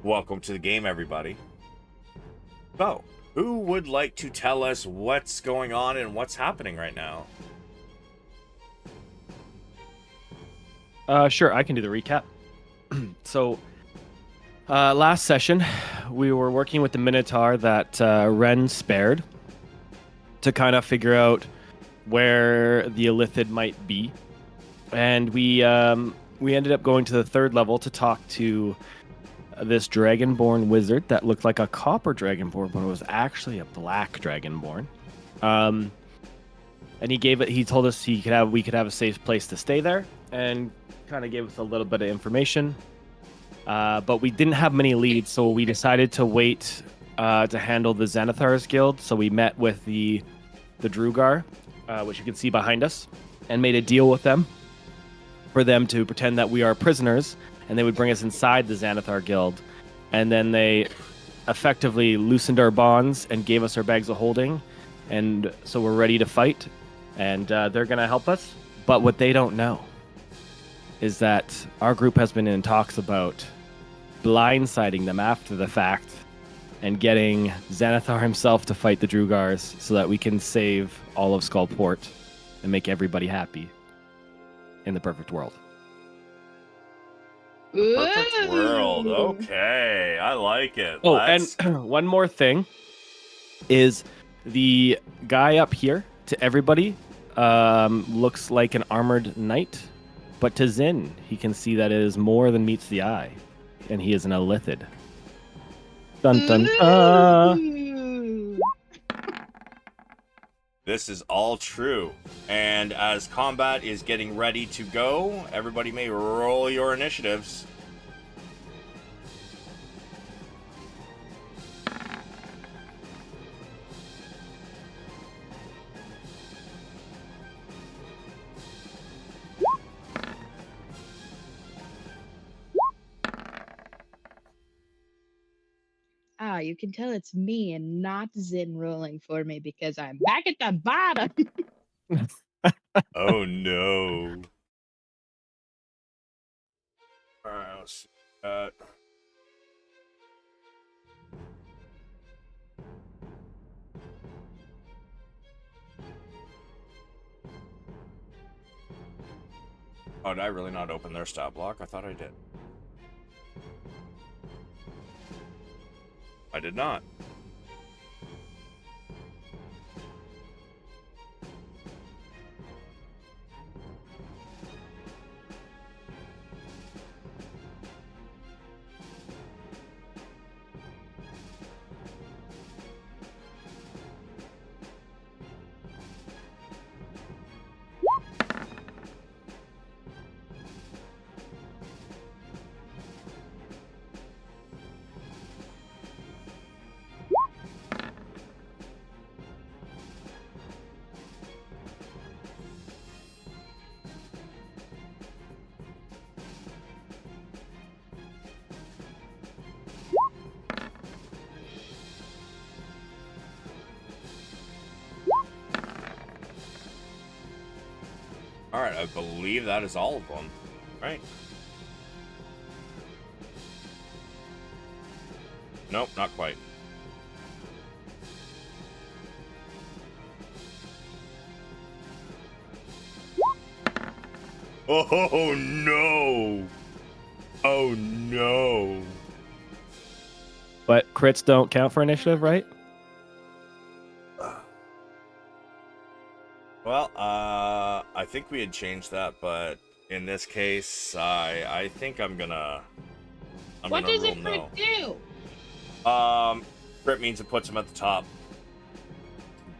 Welcome to the game, everybody. So, who would like to tell us what's going on and what's happening right now? Sure, I can do the recap. So, last session, we were working with the Minotaur that Ren spared to kind of figure out where the Illithid might be. And we ended up going to the third level to talk to this Dragonborn wizard that looked like a copper Dragonborn, but it was actually a black Dragonborn. And he told us we could have a safe place to stay there, and kind of gave us a little bit of information. But we didn't have many leads, so we decided to wait to handle the Xanathar's Guild. So we met with the Drugar, which you can see behind us, and made a deal with them for them to pretend that we are prisoners, and they would bring us inside the Xanathar Guild. And then they effectively loosened our bonds and gave us our bags of holding. And so we're ready to fight, and they're going to help us. But what they don't know is that our group has been in talks about blindsiding them after the fact and getting Xanathar himself to fight the Drugars so that we can save all of Skullport and make everybody happy in the perfect world. Perfect world. Okay, I like it. Oh, and one more thing is the guy up here to everybody looks like an armored knight, but to Zynn, he can see that it is more than meets the eye, and he is an Illithid. Dun dun dun. This is all true. And as combat is getting ready to go, everybody may roll your initiatives. You can tell it's me and not Zynn rolling for me because I'm back at the bottom. Oh no. Alright, let's see. Oh, did I really not open their stat block? I thought I did. I did not. Alright, I believe that is all of them. Right? Nope, not quite. Oh no! Oh no! But crits don't count for initiative, right? Well, I think we had changed that, but in this case, I think I'm gonna what does roll it crit no. do? Crit means it puts him at the top.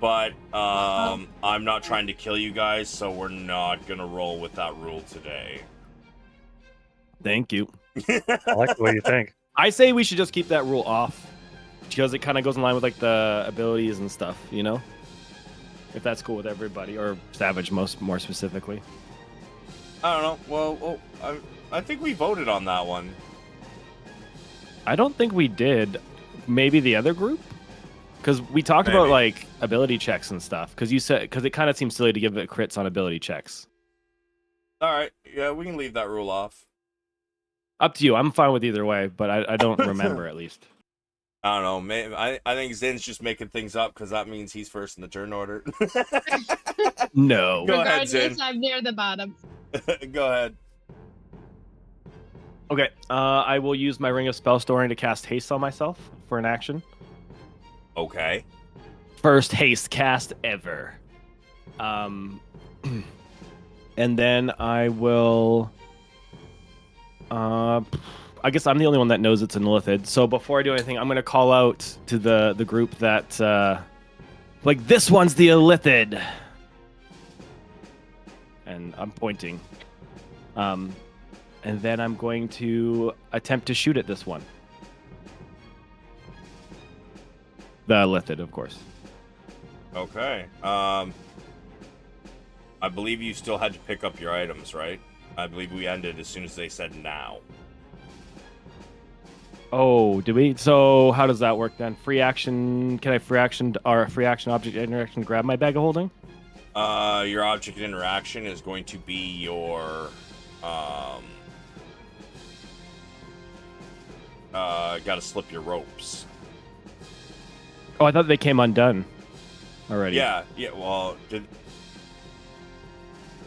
But I'm not trying to kill you guys, so we're not gonna roll with that rule today. Thank you. I like the way you think. I say we should just keep that rule off because it kind of goes in line with like the abilities and stuff, you know? If that's cool with everybody, or Savage more specifically. I don't know. Well, I think we voted on that one. I don't think we did. Maybe the other group? Because we talked about like ability checks and stuff. Because it kind of seems silly to give it crits on ability checks. All right, yeah, we can leave that rule off. Up to you. I'm fine with either way, but I don't remember at least. I don't know. Maybe, I think Zinn's just making things up because that means he's first in the turn order. No. Go ahead, Regardless, Zynn. I'm near the bottom. Go ahead. Okay. I will use my Ring of Spell Storing to cast haste on myself for an action. Okay. First haste cast ever. And then I will. I guess I'm the only one that knows it's an Illithid. So before I do anything, I'm going to call out to the group that, like, this one's the Illithid. And I'm pointing. And then I'm going to attempt to shoot at this one. The Illithid, of course. Okay. I believe you still had to pick up your items, right? I believe we ended as soon as they said now. Oh, do we? So how does that work then? Free action? Can I free action or free action object interaction grab my bag of holding? Your object interaction is going to be your gotta slip your ropes. Oh, I thought they came undone already. Yeah. Well,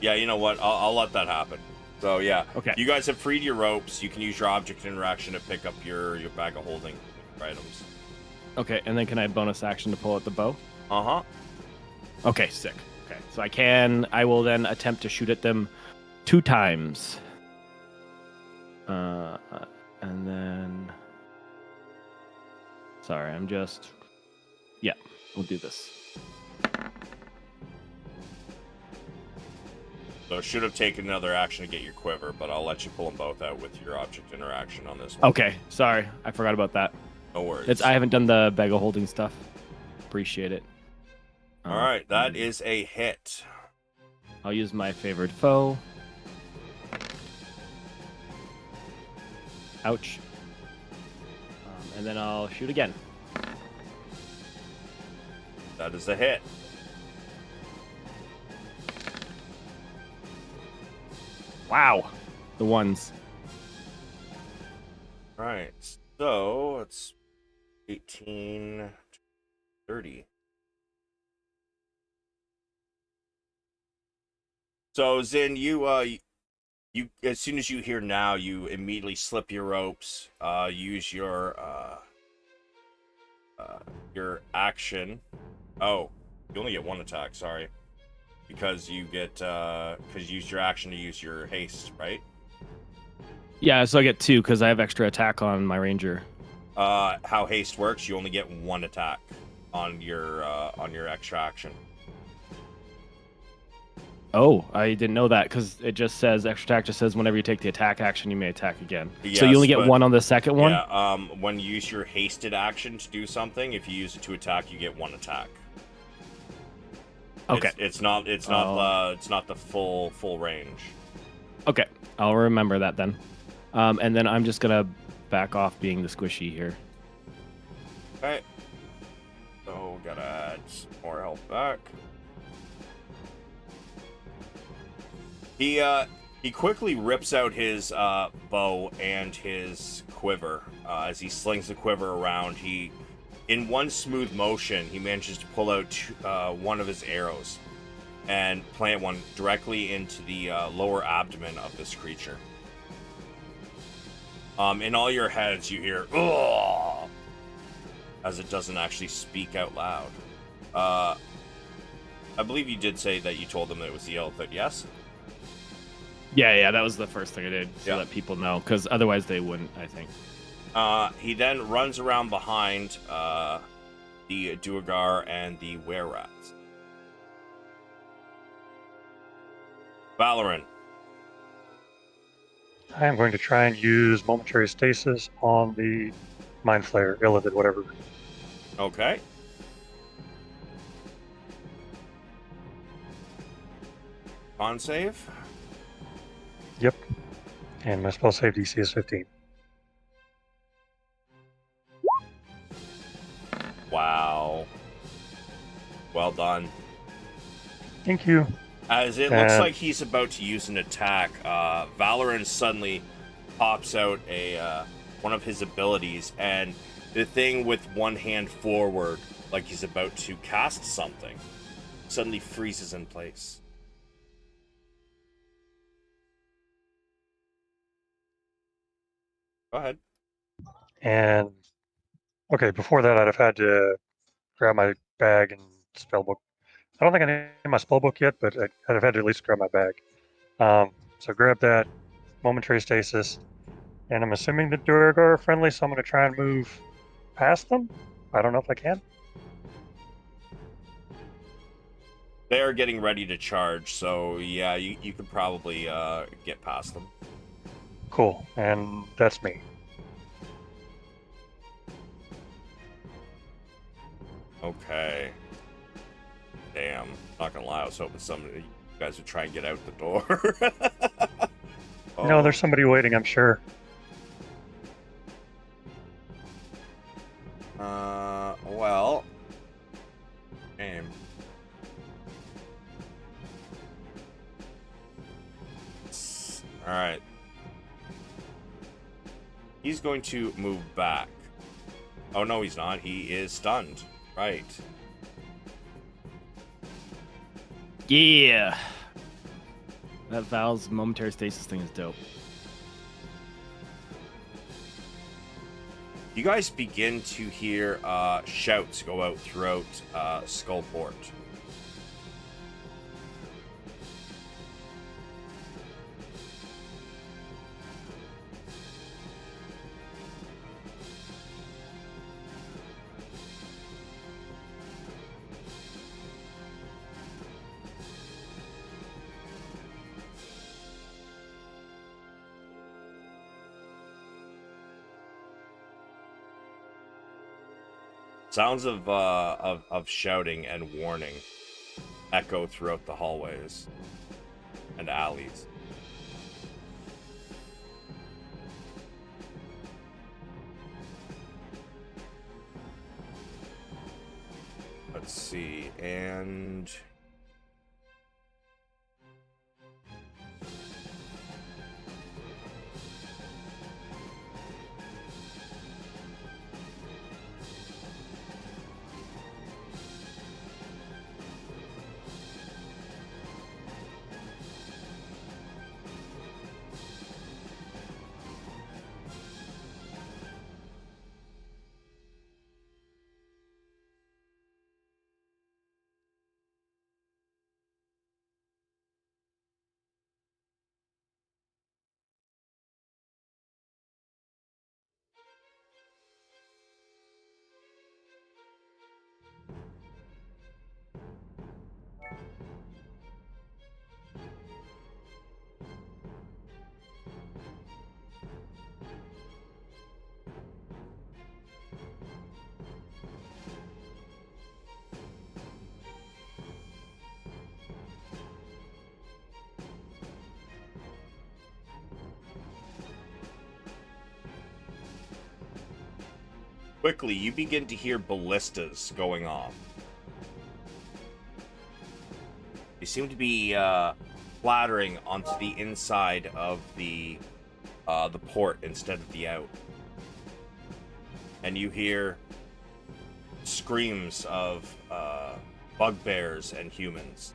yeah. You know what? I'll let that happen. So yeah. Okay. You guys have freed your ropes. You can use your object interaction to pick up your bag of holding items. Okay, and then can I bonus action to pull out the bow? Uh-huh. Okay, sick. Okay, so I will then attempt to shoot at them 2 times. And then... Sorry, yeah, we'll do this. So should have taken another action to get your quiver, but I'll let you pull them both out with your object interaction on this one. Okay, sorry, I forgot about that. No worries. I haven't done the bag of holding stuff. Appreciate it. All right, that is a hit. I'll use my favored foe. Ouch. And then I'll shoot again. That is a hit. Wow. The ones. All right, so it's 18, 30. So Zynn, you as soon as you hear now, you immediately slip your ropes. Use your action. Oh, you only get 1 attack. Sorry, because you used your action to use your haste, right? Yeah, so I get 2 because I have extra attack on my ranger. How haste works, you only get 1 attack on your extra action. Oh, I didn't know that because it just says extra attack just says whenever you take the attack action, you may attack again. Yes, so you only get 1 on the second one? Yeah, when you use your hasted action to do something, if you use it to attack, you get 1 attack. Okay. It's not the full range. Okay, I'll remember that then. And then I'm just gonna back off being the squishy here. Okay. So gotta add some more health back. He quickly rips out his bow and his quiver. As he slings the quiver around, in one smooth motion, he manages to pull out one of his arrows and plant one directly into the lower abdomen of this creature. In all your heads, you hear "Ugh!" as it doesn't actually speak out loud. I believe you did say that you told them that it was the Illithid, yes? Yeah, that was the first thing I did, so Yeah. that people know, because otherwise they wouldn't, I think. He then runs around behind the Duergar and the Were-Rats. Valeran. I am going to try and use momentary stasis on the Mind Flayer, Illithid, whatever. Okay. Con save. Yep. And my spell save DC is 15. Wow. Well done. Thank you. As it looks like he's about to use an attack, Valeran suddenly pops out a one of his abilities, and the thing with one hand forward, like he's about to cast something, suddenly freezes in place. Go ahead. And okay, before that, I'd have had to grab my bag and spellbook. I don't think I need my spellbook yet, but I'd have had to at least grab my bag. So grab that, momentary stasis, and I'm assuming the Duergar are friendly, so I'm going to try and move past them. I don't know if I can. They are getting ready to charge, so yeah, you could probably get past them. Cool, and that's me. Okay. Damn. Not gonna lie, I was hoping some of you guys would try and get out the door. No, there's somebody waiting, I'm sure. Well. Damn. Alright. He's going to move back. Oh, no, he's not. He is stunned. Right. Yeah. That Val's momentary stasis thing is dope. You guys begin to hear shouts go out throughout Skullport. Sounds of shouting and warning echo throughout the hallways and alleys. Let's see, and quickly, you begin to hear ballistas going off. They seem to be flattering onto the inside of the port instead of the out. And you hear screams of bugbears and humans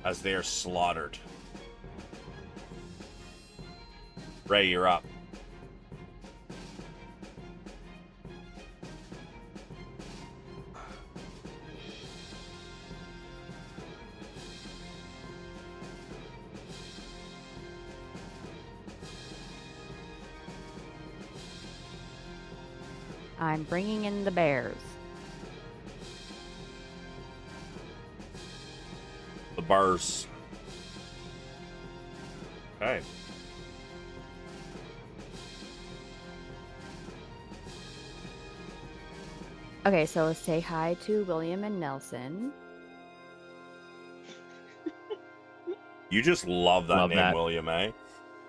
as they are slaughtered. Ray, you're up. I'm bringing in the bears. The bars. Okay. Okay, so say hi to William and Nelson. You just love that Love name, that. William, eh?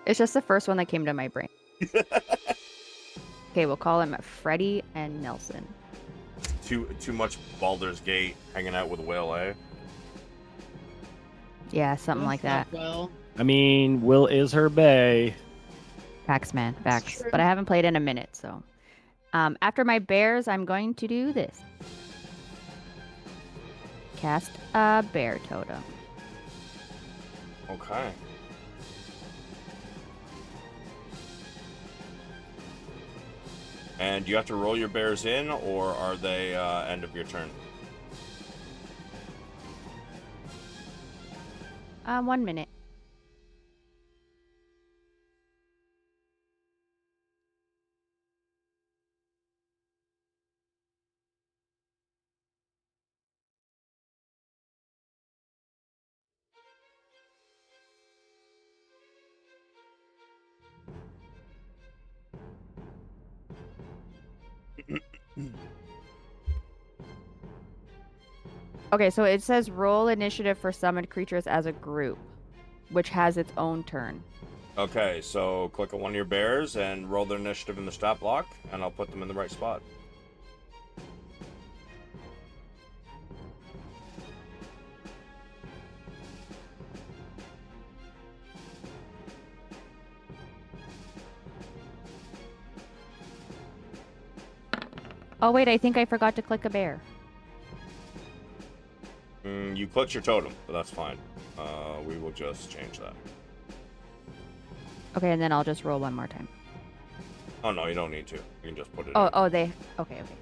It's just the first one that came to my brain. Okay, we'll call them Freddie and Nelson. Too much Baldur's Gate hanging out with Will, eh? Yeah, something like that. Well, I mean, Will is her bae. Facts, man. That's Facts. true. But I haven't played in a minute, so. After my bears, I'm going to do this. Cast a bear totem. Okay. And do you have to roll your bears in, or are they end of your turn? 1 minute. Okay, so it says roll initiative for summoned creatures as a group, which has its own turn. Okay, so click on one of your bears and roll their initiative in the stat block, and I'll put them in the right spot. Oh wait, I think I forgot to click a bear. You clicked your totem, but that's fine. We will just change that. Okay, and then I'll just roll one more time. Oh no, you don't need to. You can just put it Oh, in. oh, they. Okay, okay.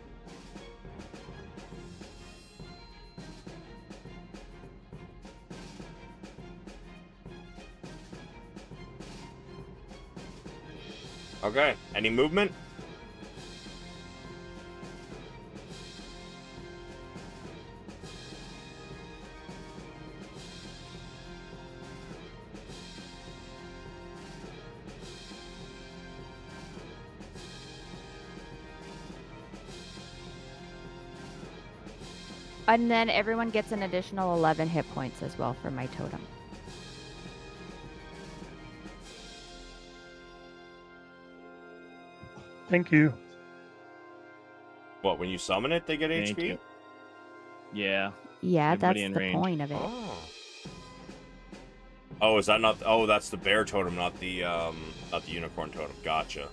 Okay, any movement? And then everyone gets an additional 11 hit points as well for my totem. Thank you. What, when you summon it, they get Thank HP? you. Yeah. Yeah, Everybody that's in the range. point of it. Oh. Oh, is that not? Oh, that's the bear totem, not the unicorn totem. Gotcha.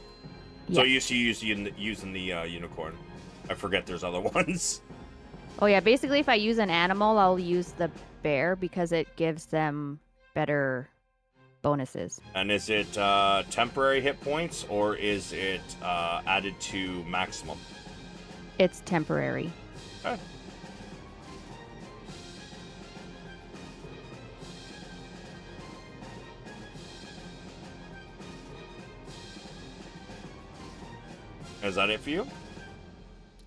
So Yeah. you used to using the unicorn. I forget there's other ones. Oh yeah, basically if I use an animal, I'll use the bear because it gives them better bonuses. And is it temporary hit points, or is it added to maximum? It's temporary. Okay. Is that it for you?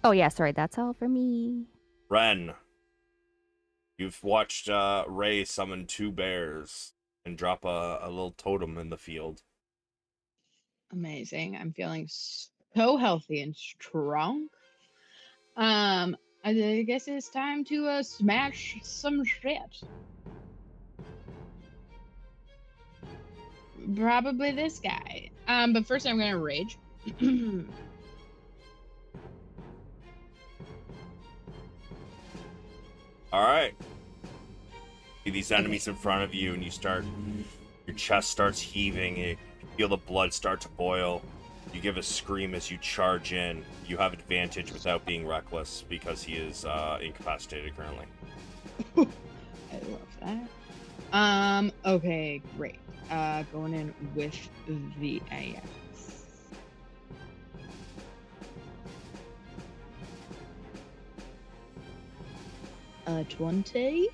Oh yeah, sorry, that's all for me. Ren, you've watched Ray summon 2 bears and drop a little totem in the field. Amazing. I'm feeling so healthy and strong. I guess it's time to smash some shit. Probably this guy. But first I'm gonna rage. All right. See these enemies in front of you, and your chest starts heaving. You feel the blood start to boil. You give a scream as you charge in. You have advantage without being reckless because he is incapacitated currently. I love that. Okay, great. Going in with the AX. 20.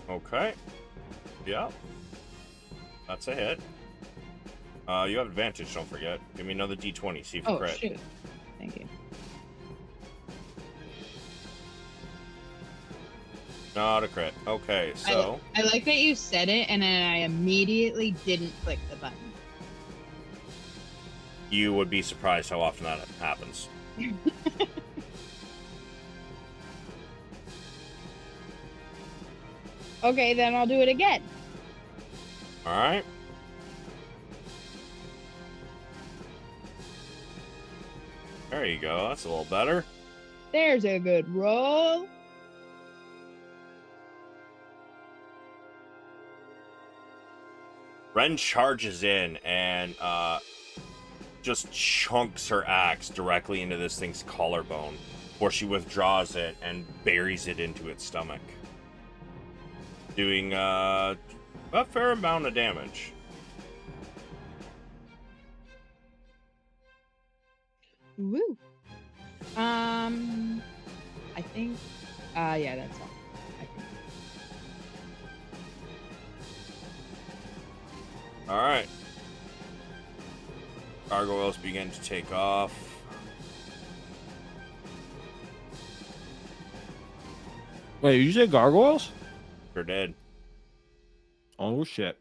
Okay. Yeah. That's a hit. You have advantage, don't forget. Give me another d20, see if you Oh, crit. shoot. Thank you. Not a crit. Okay, so... I like that you said it, and then I immediately didn't click the button. You would be surprised how often that happens. Okay, then I'll do it again. Alright. There you go, that's a little better. There's a good roll. Ren charges in and just chunks her axe directly into this thing's collarbone, before she withdraws it and buries it into its stomach, doing a fair amount of damage. Woo. I think. Yeah, that's all. I think. All right. Gargoyles begin to take off. Wait, you say gargoyles? Sure did. Oh shit.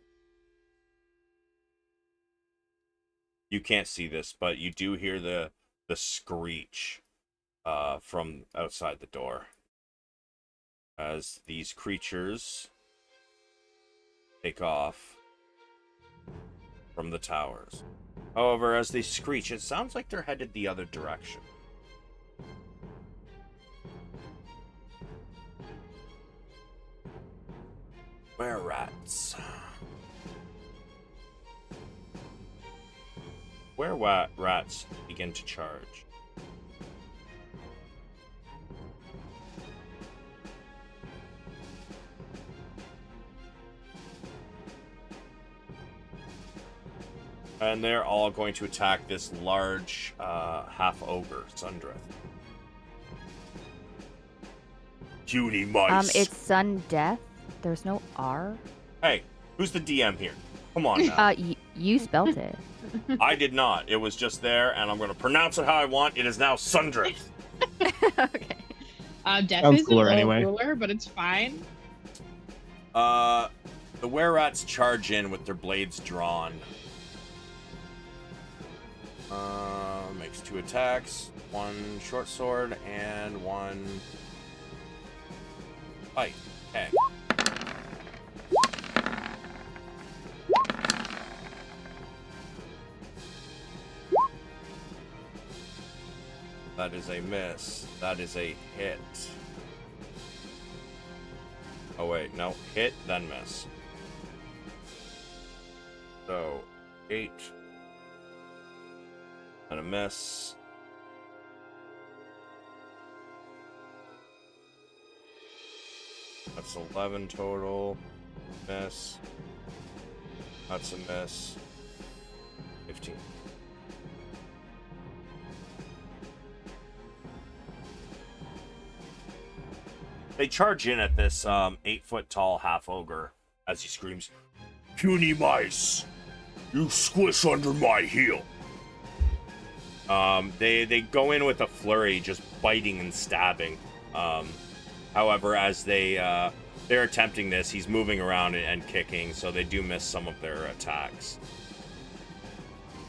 You can't see this, but you do hear the screech from outside the door as these creatures take off from the towers. However, as they screech, it sounds like they're headed the other direction. Were-rats. Were-rats begin to charge. And they're all going to attack this large half-ogre, Sundrith. Puny mice. It's Sun Death. There's no R. Hey, who's the DM here? Come on now. You spelt it. I did not. It was just there, and I'm going to pronounce it how I want. It is now Sundrith. Okay. Death Sounds is cooler a little anyway. cooler, but it's fine. The were-rats charge in with their blades drawn. Makes 2 attacks, 1 short sword, and 1 bite. Okay. That is a miss. That is a hit. Oh wait, no. Hit, then miss. So, 8. And a miss. That's 11 total. Miss. That's a miss. 15. They charge in at this 8-foot tall half ogre as he screams, "Puny mice! You squish under my heel!" They go in with a flurry, just biting and stabbing. However, as they're attempting this, he's moving around and kicking, so they do miss some of their attacks.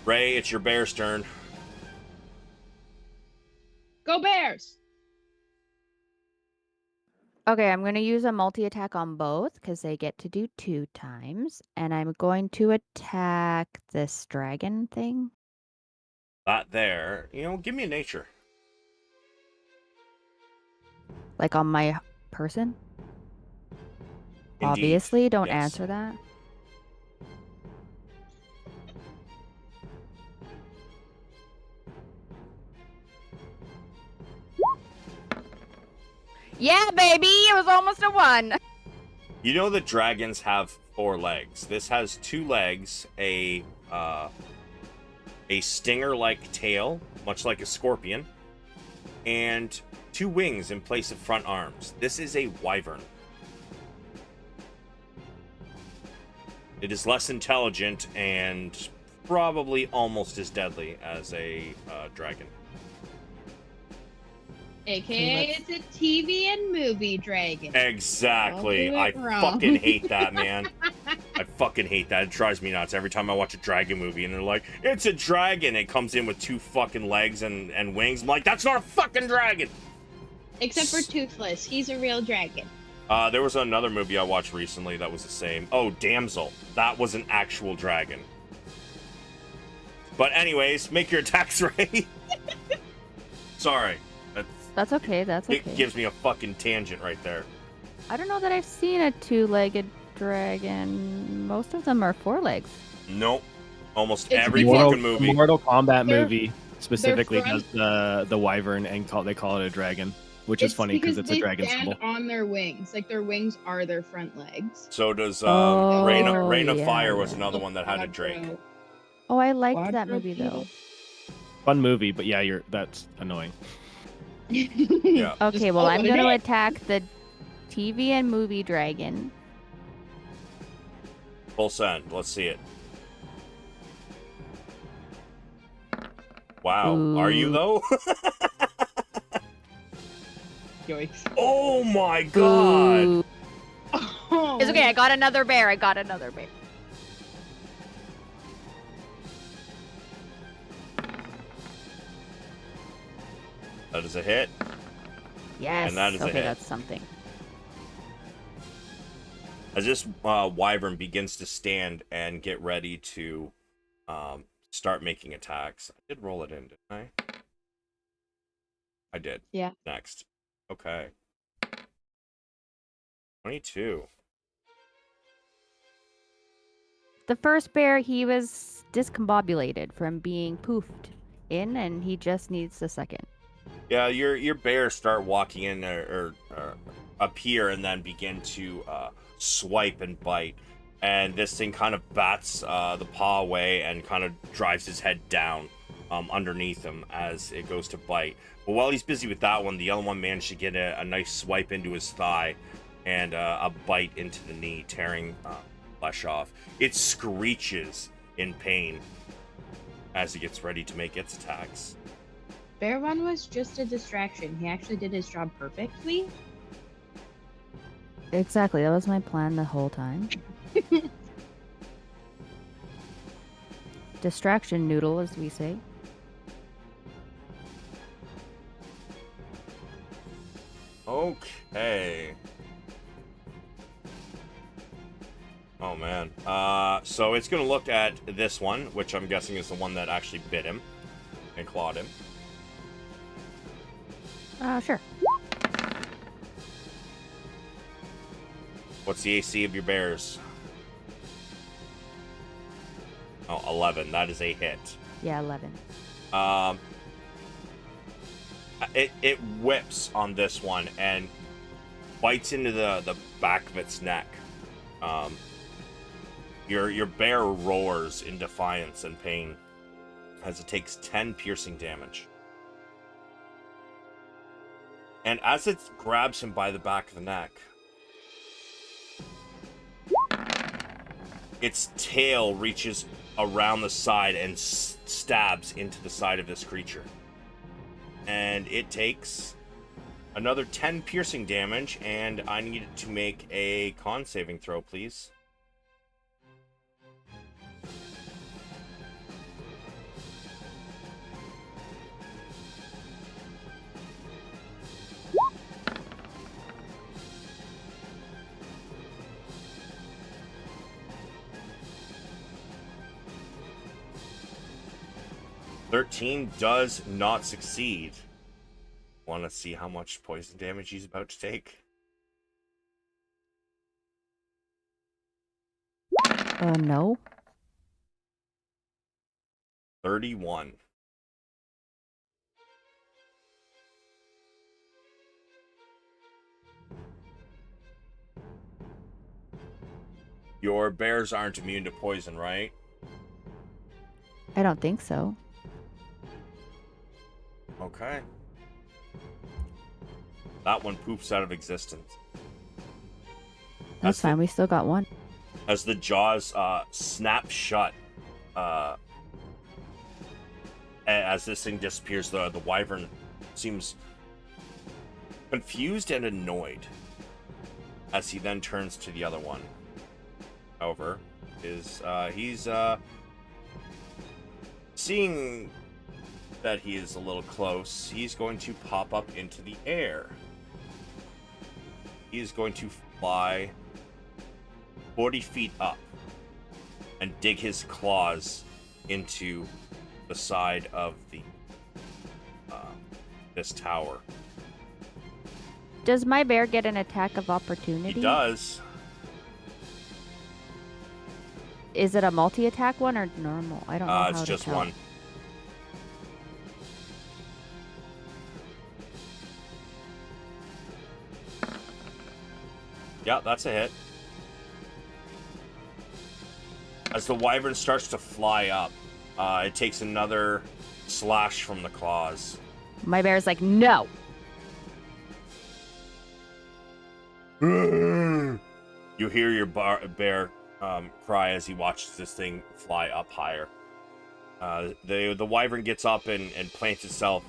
Ray, it's your bear's turn. Go Bears! Okay, I'm going to use a multi-attack on both because they get to do 2 times. And I'm going to attack this dragon thing. That there, give me a nature. Like on my person? Indeed. Obviously, don't Yes. answer that. Yeah, baby! It was almost a 1! You know that dragons have 4 legs. This has 2 legs, a stinger-like tail, much like a scorpion, and 2 wings in place of front arms. This is a wyvern. It is less intelligent and probably almost as deadly as a dragon. AKA it's a TV and movie dragon. Exactly. Don't I do it wrong. fucking hate that, man. I fucking hate that. It drives me nuts every time I watch a dragon movie and they're like, it's a dragon. It comes in with 2 fucking legs and wings. I'm like, that's not a fucking dragon. Except for Toothless. He's a real dragon. There was another movie I watched recently that was the same. Oh, Damsel. That was an actual dragon. But anyways, make your attacks right. Sorry. That's okay, that's okay. It gives me a fucking tangent right there. I don't know that I've seen a 2-legged dragon. Most of them are 4 legs. Nope. Almost It's every because- fucking movie. Mortal Kombat They're- movie specifically front- does the wyvern and they call it a dragon, which is funny because it's a dragon they stand symbol. on their wings. Like their wings are their front legs. So does Oh, Rain of yeah, Fire was yeah. another one that had a drake. Quadro- Oh, I liked that movie quadrupedal. though. Fun movie, but yeah, that's annoying. Yeah. Okay, Just well, call it I'm what it going to is. attack the TV and movie dragon. Full send. Let's see it. Wow. Are you Ooh. though? Yikes. Oh my god. Ooh. Oh. It's okay, I got another bear. I got another bear. That is a hit. Yes. And that is a okay, hit. that's something. As this wyvern begins to stand and get ready to start making attacks. I did roll it in, didn't I? I did. Yeah. Next. Okay. 22. The first bear, he was discombobulated from being poofed in, and he just needs the second. Yeah, your bears start walking in or appear and then begin to swipe and bite. And this thing kind of bats the paw away and kind of drives his head down underneath him as it goes to bite. But while he's busy with that one, the other one managed to get a nice swipe into his thigh and a bite into the knee, tearing flesh off. It screeches in pain as it gets ready to make its attacks. Bear one was just a distraction. He actually did his job perfectly. Exactly, that was my plan the whole time. Distraction noodle, as we say. Okay. Oh man. So it's gonna look at this one, which I'm guessing is the one that actually bit him and clawed him. Sure. What's the AC of your bears? Oh, 11. That is a hit. Yeah, 11. It whips on this one and bites into the back of its neck. Your bear roars in defiance and pain as it takes 10 piercing damage. And as it grabs him by the back of the neck, its tail reaches around the side and stabs into the side of this creature. And it takes another 10 piercing damage, and I need it to make a con saving throw, please. "13 does not succeed." Want to see how much poison damage he's about to take? No. 31. Your bears aren't immune to poison, right? I don't think so. Okay. That one poops out of existence. That's fine. We still got one. As the jaws snap shut, as this thing disappears, the wyvern seems confused and annoyed as he then turns to the other one. However, he's seeing that he is a little close, he's going to pop up into the air. He is going to fly 40 feet up and dig his claws into the side of the this tower. Does my bear get an attack of opportunity? He does. Is it a multi-attack one or normal? I don't know how It's to just tell. one. Yeah, that's a hit. As the wyvern starts to fly up, it takes another slash from the claws. My bear's like, no. You hear your bear cry as he watches this thing fly up higher. The wyvern gets up and plants itself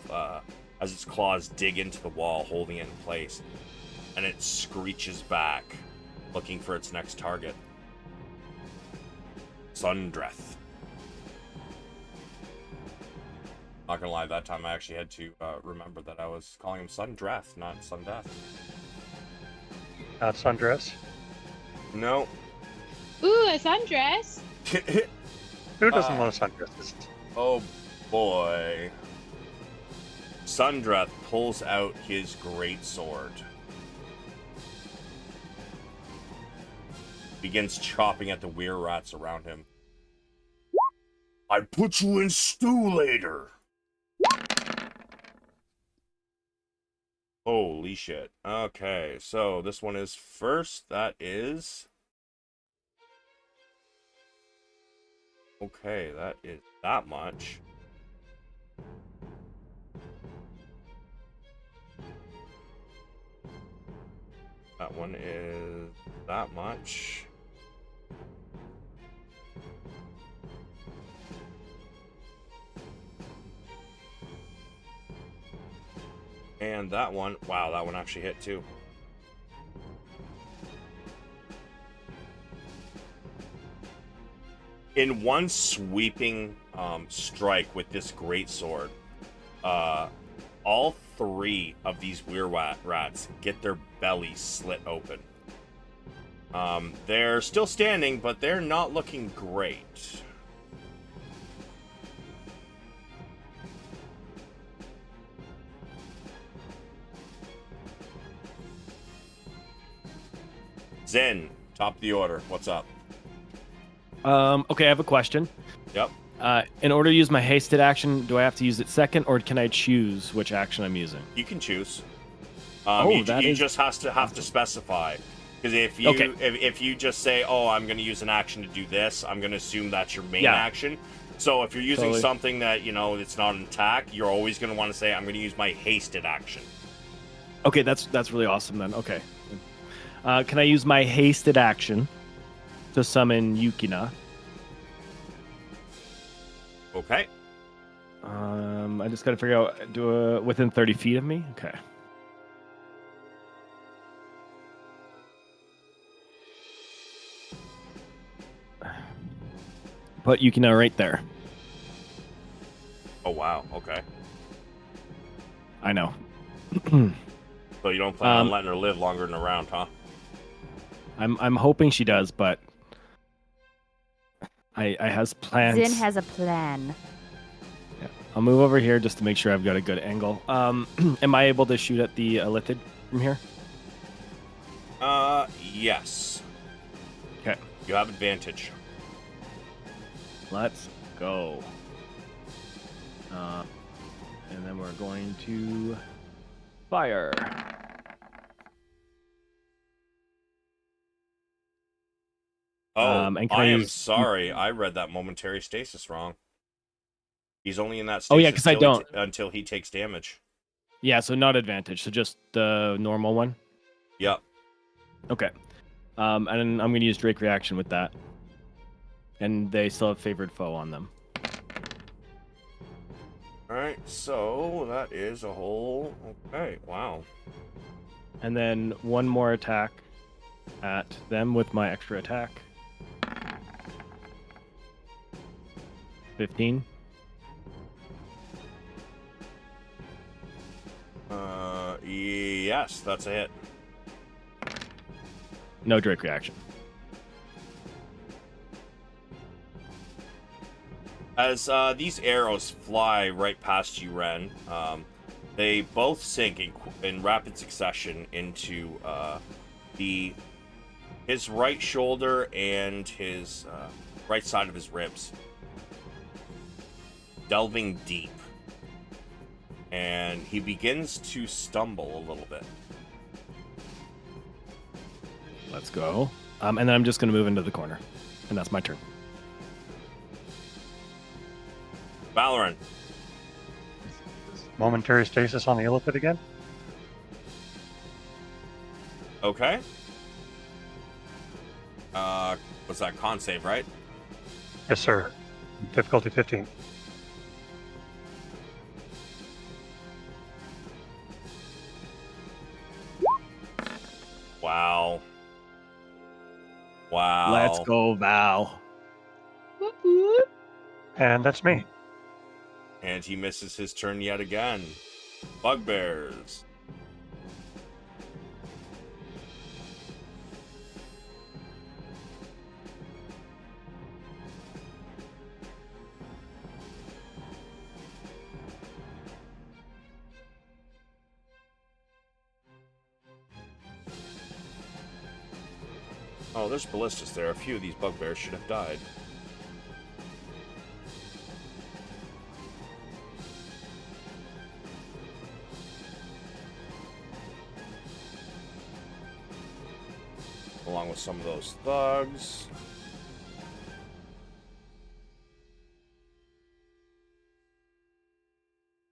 as its claws dig into the wall, holding it in place. And it screeches back, looking for its next target. Sundreth. Not gonna lie, that time I actually had to remember that I was calling him Sundreth, not Sundeath. Not sundress. No. Ooh, a sundress. Who doesn't want a sundress? Oh boy. Sundreth pulls out his great sword. Begins chopping at the weir rats around him. I put you in stew later. Holy shit. Okay, so this one is first. That is... Okay, that is that much. That one is that much. And that one, wow, that one actually hit too. In one sweeping strike with this great sword, all three of these weir rats get their bellies slit open. They're still standing, but they're not looking great. Zynn, top of the order. What's up? Okay, I have a question. Yep. In order to use my hasted action, do I have to use it second, or can I choose which action I'm using? You can choose. Oh, you just have to specify. Because if you just say, oh, I'm going to use an action to do this, I'm going to assume that's your main action. So if you're using something that, it's not an attack, you're always going to want to say, I'm going to use my hasted action. Okay, that's really awesome then. Okay. Can I use my hasted action to summon Yukina? Okay. I just gotta figure out, do within 30 feet of me? Okay. Put Yukina right there. Oh, wow. Okay. I know. So you don't plan on letting her live longer than a round, huh? I'm hoping she does, but I has plans. Zynn has a plan. Yeah. I'll move over here just to make sure I've got a good angle. Am I able to shoot at the Elithid from here? Yes. Okay. You have advantage. Let's go. And then we're going to fire. Oh, and I am sorry. I read that momentary stasis wrong. He's only in that stasis because I don't. Until he takes damage. Yeah, so not advantage. So just the normal one? Yep. Okay. And I'm going to use Drake Reaction with that. And they still have favored foe on them. Alright, so that is a whole... Okay, wow. And then one more attack at them with my extra attack. 15. Yes, that's a hit. No Drake Reaction. As these arrows fly right past you, Ren, they both sink in rapid succession into his right shoulder and his right side of his ribs, delving deep. And he begins to stumble a little bit. Let's go. And then I'm just going to move into the corner. And that's my turn. Valeran. Momentary stasis on the illithid again. Okay. Was that con save, right? Yes, sir. Difficulty 15. Wow. Wow. Let's go, Val. Whoop, whoop. And that's me. And he misses his turn yet again. Bugbears. Oh, there's ballistas there. A few of these bugbears should have died. Along with some of those thugs.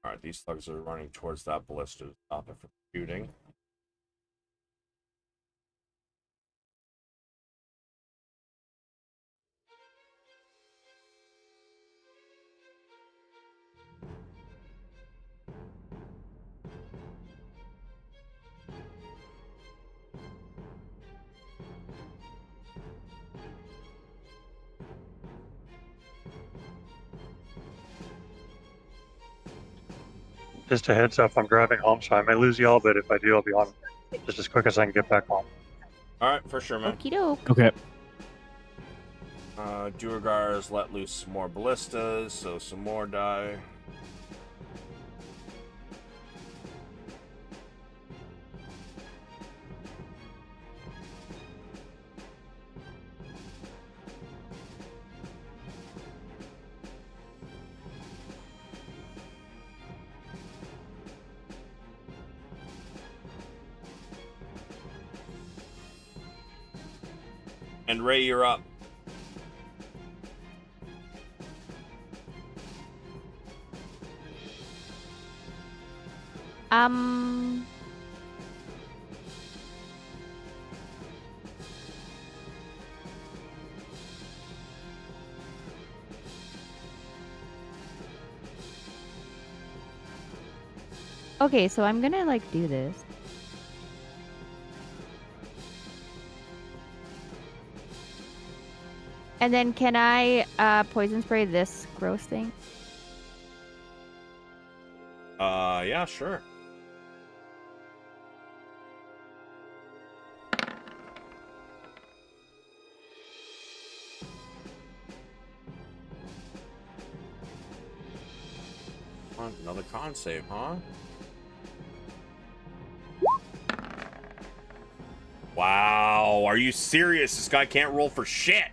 Alright, these thugs are running towards that ballista to stop it from shooting. Just a heads up, I'm driving home, so I may lose y'all, but if I do, I'll be on just as quick as I can get back home. Alright, for sure, man. Okie doke. Okay. Duergar's let loose some more ballistas, so some more die. And Ray, you're up. Okay, so I'm gonna like do this. And then can I poison spray this gross thing? Yeah, sure. Another con save, huh? Wow, are you serious? This guy can't roll for shit.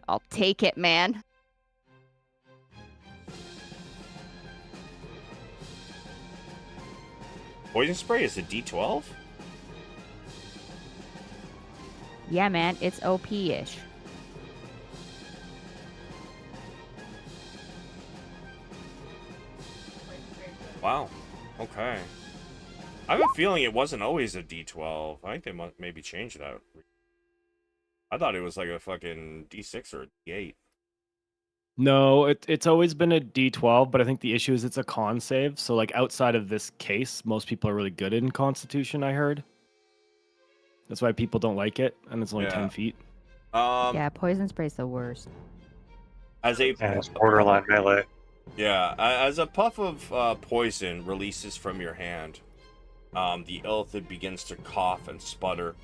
I'll take it, man. Poison spray is a D12? Yeah, man, it's OP-ish. Wow. Okay. I have a feeling it wasn't always a D12. I think they must maybe change that. I thought it was like a fucking D6 or a D8. No, it's always been a D12, but I think the issue is it's a con save. So, like, outside of this case, most people are really good in Constitution, I heard. That's why people don't like it, and it's only Yeah. 10 feet. Yeah, poison spray's the worst. As a And it's borderline melee. Yeah, as a puff of poison releases from your hand, the illithid begins to cough and sputter.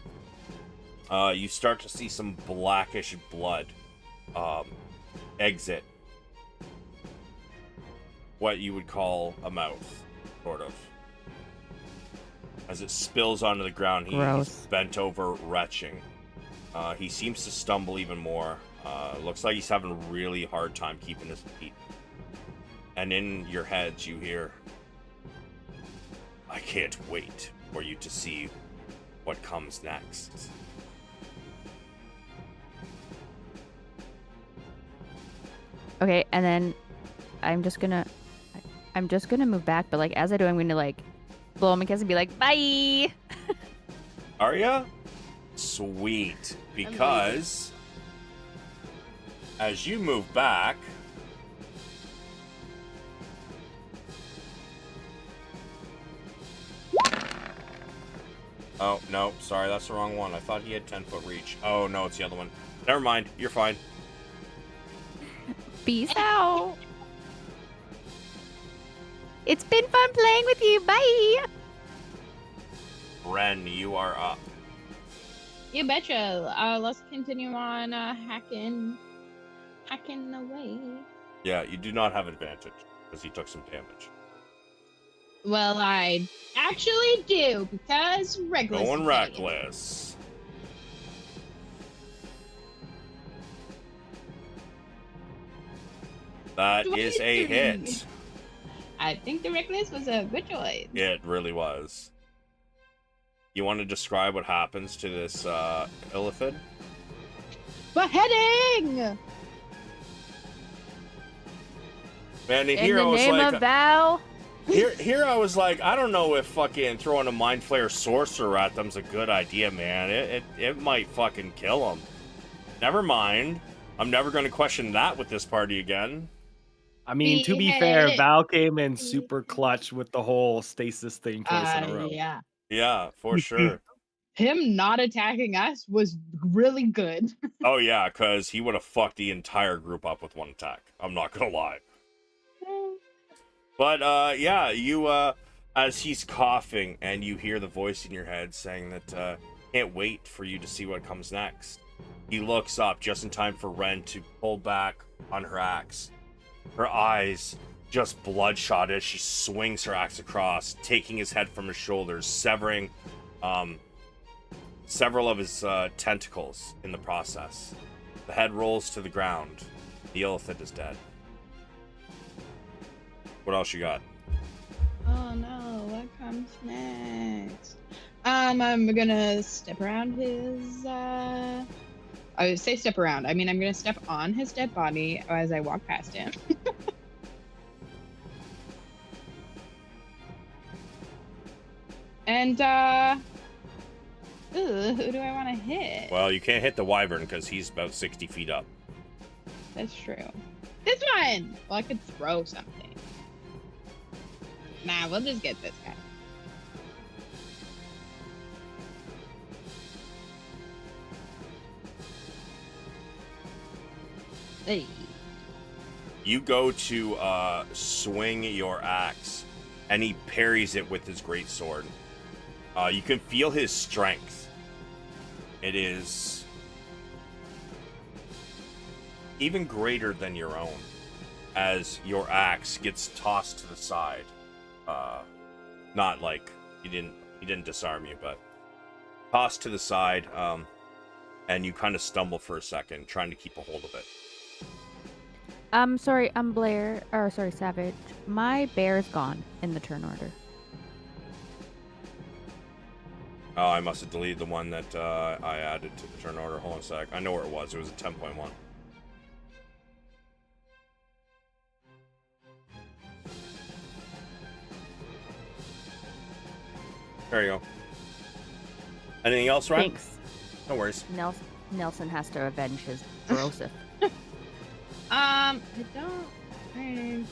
You start to see some blackish blood exit what you would call a mouth, sort of. As it spills onto the ground, he's Gross. bent over, retching. He seems to stumble even more. Looks like he's having a really hard time keeping his feet. And in your heads, you hear, I can't wait for you to see what comes next. Okay, and then I'm just gonna move back, but like as I do, I'm gonna like blow him a kiss and be like, bye. Are ya? Sweet. Because as you move back, oh, no, sorry, that's the wrong one. I thought he had 10-foot reach. Oh, no, it's the other one. Never mind, you're fine. Peace out. It's been fun playing with you. Bye. Ren, you are up. You betcha. Let's continue on hacking away. Yeah, you do not have advantage, because he took some damage. Well, I actually do, because reckless. Going is reckless. That is a hit. I think the reckless was a good choice. It really was. You want to describe what happens to this illithid? Beheading! Man, In here the I was name like, of Val. here I was like, I don't know if fucking throwing a Mind Flayer Sorcerer at them's a good idea, man. It might fucking kill them. Never mind. I'm never going to question that with this party again. I mean, to be fair, Val came in super clutch with the whole stasis thing twice in a row. Yeah. Yeah, for sure. Him not attacking us was really good. Oh yeah, because he would have fucked the entire group up with one attack. I'm not gonna lie. But yeah, you as he's coughing and you hear the voice in your head saying that can't wait for you to see what comes next. He looks up just in time for Ren to pull back on her axe. Her eyes just bloodshot as she swings her axe across, taking his head from his shoulders, severing several of his tentacles in the process. The head rolls to the ground. The illithid is dead. What else you got? Oh no, what comes next? I'm gonna step around his I would say step around. I mean, I'm gonna step on his dead body as I walk past him. And who do I want to hit? Well, you can't hit the wyvern because he's about 60 feet up. That's true. This one! Well, I could throw something. Nah, we'll just get this guy. Hey. You go to swing your axe, and he parries it with his greatsword. You can feel his strength. It is even greater than your own, as your axe gets tossed to the side. Not like he didn't disarm you, but tossed to the side, and you kind of stumble for a second, trying to keep a hold of it. Sorry, I'm Blair, or sorry, Savage. My bear's gone in the turn order. Oh, I must have deleted the one that I added to the turn order. Hold on a sec. I know where it was. It was a 10.1. There you go. Anything else, Ryan? Thanks. No worries. Nelson has to avenge his Broseph. I don't think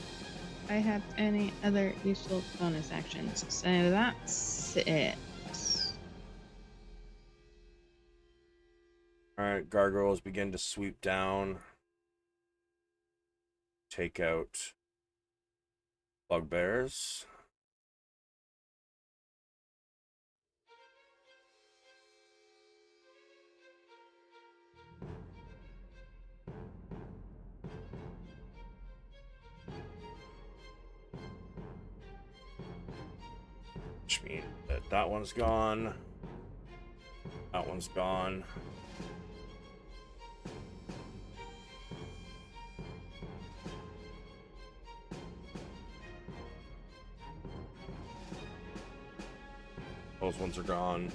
I have any other useful bonus actions, so that's it. Alright, gargoyles begin to sweep down. Take out bugbears. Which means that that one's gone. That one's gone. Those ones are gone.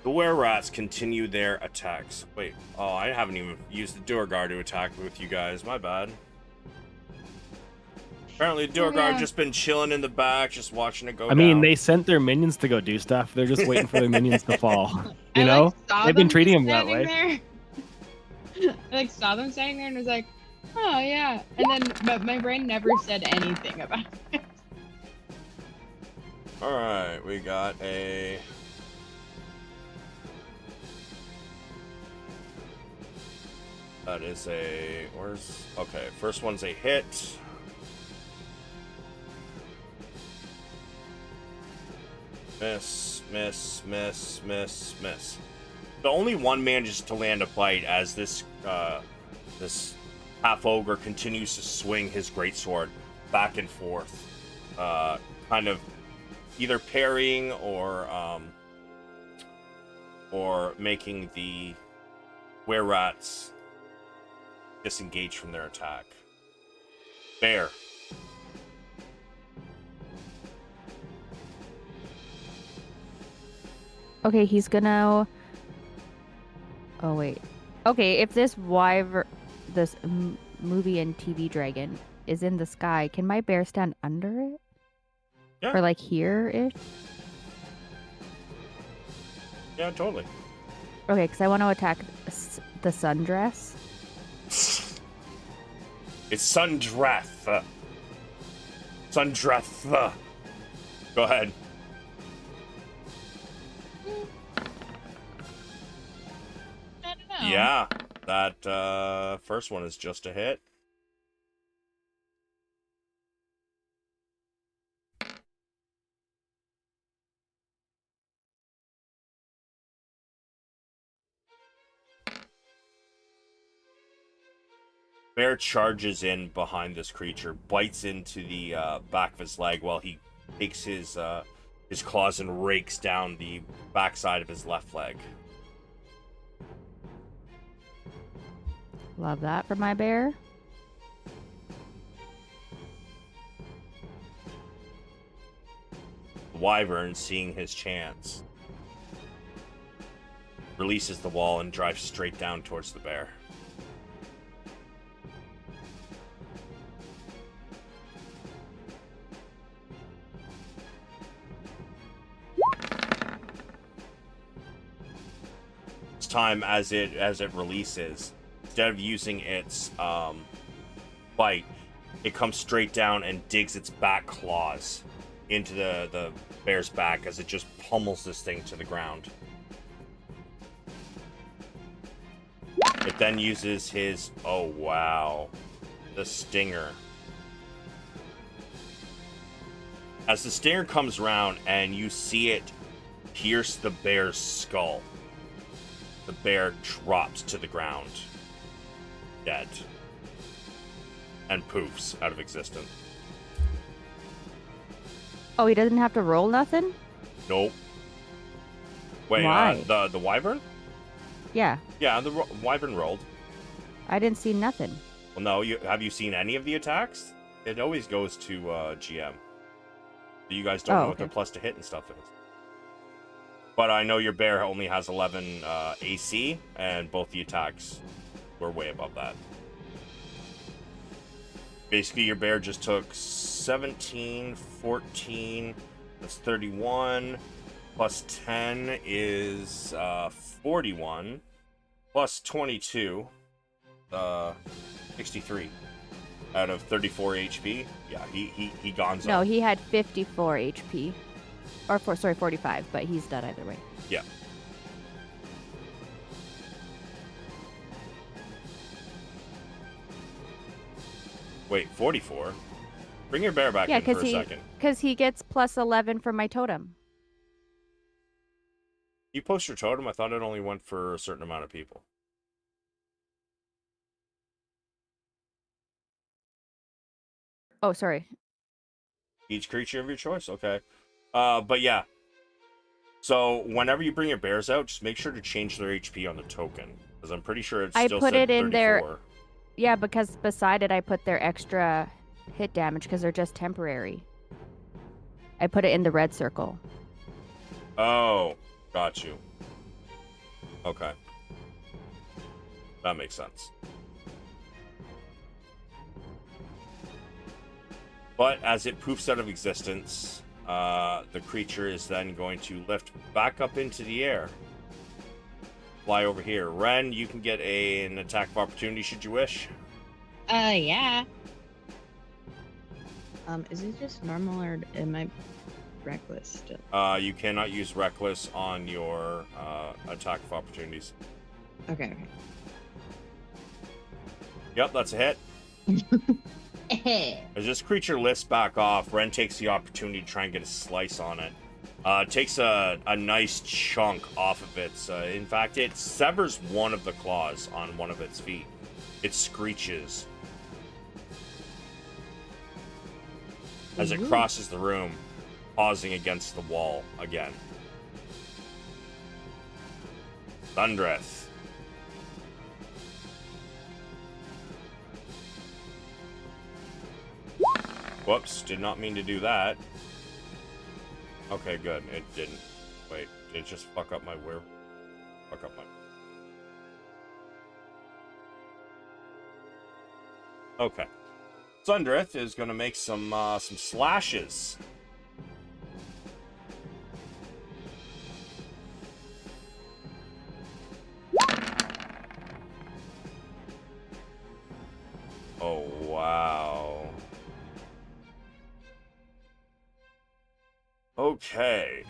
The were-rats continue their attacks. Wait, oh, I haven't even used the Duergar to attack with you guys. My bad. Apparently, the Duergar just been chilling in the back, just watching it go down. I mean, they sent their minions to go do stuff. They're just waiting for their minions to fall. You I, know? like, saw They've been them treating just them that way. standing there. I like saw them standing there and was like, oh yeah. And then, but my brain never said anything about it. All right, we got a. That is a. Where's. Okay, first one's a hit. Miss, miss, miss, miss, miss. The only one manages to land a bite as this this half ogre continues to swing his greatsword back and forth, kind of either parrying or making the were-rats disengage from their attack. Bear. Okay, he's gonna. Oh wait. Okay, if this movie and TV dragon is in the sky, can my bear stand under it? Yeah. Or like here-ish? Yeah, totally. Okay, because I want to attack the sundress. It's Sundrath. Sundrath. Go ahead. I don't know. Yeah, that first one is just a hit. Bear charges in behind this creature, bites into the back of his leg while he takes his claws and rakes down the backside of his left leg. Love that for my bear. Wyvern, seeing his chance, releases the wall and drives straight down towards the bear. This time, as it releases, instead of using its bite, it comes straight down and digs its back claws into the bear's back as it just pummels this thing to the ground. It then uses his, oh wow, the stinger. As the stinger comes around and you see it pierce the bear's skull, the bear drops to the ground, dead, and poofs out of existence. Oh, he doesn't have to roll nothing? Nope. Wait, Why? The wyvern? Yeah, Yeah, the wyvern rolled. I didn't see nothing. Well, no, have you seen any of the attacks? It always goes to GM. You guys don't know what their plus to hit and stuff is. But I know your bear only has 11 AC, and both the attacks were way above that. Basically, your bear just took 17, 14, that's 31, plus 10 is 41, plus 22, 63 out of 34 HP. Yeah, he gonzo. No, he had 54 HP. Or, 45, but he's dead either way. Yeah. Wait, 44? Bring your bear back in for a second. Because he gets plus 11 from my totem. You post your totem? I thought it only went for a certain amount of people. Oh, sorry. Each creature of your choice, okay. But yeah. So whenever you bring your bears out, just make sure to change their HP on the token, because I'm pretty sure it's still I put said it in 34. there. Yeah, because beside it, I put their extra hit damage because they're just temporary. I put it in the red circle. Oh, got you. Okay. That makes sense. But as it poofs out of existence, the creature is then going to lift back up into the air. Fly over here. Ren, you can get an attack of opportunity should you wish. Yeah. Is it just normal or am I reckless still? You cannot use reckless on your attack of opportunities. Okay. Yep, that's a hit. As this creature lifts back off, Ren takes the opportunity to try and get a slice on it. Takes a nice chunk off of its... in fact, it severs one of the claws on one of its feet. It screeches as it crosses the room, pausing against the wall again. Thundreth. Whoops, did not mean to do that. Okay, good. It didn't. Wait, did it just fuck up my where? Fuck up my... Okay. Thundreth is going to make some slashes. Oh, wow. Okay.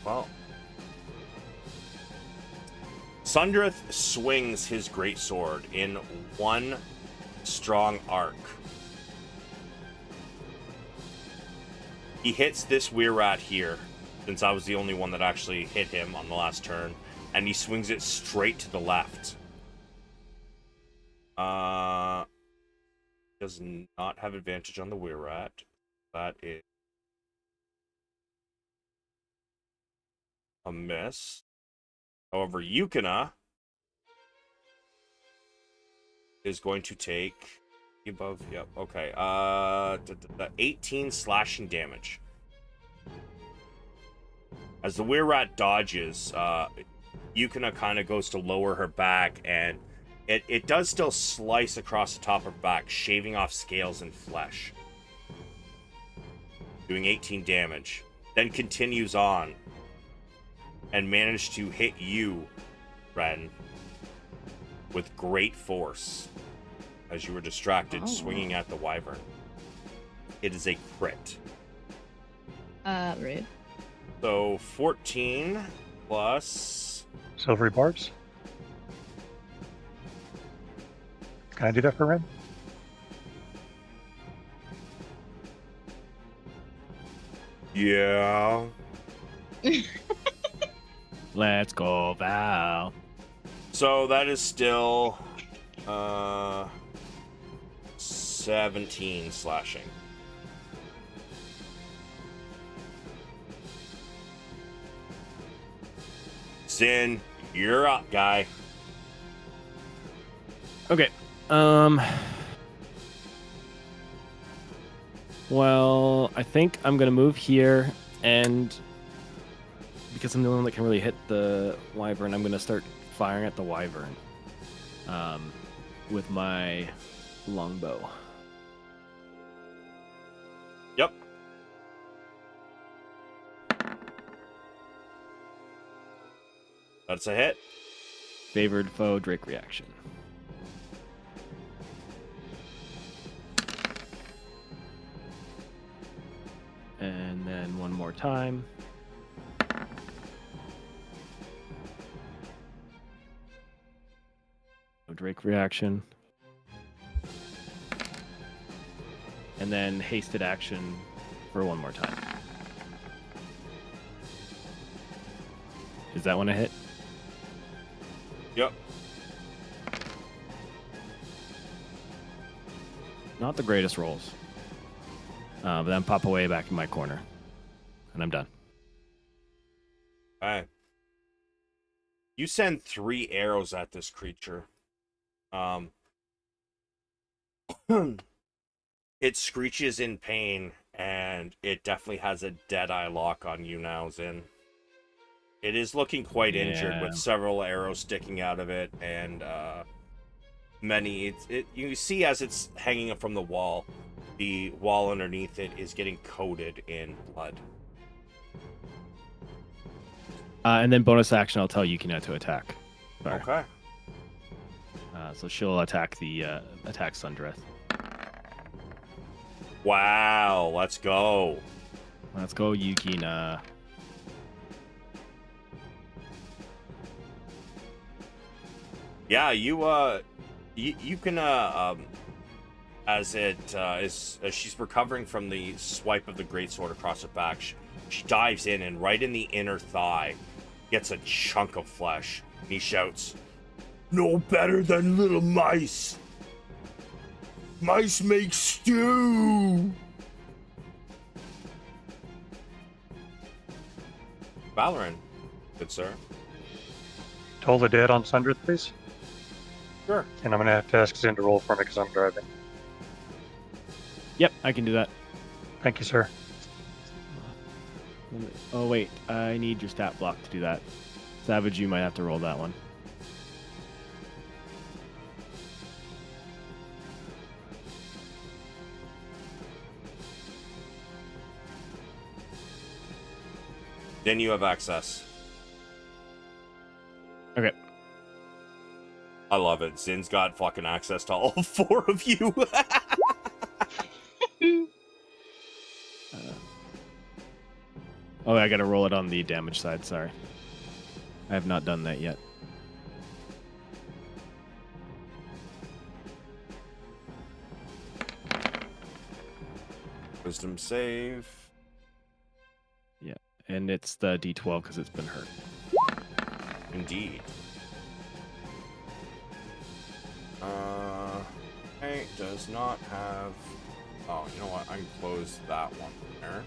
Well. Thundreth swings his greatsword in one strong arc. He hits this Weirrat here, since I was the only one that actually hit him on the last turn, and he swings it straight to the left. Does not have advantage on the Weirrat. That is a miss. However, Yukina is going to take above. Yep. Okay. 18 slashing damage. As the Weirrat dodges, Yukina kind of goes to lower her back, and it does still slice across the top of her back, shaving off scales and flesh, doing 18 damage. Then continues on and managed to hit you, Ren, with great force as you were distracted, swinging at the wyvern. It is a crit. Rude. So 14 plus... Silvery barbs. Can I do that for Ren? Yeah. Let's go, Val. So that is still 17 slashing. Zynn, you're up, guy. Okay. Well, I think I'm gonna move here, and because I'm the only one that can really hit the wyvern, I'm gonna start firing at the wyvern with my longbow. Yep. That's a hit. Favored foe, Drake reaction. And then one more time. Drake reaction. And then hasted action for one more time. Is that one a hit? Yep. Not the greatest rolls. But then pop away back in my corner. And I'm done. Alright. You send 3 arrows at this creature. It It screeches in pain, and it definitely has a dead-eye lock on you now, Zynn. It is looking quite injured, with several arrows sticking out of it, and many. You see as it's hanging up from the wall underneath it is getting coated in blood. And then bonus action, I'll tell Yukina to attack. Sorry. Okay. So she'll attack attack Sundreth. Wow, let's go. Let's go, Yukina. Yeah, you can as she's recovering from the swipe of the greatsword across her back, she dives in, and right in the inner thigh gets a chunk of flesh. He shouts, "No better than little mice. Mice make stew." Valeran, good sir. Toll the dead on Sundreth, please. Sure. And I'm going to have to ask Zynn to roll for me because I'm driving. Yep, I can do that. Thank you, sir. Oh wait, I need your stat block to do that. Savage, you might have to roll that one. Then you have access. Okay. I love it. Zynn's got fucking access to all 4 of you. Oh, I gotta roll it on the damage side, sorry. I have not done that yet. Wisdom save. Yeah, and it's the D12 because it's been hurt. Indeed. Okay, does not have... Oh, you know what? I can close that one there.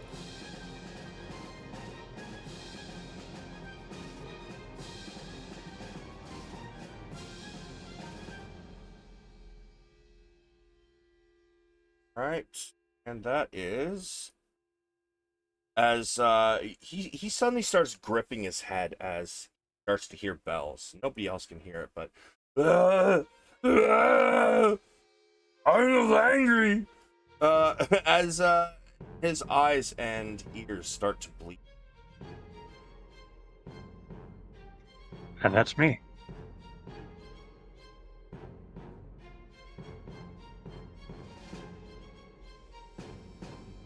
Alright, and that is... As he suddenly starts gripping his head as he starts to hear bells. Nobody else can hear it, but... I'm angry! As his eyes and ears start to bleed. And that's me.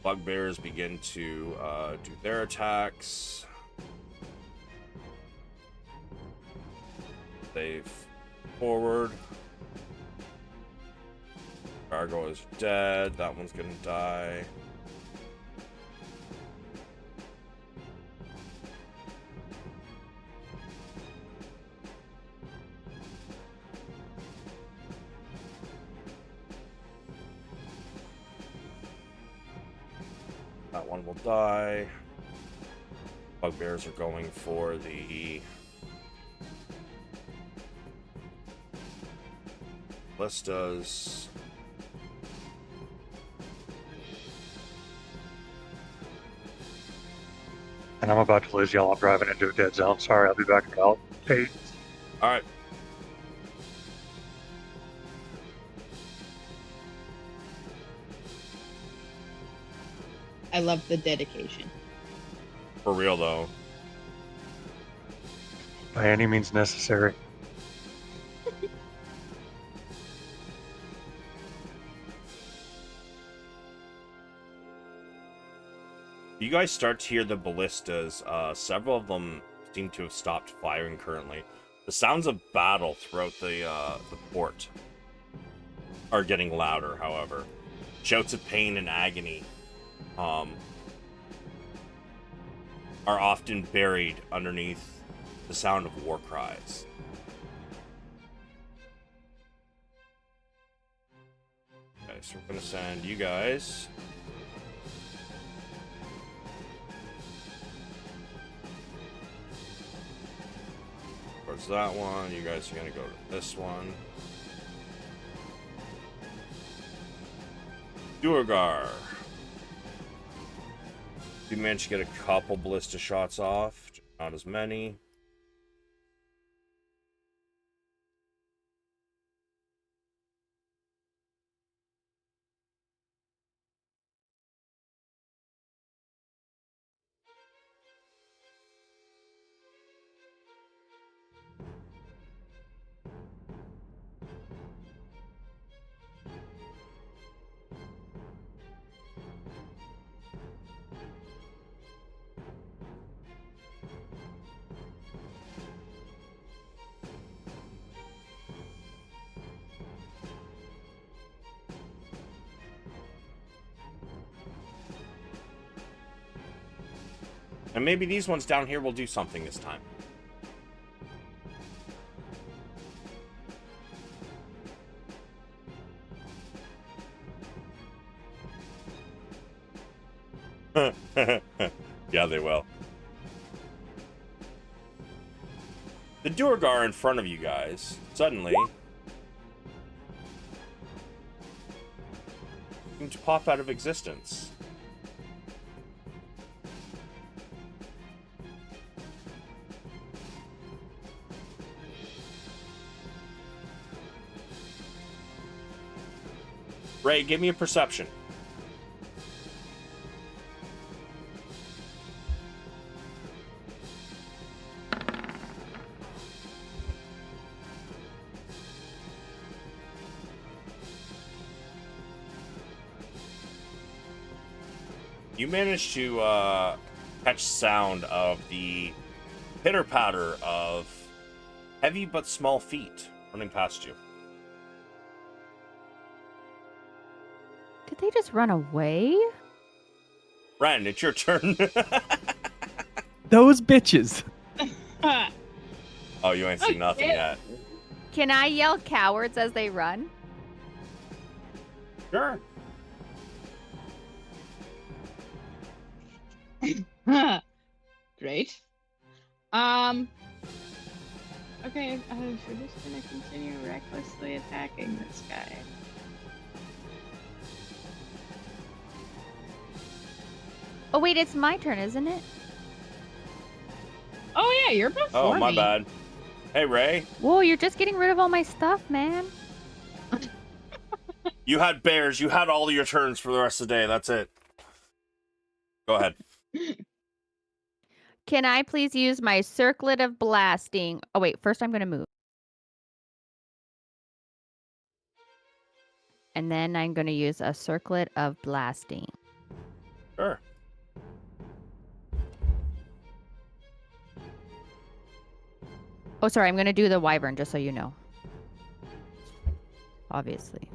Bugbears begin to do their attacks. Save forward. Gargoyles are dead. That one's gonna die. That one will die. Bugbears are going for the ballistas. And I'm about to lose y'all. I'm driving into a dead zone. Sorry, I'll be back in about 8. All right. I love the dedication. For real though. By any means necessary. You guys start to hear the ballistas. Several of them seem to have stopped firing currently. The sounds of battle throughout the port are getting louder, however. Shouts of pain and agony are often buried underneath the sound of war cries. Okay, so we're going to send you guys... towards that one. You guys are going to go to this one. Duergar. We managed to get a couple ballista shots off, not as many. And maybe these ones down here will do something this time. Yeah, they will. The Duergar in front of you guys suddenly seem to pop out of existence. Ray, give me a perception. You managed to catch sound of the pitter-patter of heavy but small feet running past you. Did they just run away? Ren, it's your turn. Those bitches. Oh, you ain't seen nothing yet. Can I yell cowards as they run? Sure. Great. Okay, we're just gonna continue recklessly attacking this guy. Oh wait, it's my turn, isn't it? Oh yeah, you're before Oh, my me. bad. Hey, Ray. Whoa, you're just getting rid of all my stuff, man. You had bears. You had all your turns for the rest of the day. That's it. Go ahead. Can I please use my circlet of blasting? Oh wait, first I'm gonna move. And then I'm gonna use a circlet of blasting. Sure. Oh, sorry, I'm gonna do the wyvern, just so you know. Obviously.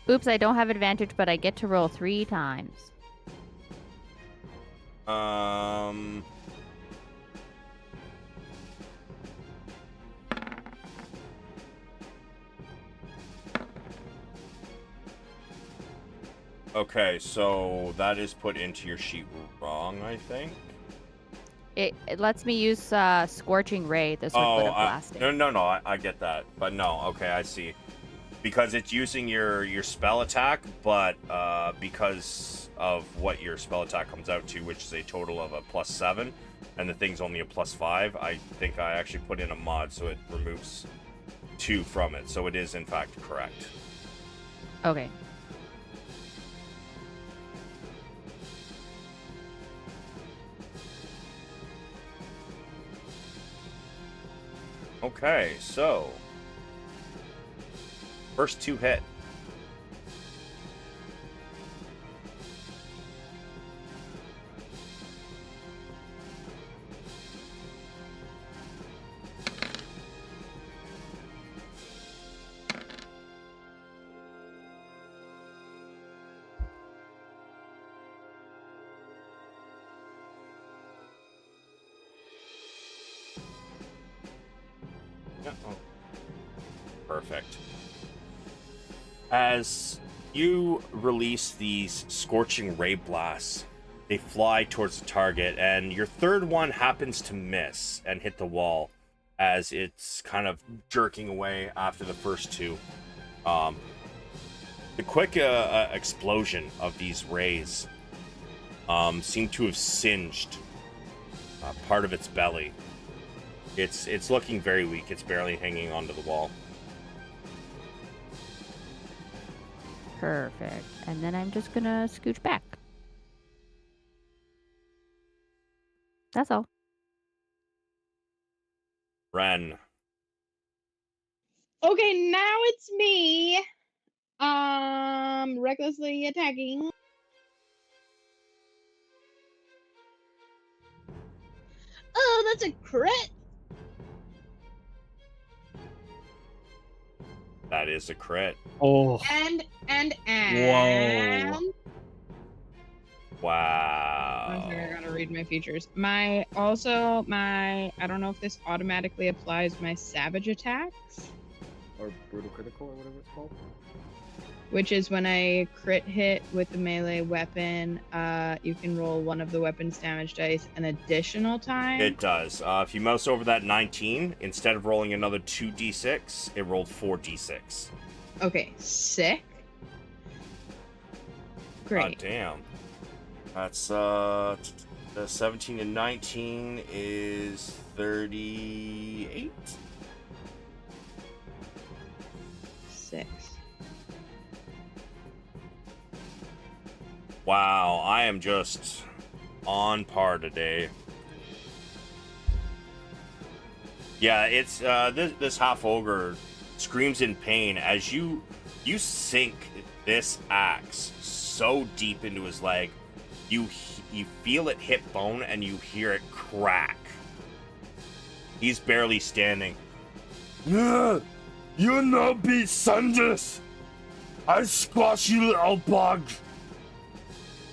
Oops, I don't have advantage, but I get to roll 3 times. Okay, so that is put into your sheet wrong, I think. It lets me use Scorching Ray, the circlet of blasting. No, I get that. But no, okay, I see. Because it's using your spell attack, but because of what your spell attack comes out to, which is a total of a +7, and the thing's only a +5, I think I actually put in a mod so it removes 2 from it. So it is, in fact, correct. Okay. Okay, so first 2 hit. Yeah, oh. Perfect. As you release these scorching ray blasts, they fly towards the target, and your third one happens to miss and hit the wall as it's kind of jerking away after the first two. The quick explosion of these rays seem to have singed part of its belly. It's looking very weak. It's barely hanging onto the wall. Perfect. And then I'm just gonna scooch back. That's all. Ren. Okay, now it's me. Recklessly attacking. Oh, that's a crit. That is a crit. Oh. And Whoa. Wow. Okay, I gotta read my features. I don't know if this automatically applies my savage attacks, Or brutal critical, or whatever it's called. which is when I crit hit with the melee weapon, you can roll one of the weapon's damage dice an additional time. It does. If you mouse over that 19, instead of rolling another 2d6, it rolled 4d6. Okay, sick. Great. Damn. That's the 17 and 19 is 38. 6. Wow, I am just on par today. Yeah, it's this half ogre screams in pain as you sink this axe so deep into his leg. You feel it hit bone and you hear it crack. He's barely standing. You no be Sundress. I squash you little bug.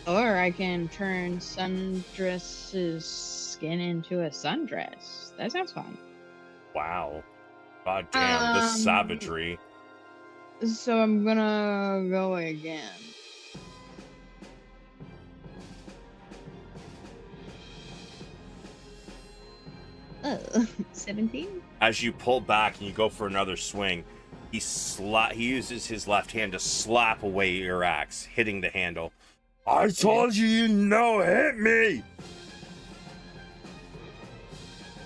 Or I can turn Sundress's skin into a sundress. That sounds fun. Wow. God damn, the savagery. So I'm gonna go again. Oh, 17? As you pull back and you go for another swing, he uses his left hand to slap away your axe, hitting the handle. I told you no hit me.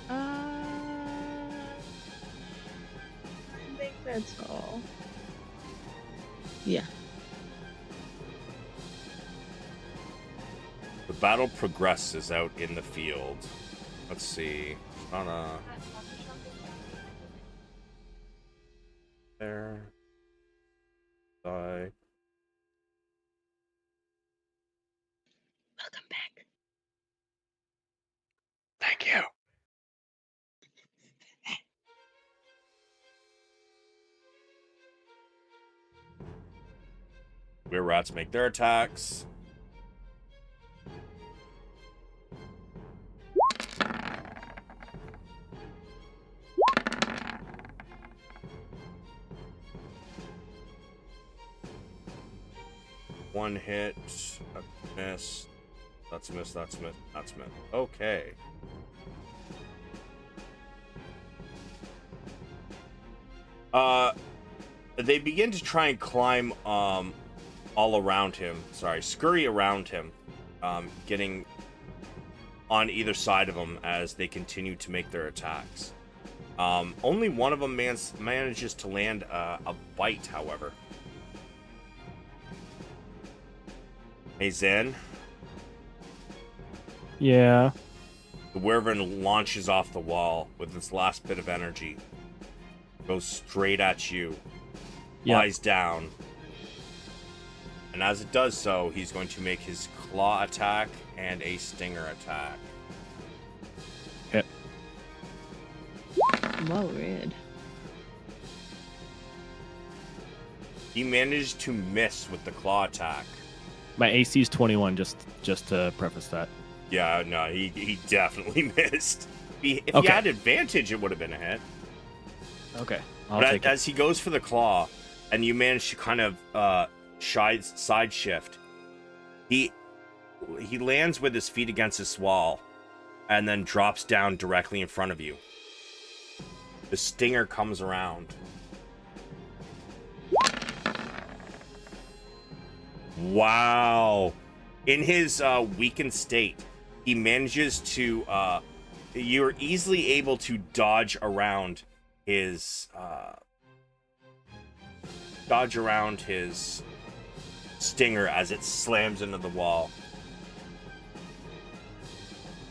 I think that's all. Yeah. The battle progresses out in the field. Let's see. There. Die. Welcome back. Thank you. Were rats make their attacks. One hit, a miss. That's a miss, that's a miss, that's a miss. Okay. They begin to try and climb all around him. Sorry, scurry around him, getting on either side of him as they continue to make their attacks. Only one of them manages to land a bite, however. Hey, Zynn. Yeah. The wyvern launches off the wall with its last bit of energy. Goes straight at you. Yeah. Lies down. And as it does so, he's going to make his claw attack and a stinger attack. Hit. Well read. He managed to miss with the claw attack. My AC is 21, just to preface that. Yeah, no, he definitely missed. If he Okay. had advantage, it would have been a hit. Okay. I'll But take it. as he goes for the claw, and you manage to kind of side shift, he lands with his feet against this wall, and then drops down directly in front of you. The stinger comes around. Wow. In his weakened state, he manages to you're easily able to dodge around his stinger as it slams into the wall.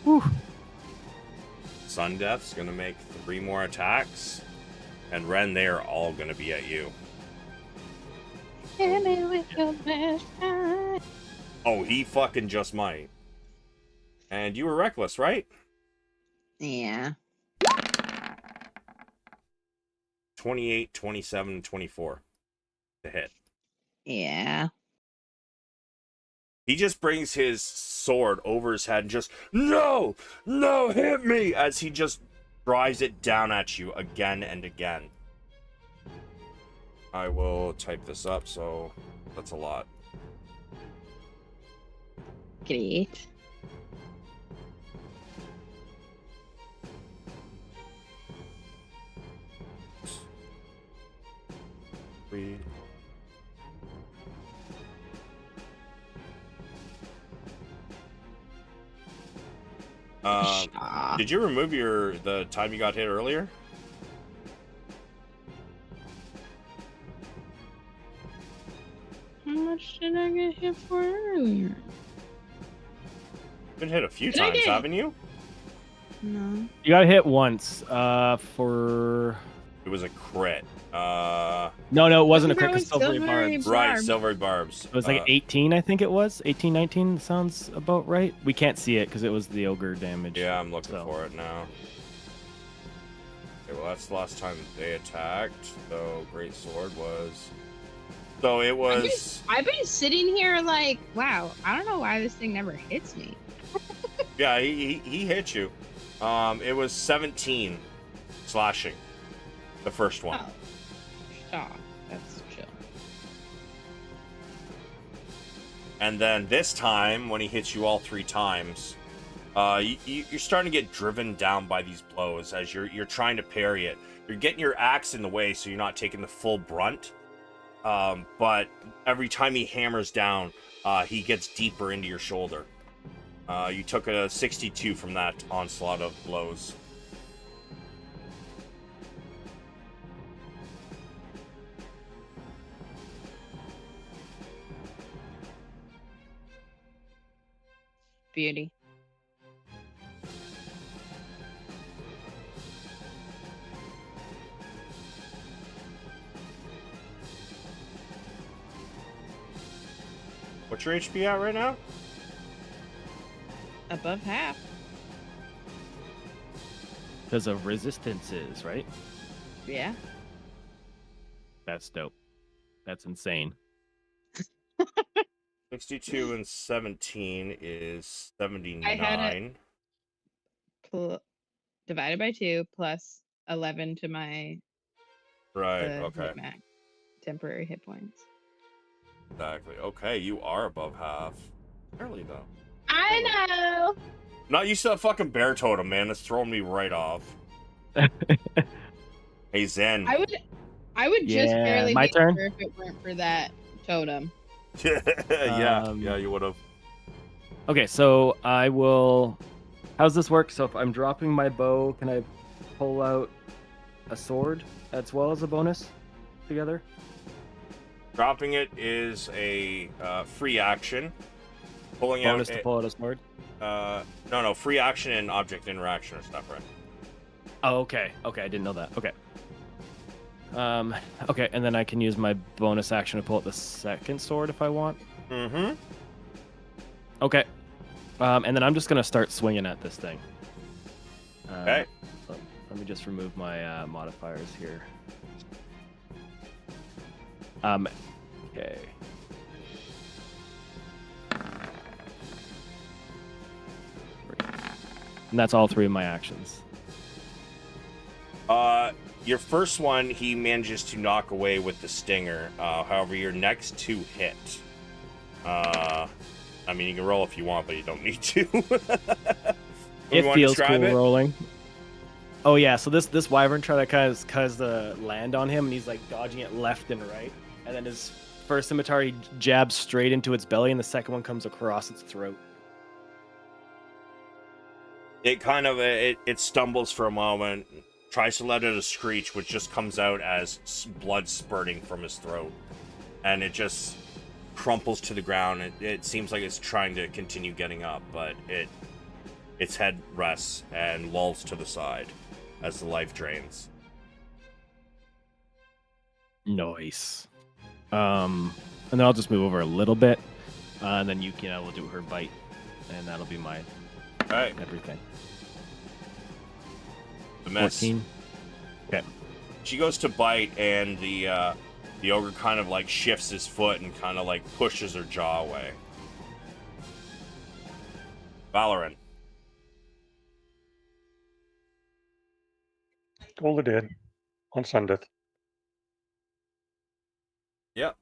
Whew. Sun Death's gonna make 3 more attacks, and Ren, they are all gonna be at you. Hit me with your best shot. Oh, he fucking just might. And you were reckless, right? Yeah. 28, 27, 24 to hit. Yeah. He just brings his sword over his head and just, no, hit me, as he just drives it down at you again and again. I will type this up, so that's a lot. Great. Three. Shaw. Did you remove the time you got hit earlier? How much did I get hit for earlier? Been hit a few Did I times, get- haven't you? No. You got hit once. For It was a crit. no, it wasn't a crit. That was 'Cause silvery silvery barbs. Right, Barbs. silvery barbs. It was like 18, I think it was. 18, 19 sounds about right. We can't see it because it was the ogre damage. Yeah, I'm looking So. for it now. Okay, well, that's the last time they attacked. So, Great Sword was. So it was. I've been sitting here like, wow, I don't know why this thing never hits me. Yeah, he hit you. It was 17 slashing. The first one. Oh. Shaw. That's chill. And then this time, when he hits you all 3 times, you're starting to get driven down by these blows as you're trying to parry it. You're getting your axe in the way, so you're not taking the full brunt. But every time he hammers down, he gets deeper into your shoulder. You took a 62 from that onslaught of blows. Beauty. What's your HP at right now? Above half. Because of resistances, right? Yeah. That's dope. That's insane. 62 and 17 is 79. I had divided by 2 plus 11 to my Right, hit okay. max. Temporary hit points. Exactly. Okay, you are above half. Barely, though. I know. Not used to that fucking bear totem, man. That's throwing me right off. Hey, Zen. I would just Yeah, barely my be turn? here if it weren't for that totem. yeah, you would have. Okay, so I will. How's this work? So if I'm dropping my bow, can I pull out a sword as well as a bonus together? Dropping it is a free action. Pulling Bonus out to pull out a sword. no, free action and object interaction are separate. Oh, okay. Okay, I didn't know that. Okay. Okay, and then I can use my bonus action to pull out the second sword if I want. Mm-hmm. Okay. And then I'm just gonna start swinging at this thing. Okay. Let me just remove my modifiers here. Okay. And that's all 3 of my actions. Your first one, he manages to knock away with the stinger. However, your next 2 hit. I mean, you can roll if you want, but you don't need to. It feels cool rolling. Oh yeah, so this wyvern tried to kind of land on him, and he's like dodging it left and right, and then his first scimitar he jabs straight into its belly, and the second one comes across its throat. It kind of it stumbles for a moment, tries to let out a screech, which just comes out as blood spurting from his throat, and it just crumples to the ground. It seems like it's trying to continue getting up, but its head rests and lolls to the side as the life drains. Nice. And then I'll just move over a little bit, and then Yukina will do her bite, and that'll be my Right. everything. The miss. 14. Okay. She goes to bite, and the ogre kind of like shifts his foot and kind of like pushes her jaw away. Valeran. Toll the dead on Sundeth. Yep.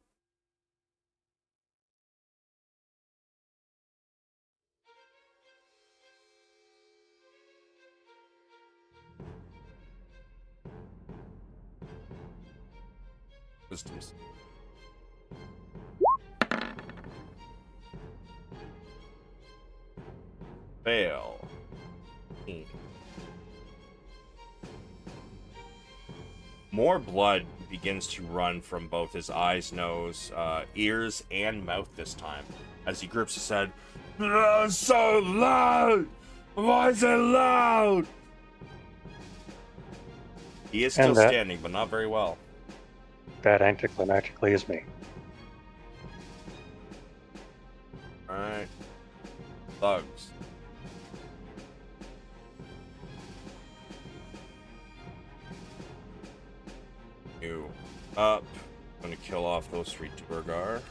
Wisdoms. Fail. More blood begins to run from both his eyes, nose, ears, and mouth this time. As he grips his head, So loud! Why is it loud? he is still And that- standing, but not very well. That anticlimactically is me. Alright. Thugs. You up. I'm gonna kill off those 3 Durgar.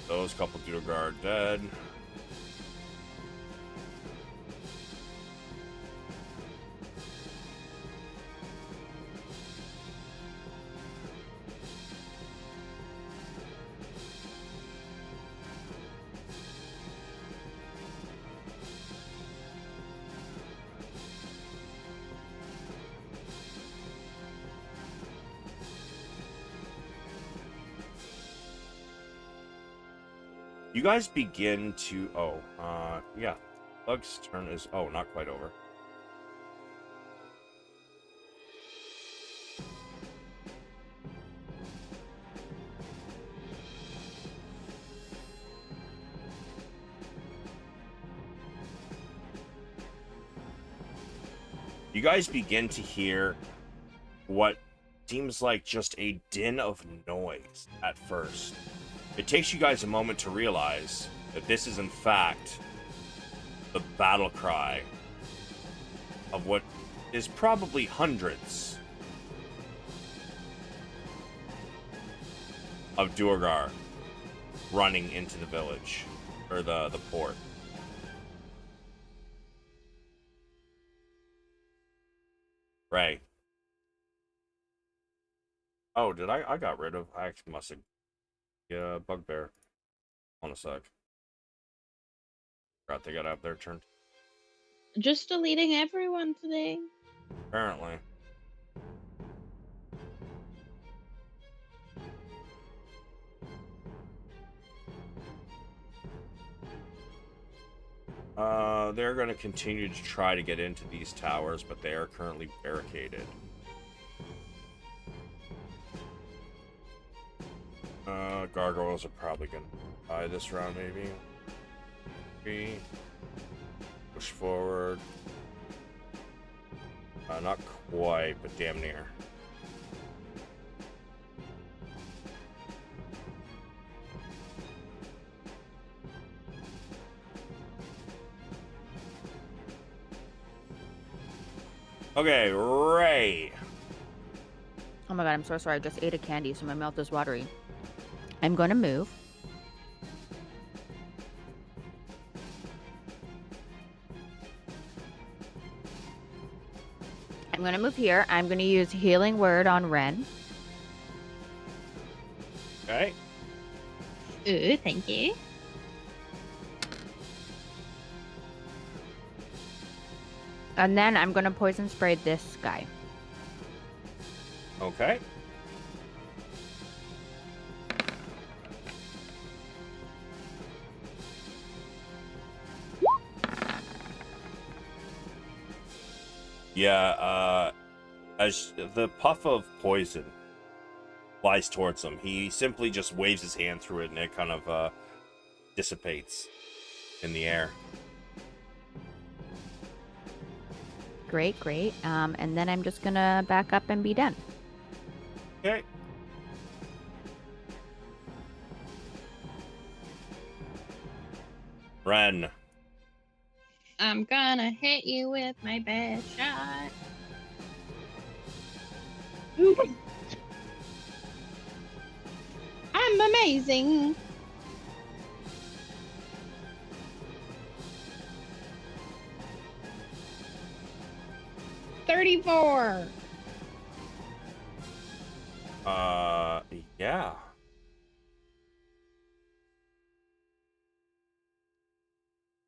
Those couple Durgar are dead. You guys begin to... yeah. Thug's turn is... Oh, not quite over. You guys begin to hear what seems like just a din of noise at first. It takes you guys a moment to realize that this is in fact the battle cry of what is probably hundreds of Durgar running into the village, or the port. Right. Oh, did I got rid of... I actually must have... Yeah, Bugbear. On a sec. Forgot they got out their turn. Just deleting everyone today. Apparently. They're going to continue to try to get into these towers, but they are currently barricaded. Gargoyles are probably going to die this round, maybe. Push forward. Not quite, but damn near. Okay, Ray. Oh my god, I'm so sorry. I just ate a candy, so my mouth is watery. I'm going to move. I'm going to move here. I'm going to use Healing Word on Ren. Okay. Ooh, thank you. And then I'm gonna poison spray this guy. Okay. Yeah, as the puff of poison flies towards him, he simply just waves his hand through it and it kind of dissipates in the air. Great, great. And then I'm just gonna back up and be done. Okay. Ren. I'm gonna hit you with my best shot. Ooh. I'm amazing. $34. Yeah.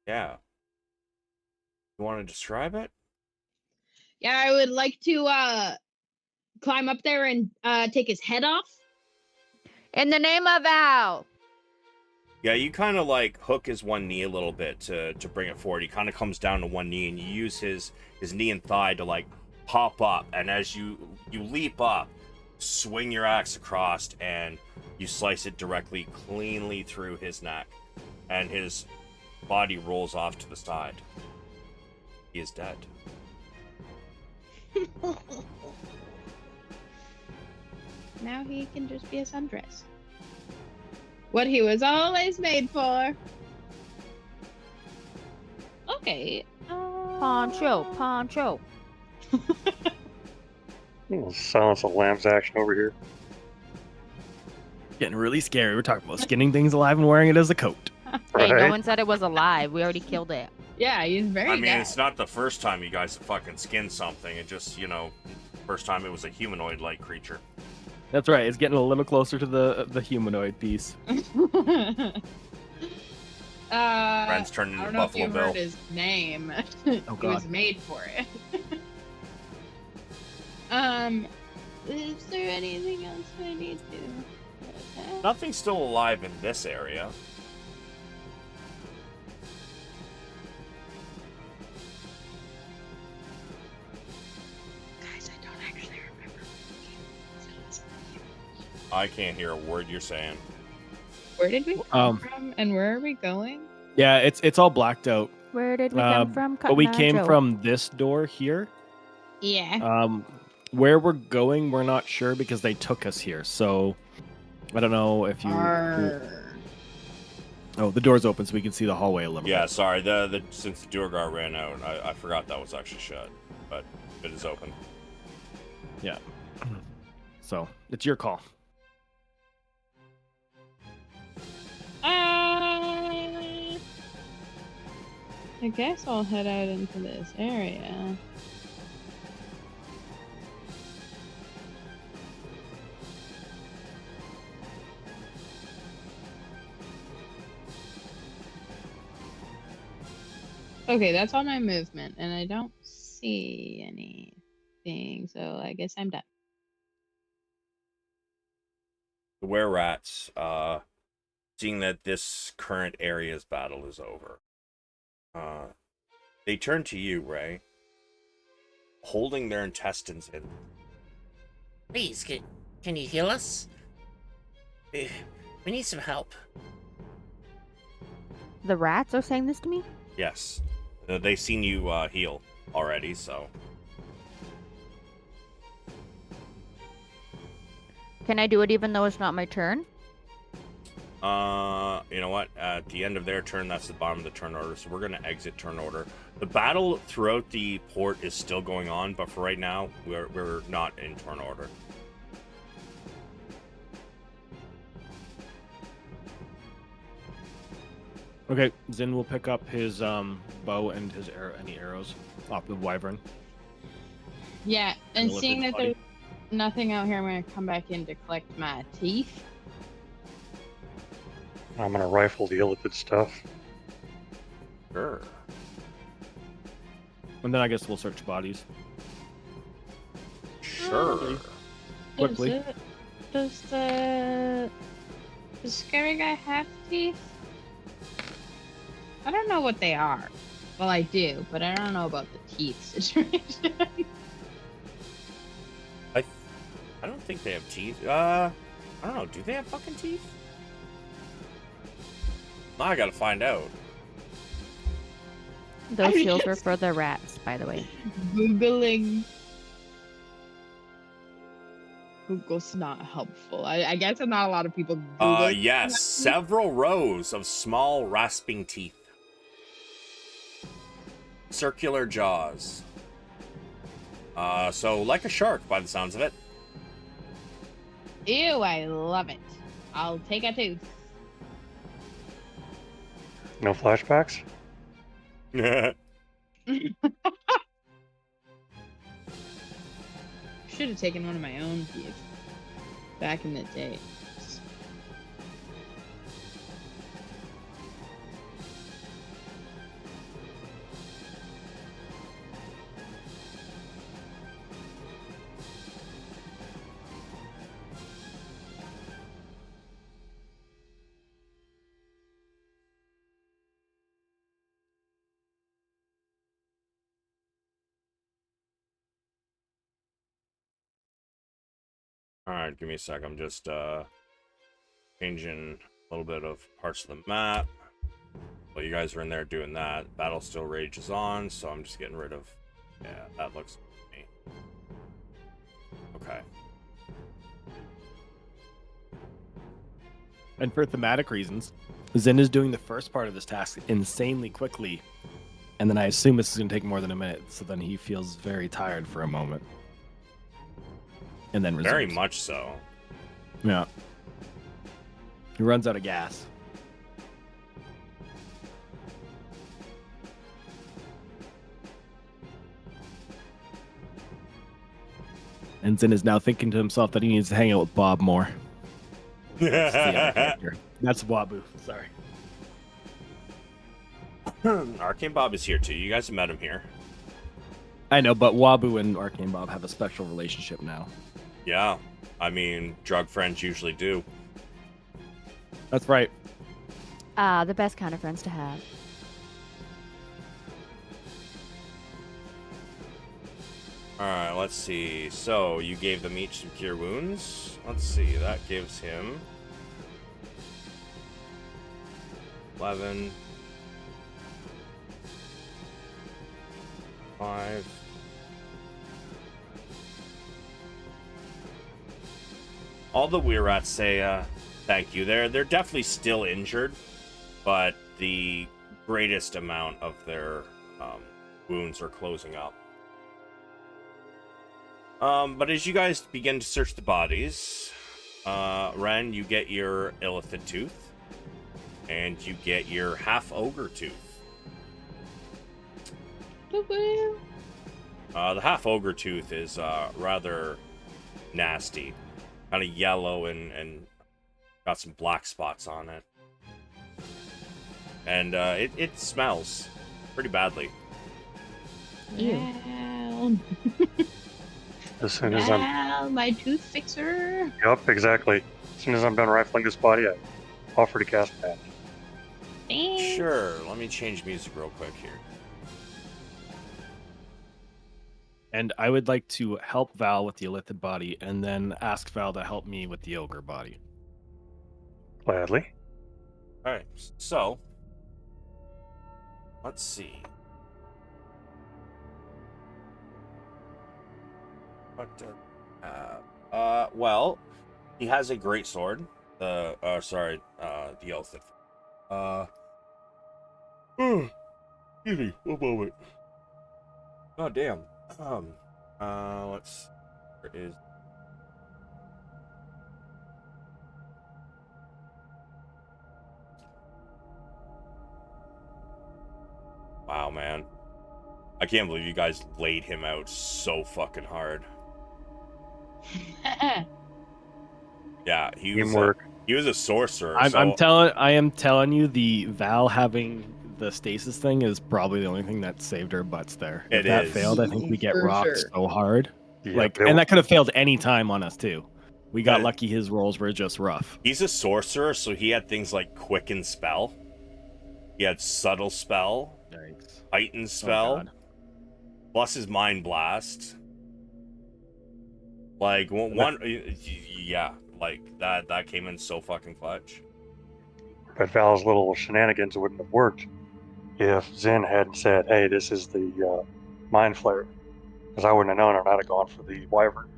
Yeah. You want to describe it? Yeah, I would like to climb up there and take his head off. In the name of Al. Yeah, you kind of like hook his one knee a little bit to bring it forward. He kind of comes down to one knee, and you use his knee and thigh to like pop up. And as you leap up, swing your axe across, and you slice it directly, cleanly through his neck, and his body rolls off to the side. He is dead. Now he can just be a sundress. What he was always made for. Okay. Poncho. Silence of lambs action over here. Getting really scary. We're talking about skinning things alive and wearing it as a coat. Hey, no Right? one said it was alive. We already killed it. Yeah, he's very I mean, dead. it's not the first time you guys have fucking skinned something. It just, first time it was a humanoid-like creature. That's right. It's getting a little closer to the humanoid piece. Ren's turned I into don't know if Buffalo you Bill. heard his name. Oh, He God. was made for it. Is there anything else I need to attack? Nothing's still alive in this area. Guys, I don't actually remember. I can't hear a word you're saying. Where did we come Um, from, and where are we going? Yeah, it's all blacked out. Where did we come from? But we Cotton Eye came Joe? from this door here. Yeah. Where we're going, we're not sure because they took us here. So I don't know if you. Arr. Oh, the door's open, so we can see the hallway a little Yeah, bit. sorry. Since the Duergar ran out, I forgot that was actually shut, but it is open. Yeah. So it's your call. I guess I'll head out into this area. Okay, that's all my movement, and I don't see anything, so I guess I'm done. The were-rats, seeing that this current area's battle is over, they turn to you, Ray, holding their intestines in. Please, can you heal us? We need some help. The rats are saying this to me? Yes. They've seen you heal already, so... Can I do it even though it's not my turn? You know what? At the end of their turn, that's the bottom of the turn order, so we're going to exit turn order. The battle throughout the port is still going on, but for right now, we're not in turn order. Okay, Zynn will pick up his bow and his any arrows off the wyvern. Yeah, and Gonna lift seeing his that body. there's nothing out here, I'm gonna come back in to collect my teeth. I'm gonna rifle the illithid stuff. Sure. And then I guess we'll search bodies. Sure. Quickly. Does the scary guy have teeth? I don't know what they are. Well, I do, but I don't know about the teeth situation. I don't think they have teeth. I don't know. Do they have fucking teeth? Now I gotta find out. Those heels were for the rats, by the way. Googling. Google's not helpful. I guess not a lot of people Google. Yes, several rows of small rasping teeth. Circular jaws. So like a shark by the sounds of it. Ew, I love it. I'll take a tooth. No flashbacks? Should have taken one of my own teeth back in the day. Alright, give me a sec. I'm just changing a little bit of parts of the map. While you guys are in there doing that, battle still rages on, so I'm just getting rid of... Yeah, that looks good to me. Okay. And for thematic reasons, Zynn is doing the first part of this task insanely quickly. And then I assume this is going to take more than a minute, so then he feels very tired for a moment. And then resumes. Very much so. Yeah. He runs out of gas. And Zynn is now thinking to himself that he needs to hang out with Bob more. That's the other character. That's Wabu. Sorry. Arcane Bob is here too. You guys have met him here. I know, but Wabu and Arcane Bob have a special relationship now. Yeah. I mean, drug friends usually do. That's right. The best kind of friends to have. Alright, let's see. So, you gave them each some cure wounds. Let's see, that gives him 11, 5. All the Weirats say thank you. They're definitely still injured, but the greatest amount of their wounds are closing up. But as you guys begin to search the bodies, Ren, you get your illithid tooth, and you get your half ogre tooth. Woo-woo. The half ogre tooth is rather nasty, kind of yellow and got some black spots on it, and it smells pretty badly. Well, As soon as I'm... well, my tooth fixer. Yup, exactly. As soon as I'm done rifling this body, I offer to cast Maddy. Thanks. Sure, let me change music real quick here. And I would like to help Val with the illithid body, and then ask Val to help me with the ogre body. Gladly. Alright, so let's see. What well, he has a great sword. The illithid. Excuse me, one moment. God damn. Let's. Where is? Wow, man. I can't believe you guys laid him out so fucking hard. Yeah, he was He was a sorcerer. I so am telling you, the Val having the stasis thing is probably the only thing that saved our butts there. If It that is. failed, I think we get For rocked sure. so hard. Yeah, Like, but and that could have failed any time on us too. We got Uh, lucky. His rolls were just rough. He's a sorcerer, so he had things like quicken spell. He had subtle spell, Yikes. heightened Oh spell, god. plus his mind blast. Like yeah, like that came in so fucking clutch. but Val's little shenanigans wouldn't have worked if Zynn hadn't said, "Hey, this is the mind flare," because I wouldn't have known, and I'd have gone for the wyvern.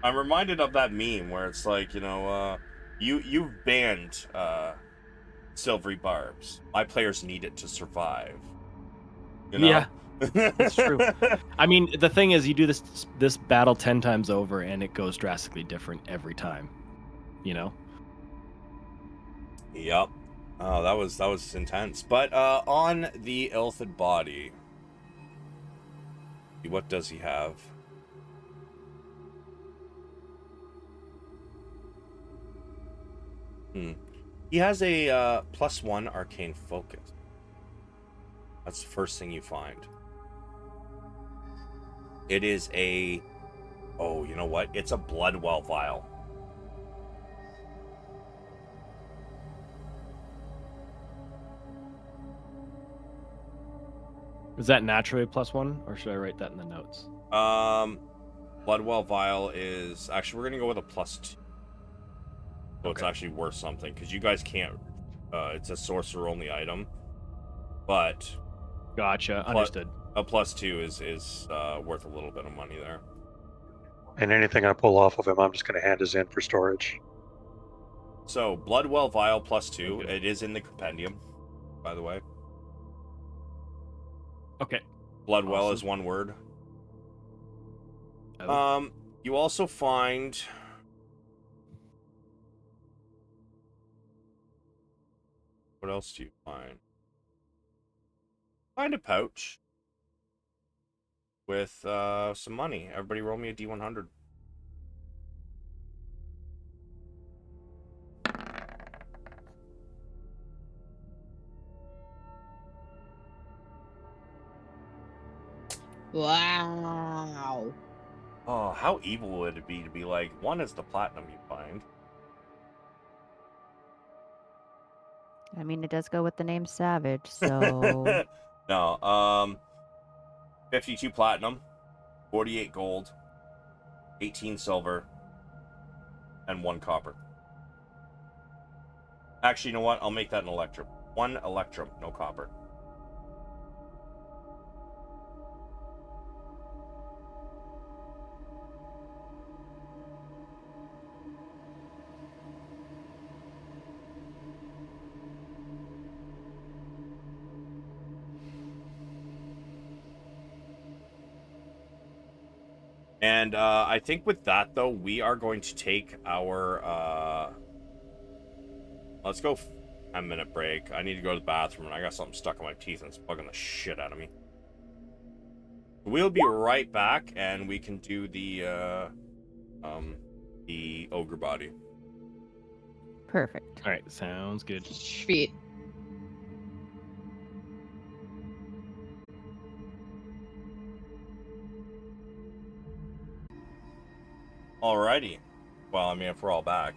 I'm reminded of that meme where it's like, you've banned silvery barbs. My players need it to survive. You know? Yeah, that's true. I mean, the thing is, you do this battle 10 times over, and it goes drastically different every time. You know. Yep. Oh, that was intense. But on the Illithid body, what does he have? He has a +1 arcane focus. That's the first thing you find. It is a... Oh, you know what? It's a Bloodwell vial. Is that naturally a +1, or should I write that in the notes? Bloodwell vial is... Actually, we're going to go with a +2. So it's Okay. actually worth something, because you guys can't... it's a sorcerer-only item. But... Gotcha. Understood. A +2 is worth a little bit of money there. And anything I pull off of him, I'm just going to hand his in for storage. So, Bloodwell vial +2. Okay. It is in the compendium, by the way. Okay. Bloodwell Awesome. is one word. Oh. You also find... What else do you find? Find a pouch with some money. Everybody roll me a D100. Wow. Oh, how evil would it be to be like, one is the platinum you find. I mean, it does go with the name Savage, so No, 52 platinum, 48 gold, 18 silver, and 1 copper. Actually, you know what? I'll make that an electrum. 1 electrum, no copper. And I think with that, though, we are going to take our... Let's go 10-minute break. I need to go to the bathroom, and I got something stuck in my teeth, and it's bugging the shit out of me. We'll be right back, and we can do the ogre body. perfect. All right. Sounds good. Sweet. Alrighty. Well, I mean, if we're all back.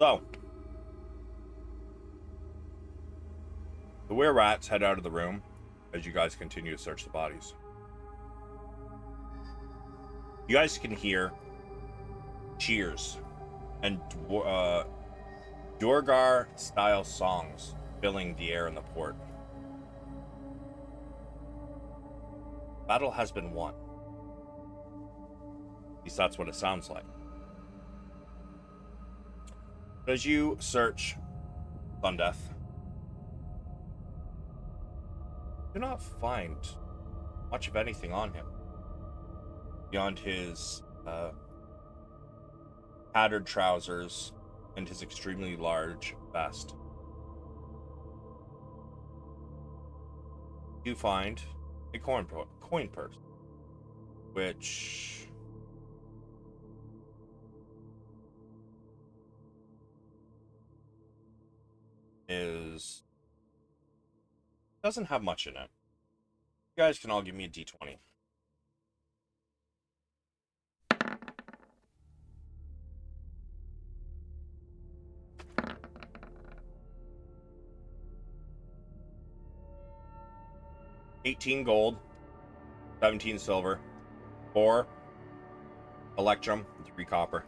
So, the were-rats head out of the room as you guys continue to search the bodies. You guys can hear cheers and Dorgar-style songs filling the air in the port. Battle has been won. At least that's what it sounds like. As you search Sundeath, you do not find much of anything on him beyond his tattered trousers and his extremely large vest. You find a coin purse. which doesn't have much in it. You guys can all give me a d20. $18 gold, 17 silver, 4 electrum, 3 copper.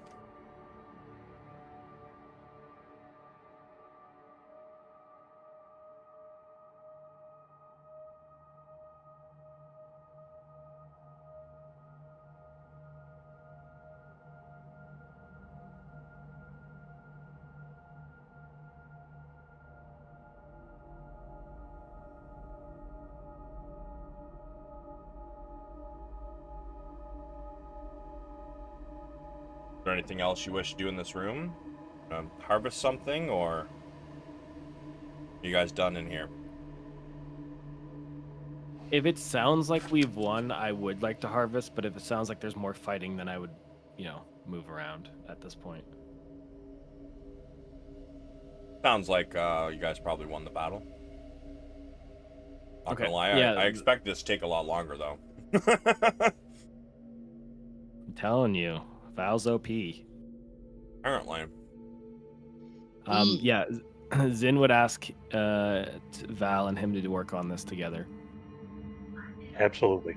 Is there anything else you wish to do in this room? Harvest something, or are you guys done in here? If it sounds like we've won, I would like to harvest, but if it sounds like there's more fighting, then I would, move around at this point. Sounds like you guys probably won the battle. Not Okay, gonna lie, yeah. I expect this to take a lot longer, though. I'm telling you, Val's OP. Apparently. Yeah, Zynn would ask Val and him to work on this together. Absolutely.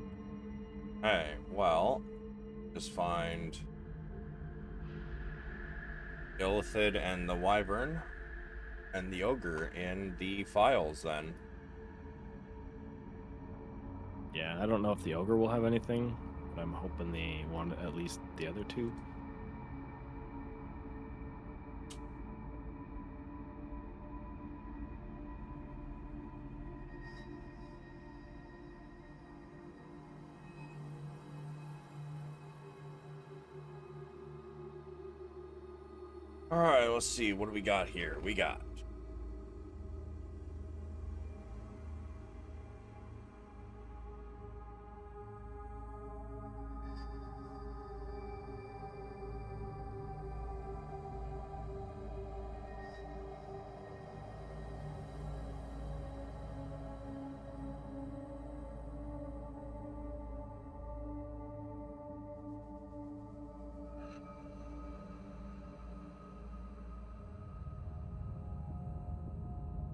Hey, well, just find Illithid and the Wyvern and the Ogre in the files, then. Yeah, I don't know if the ogre will have anything, but I'm hoping they want at least the other two. Alright, let's see. What do we got here? We got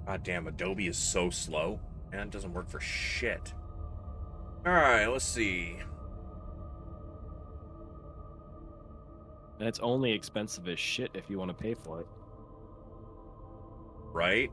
God damn, Adobe is so slow. And it doesn't work for shit. Alright, let's see. And it's only expensive as shit if you want to pay for it. Right?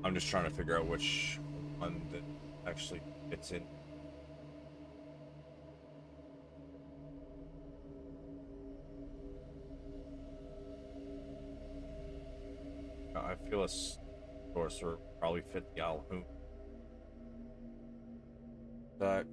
I'm just trying to figure out which one that actually fits in. I feel a sorcerer probably fit the Alhoon deck.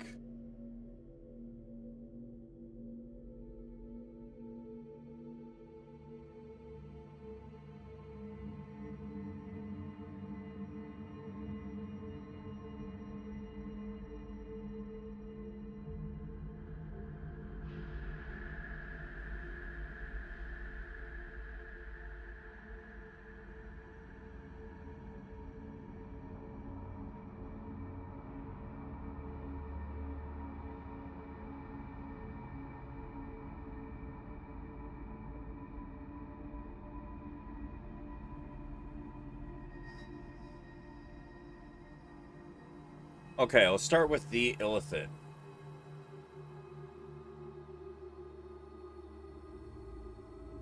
Okay, let's start with the Illithid.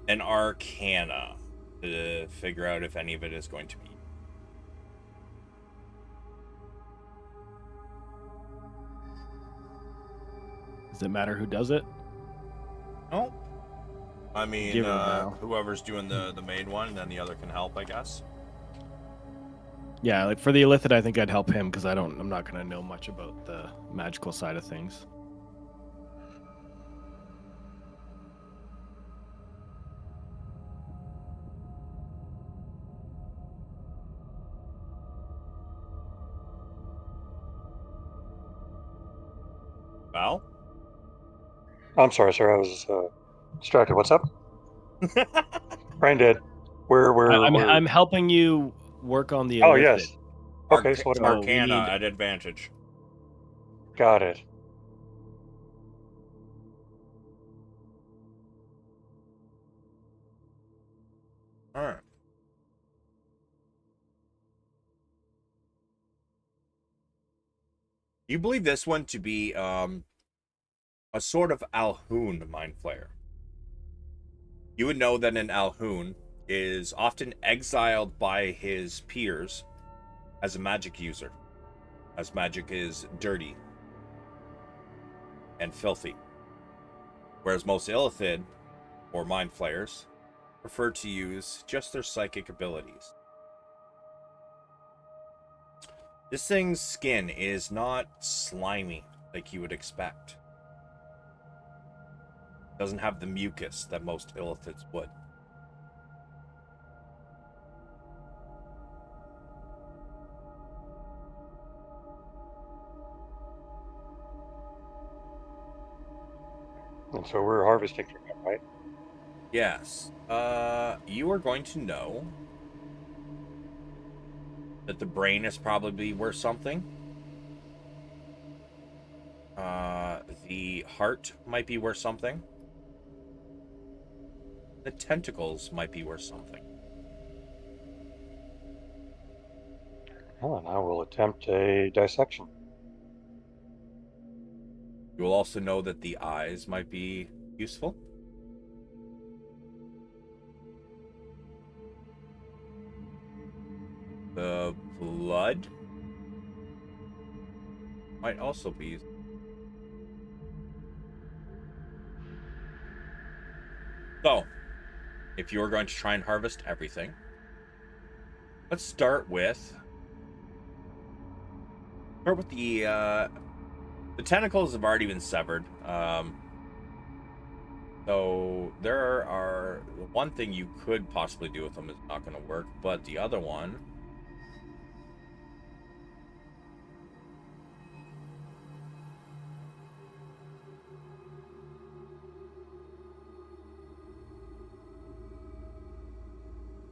An Arcana to figure out if any of it is going to be. Does it matter who does it? No. I mean, Give it a whirl. whoever's doing the main one, then the other can help, I guess. Yeah, like for the Illithid, I think I'd help him because I'm not gonna know much about the magical side of things. Val? I'm sorry, sir. I was distracted. What's up? Brain dead. I'm helping you work on the Oh, Illithid. yes. Okay, so what am I? So we Arcana need- at advantage. Got it. All right. You believe this one to be a sort of Alhoon mind flayer. You would know that an Alhoon is often exiled by his peers as a magic user, as magic is dirty and filthy. Whereas most Illithid, or mind flayers, prefer to use just their psychic abilities. This thing's skin is not slimy like you would expect. It doesn't have the mucus that most Illithids would. And so we're harvesting from him, right? Yes. You are going to know that the brain is probably worth something. The heart might be worth something. The tentacles might be worth something. Well, and I will attempt a dissection. You will also know that the eyes might be useful. The blood might also be useful. So, if you're going to try and harvest everything, let's start with the tentacles have already been severed. So there are one thing you could possibly do with them is not going to work, but the other one,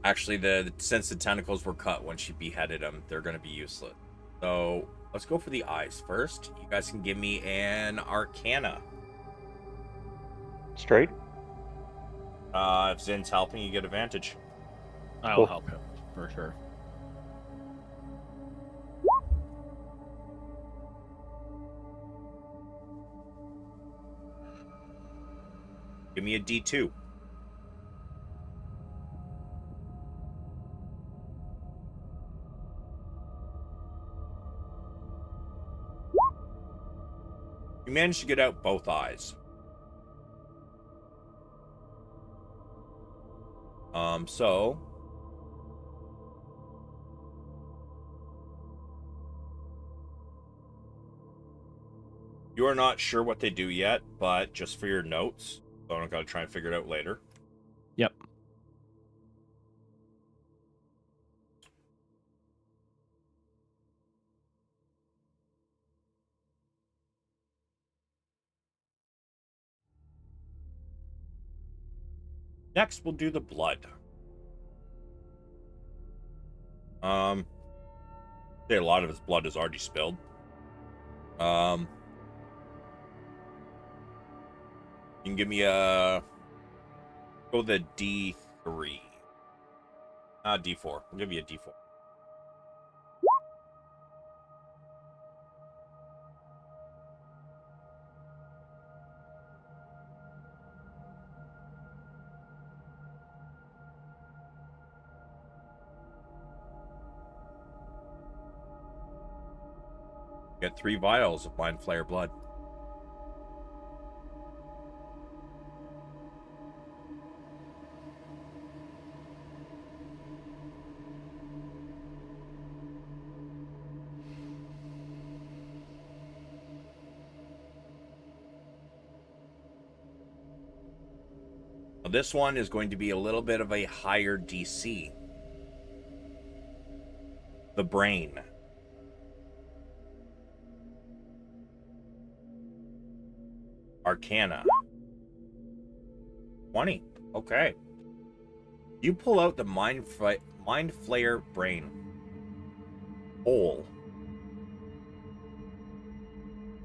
actually, since the tentacles were cut when she beheaded him, they're going to be useless. So let's go for the eyes first. You guys can give me an Arcana. Straight? If Zin's helping, you get advantage. I'll Cool. help him for sure. Give me a D2. You managed to get out both eyes. So you are not sure what they do yet, but just for your notes, so I don't gotta try and figure it out later. Yep. Next, we'll do the blood. Say a lot of his blood is already spilled. You can give me a go the D3. D4. I'll give you a D4. Get 3 vials of Mind Flayer blood. Now, this one is going to be a little bit of a higher DC. The Brain. Arcana. 20. Okay. You pull out the Mind Flayer Brain. Whole.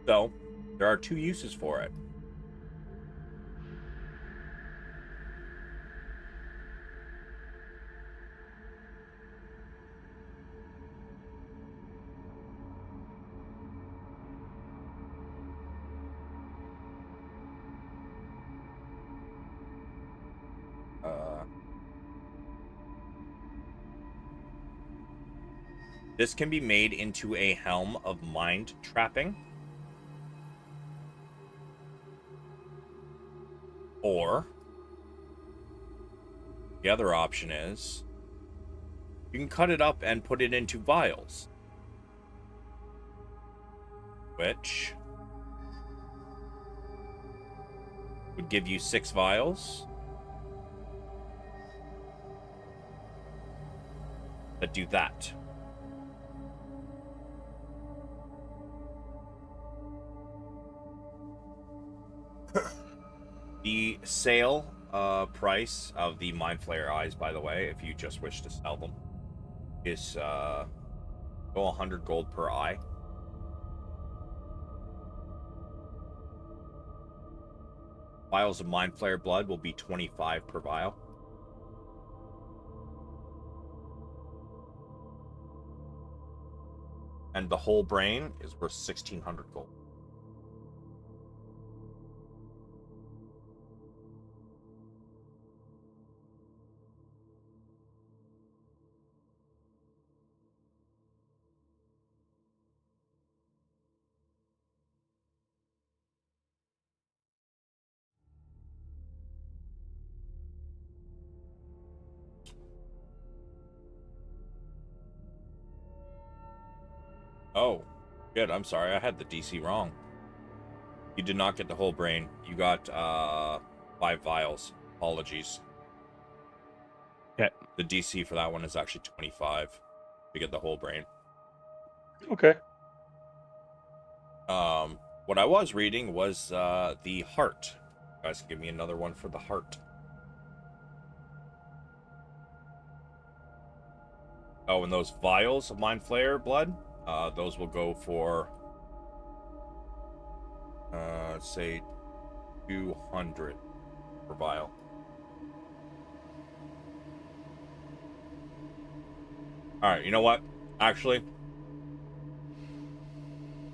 So, there are 2 uses for it. This can be made into a helm of mind trapping. Or the other option is you can cut it up and put it into vials, which would give you 6 vials that do that. The sale price of the Mind Flayer eyes, by the way, if you just wish to sell them, is 100 gold per eye. Vials of Mind Flayer blood will be 25 per vial. And the whole brain is worth 1,600 gold. Oh, good. I'm sorry. I had the DC wrong. You did not get the whole brain. You got 5 vials. Apologies. Okay. The DC for that one is actually 25 to get the whole brain. Okay. What I was reading was the heart. You guys can give me another one for the heart. Oh, and those vials of Mind Flayer blood, those will go for, say, 200 per vial. Alright, you know what? Actually,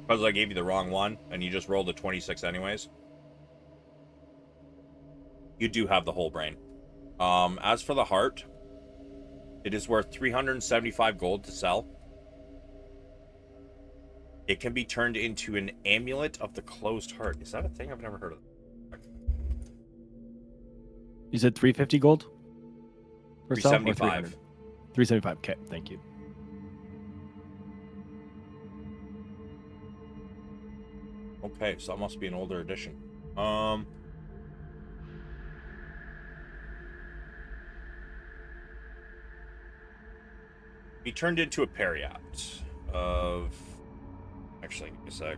because I gave you the wrong one, and you just rolled a 26 anyways, you do have the whole brain. As for the heart, it is worth 375 gold to sell. It can be turned into an amulet of the closed heart. Is that a thing? I've never heard of that. You said 350 gold? For sale, or 375. 375. Okay, thank you. Okay, so that must be an older edition. He turned into a Periapt of... Actually, give me a sec.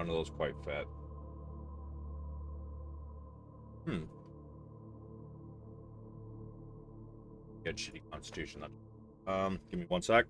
None of those quite fit. Good shitty constitution. Give me 1 sec.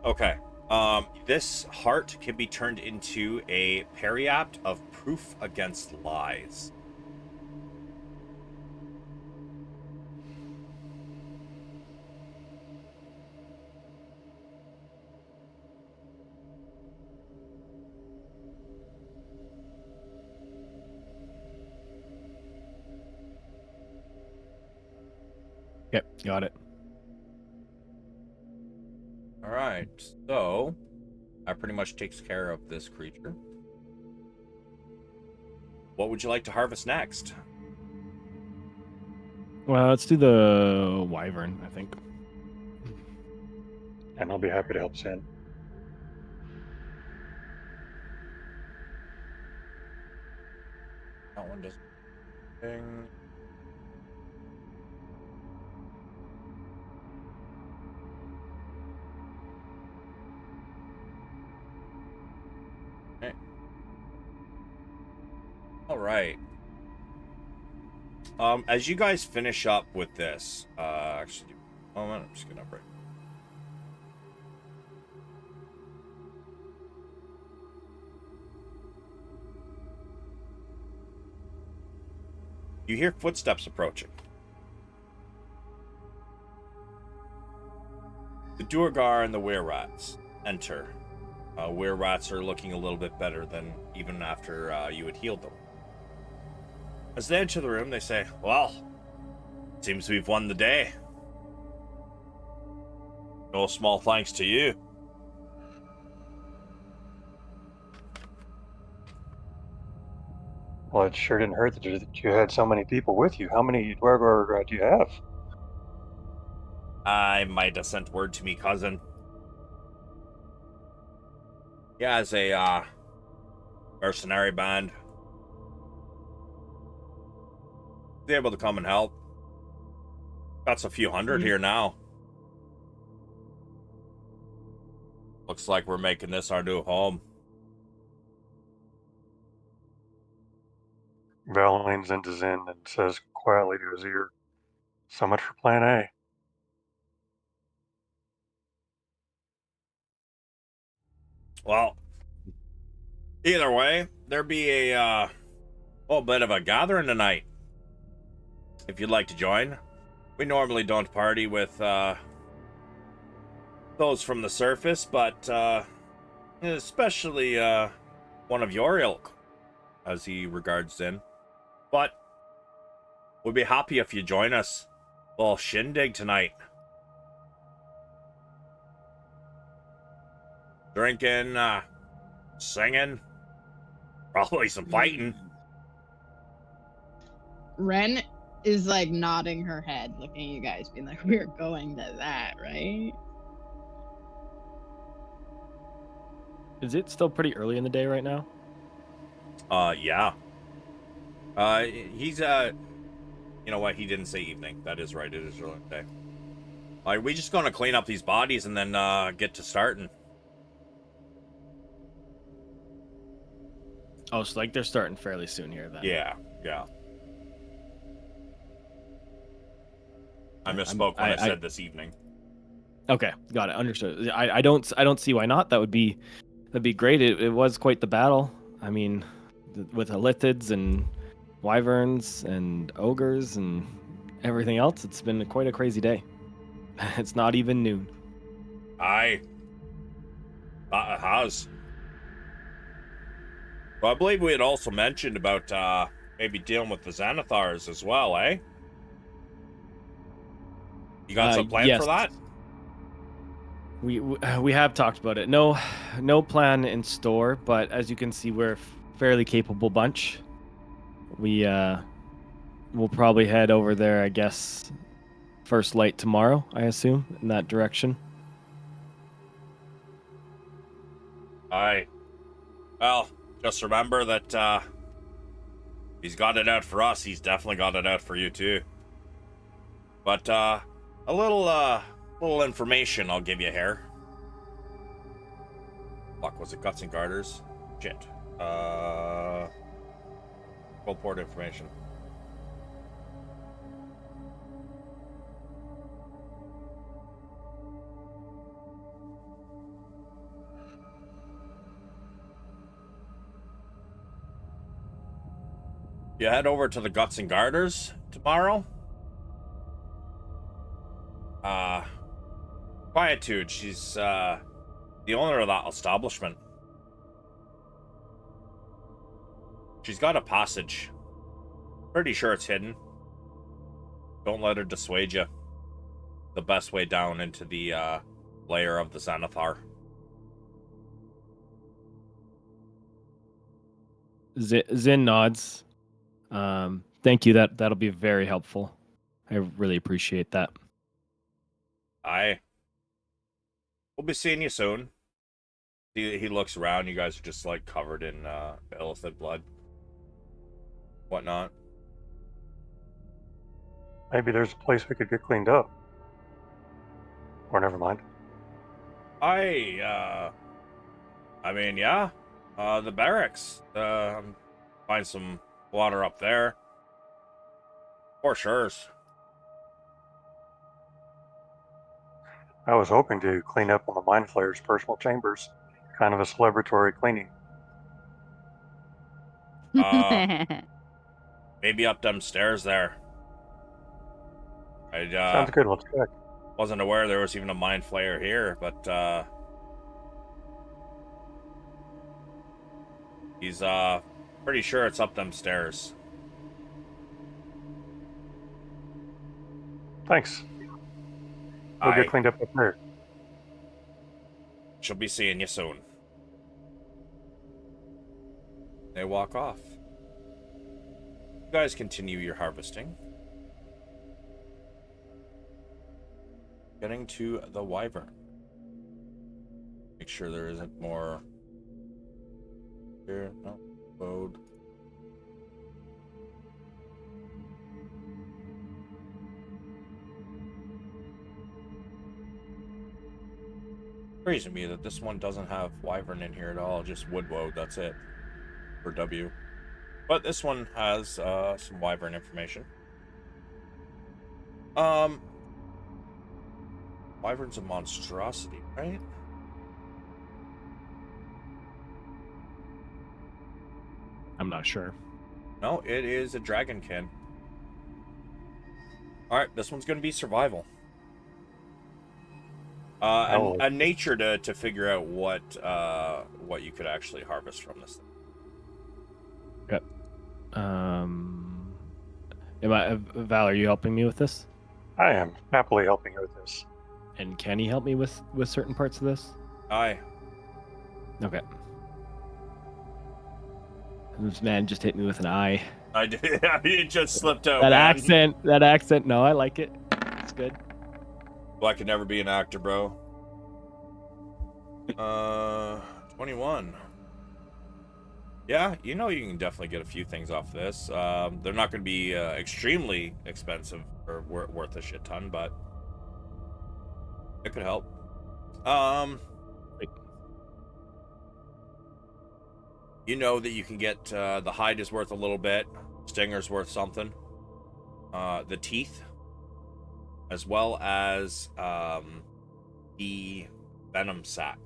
Okay. This heart can be turned into a periapt of proof against lies. Yep, got it. All right. So that pretty much takes care of this creature. What would you like to harvest next? Well, let's do the wyvern, I think. And I'll be happy to help Zynn. That one does thing. Okay. All right. As you guys finish up with this, actually, give me a moment. I'm just gonna break. You hear footsteps approaching. The Duergar and the were-rats enter. Were-rats are looking a little bit better than even after you had healed them. As they enter the room, they say, "Well, seems we've won the day. No small thanks to you." Well, it sure didn't hurt that you had so many people with you. How many Dwargor do you have? I might have sent word to me cousin. He has a mercenary band. He's able to come and help. Got a few hundred here now. Looks like we're making this our new home. Val leans into Zynn and says quietly to his ear, "So much for Plan A." Well, either way, there'll be a bit of a gathering tonight. If you'd like to join. We normally don't party with those from the surface, but especially one of your ilk, as he regards Zynn. But we'd be happy if you join us. A little shindig tonight. Drinking, singing, probably some fighting. Ren is like nodding her head, looking at you guys, being like, "We're going to that, right?" Is it still pretty early in the day right now? Yeah. He's you know what? He didn't say evening. That is right. It is early in the day. Are we just gonna clean up these bodies and then get to starting? Oh, so like they're starting fairly soon here then. Yeah. I misspoke when I said this evening. Okay, got it. Understood. I don't see why not. That'd be great. It was quite the battle. I mean, with the lithids and wyverns and ogres and everything else. It's been quite a crazy day. It's not even noon. Aye. It has. Well, I believe we had also mentioned about maybe dealing with the Xanathars as well, eh? You got some plan yes. for that? We have talked about it. No plan in store, but as you can see, we're a fairly capable bunch. We'll probably head over there, I guess, first light tomorrow, I assume, in that direction. Aye. Well, just remember that he's got it out for us. He's definitely got it out for you too. But a little information I'll give you here. Fuck, was it Guts and Garters? Shit. Full port information. You head over to the Guts and Garters tomorrow. Quietude, she's the owner of that establishment. She's got a passage. Pretty sure it's hidden. Don't let her dissuade you. The best way down into the lair of the Xanathar. Zynn nods. Thank you. That'll be very helpful. I really appreciate that. Aye. We'll be seeing you soon. He looks around. You guys are just like covered in illicit blood, whatnot. Maybe there's a place we could get cleaned up. Or never mind. I mean, yeah. The barracks. Find some water up there. For sure. I was hoping to clean up on the Mind Flayer's personal chambers. Kind of a celebratory cleaning. Maybe up them stairs there. I Sounds good, let's check. wasn't aware there was even a Mind Flayer here, but he's pretty sure it's up them stairs. Thanks. We'll Aye. get cleaned up there. She'll be seeing you soon. They walk off. You guys continue your harvesting. Getting to the wyvern. Make sure there isn't more here. No. Load. Crazy to me that this one doesn't have wyvern in here at all, just woodwoad, that's it. For W. But this one has some wyvern information. Wyvern's a monstrosity, right? I'm not sure. No, it is a dragonkin. Alright, this one's gonna be survival. A nature to figure out what you could actually harvest from this thing. Yep. Val, are you helping me with this? I am happily helping you with this. And can he help me with certain parts of this? Aye. Okay. This man just hit me with an eye. I did. It just slipped out. That accent. No, I like it. It's good. Well, I could never be an actor, bro. 21. Yeah, you know you can definitely get a few things off this. They're not going to be extremely expensive or worth a shit ton, but it could help. You know that you can get the hide is worth a little bit, stinger's worth something. The teeth, as well as the venom sac.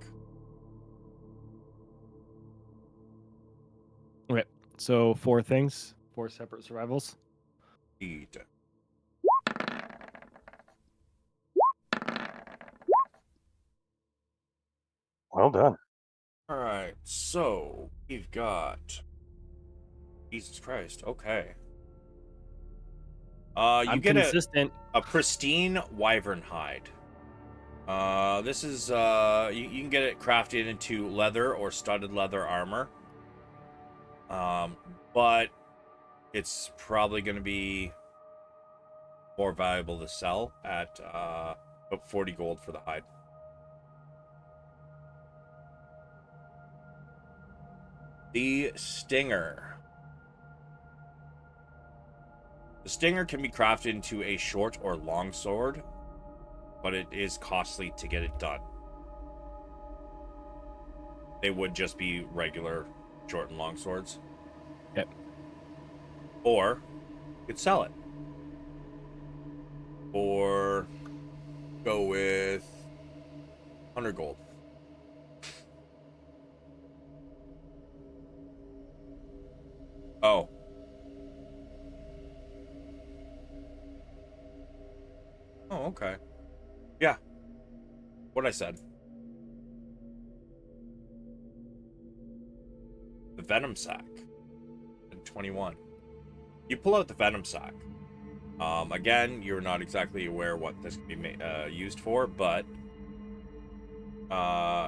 Okay, so 4 things. 4 separate survivals. Indeed. Well done. All right, so we've got. Jesus Christ. Okay. You I'm get consistent. a pristine wyvern hide. This is you can get it crafted into leather or studded leather armor. But it's probably going to be more valuable to sell at about 40 gold for the hide. The Stinger. The Stinger can be crafted into a short or long sword, but it is costly to get it done. They would just be regular short and long swords. Yep. Or you could sell it. Or go with 100 gold. Oh. Oh, okay. Yeah. What I said. The Venom Sack. 21. You pull out the Venom Sack. Again, you're not exactly aware what this can be used for, but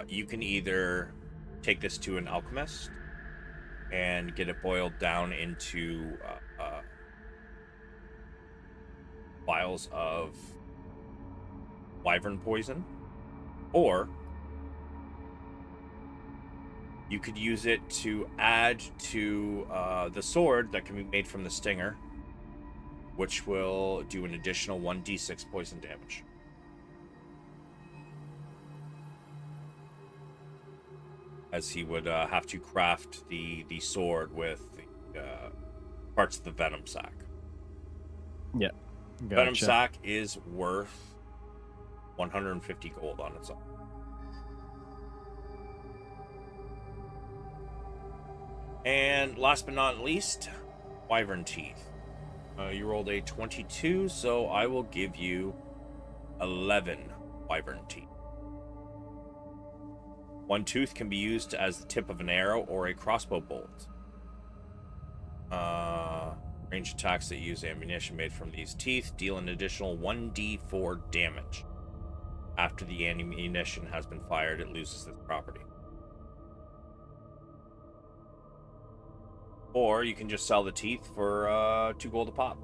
you can either take this to an alchemist and get it boiled down into vials of wyvern poison, or you could use it to add to the sword that can be made from the Stinger, which will do an additional 1d6 poison damage. As he would have to craft the sword with the parts of the Venom Sack. Yeah. Gotcha. Venom Sack is worth 150 gold on its own. And last but not least, Wyvern Teeth. You rolled a 22, so I will give you 11 Wyvern Teeth. One tooth can be used as the tip of an arrow or a crossbow bolt. Range attacks that use ammunition made from these teeth deal an additional 1d4 damage. After the ammunition has been fired, it loses this property. Or you can just sell the teeth for 2 gold a pop.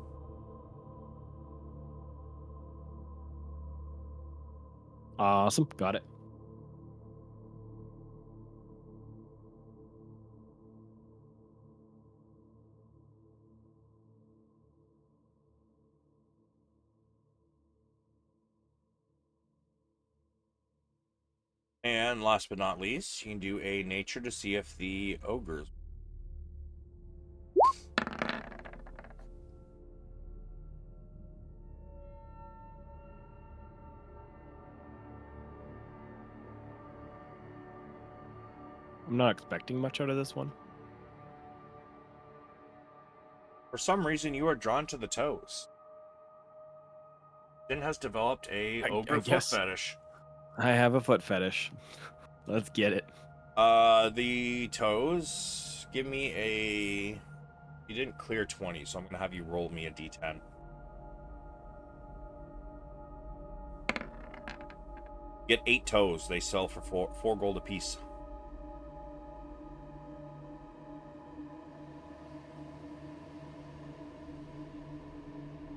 Awesome. Got it. And last but not least, you can do a nature to see if the ogres. I'm not expecting much out of this one. For some reason, you are drawn to the toes. Zynn has developed a ogre foot guess. fetish. I have a foot fetish. Let's get it. The toes, give me a... You didn't clear 20, so I'm going to have you roll me a d10. Get 8 toes. They sell for 4 gold apiece.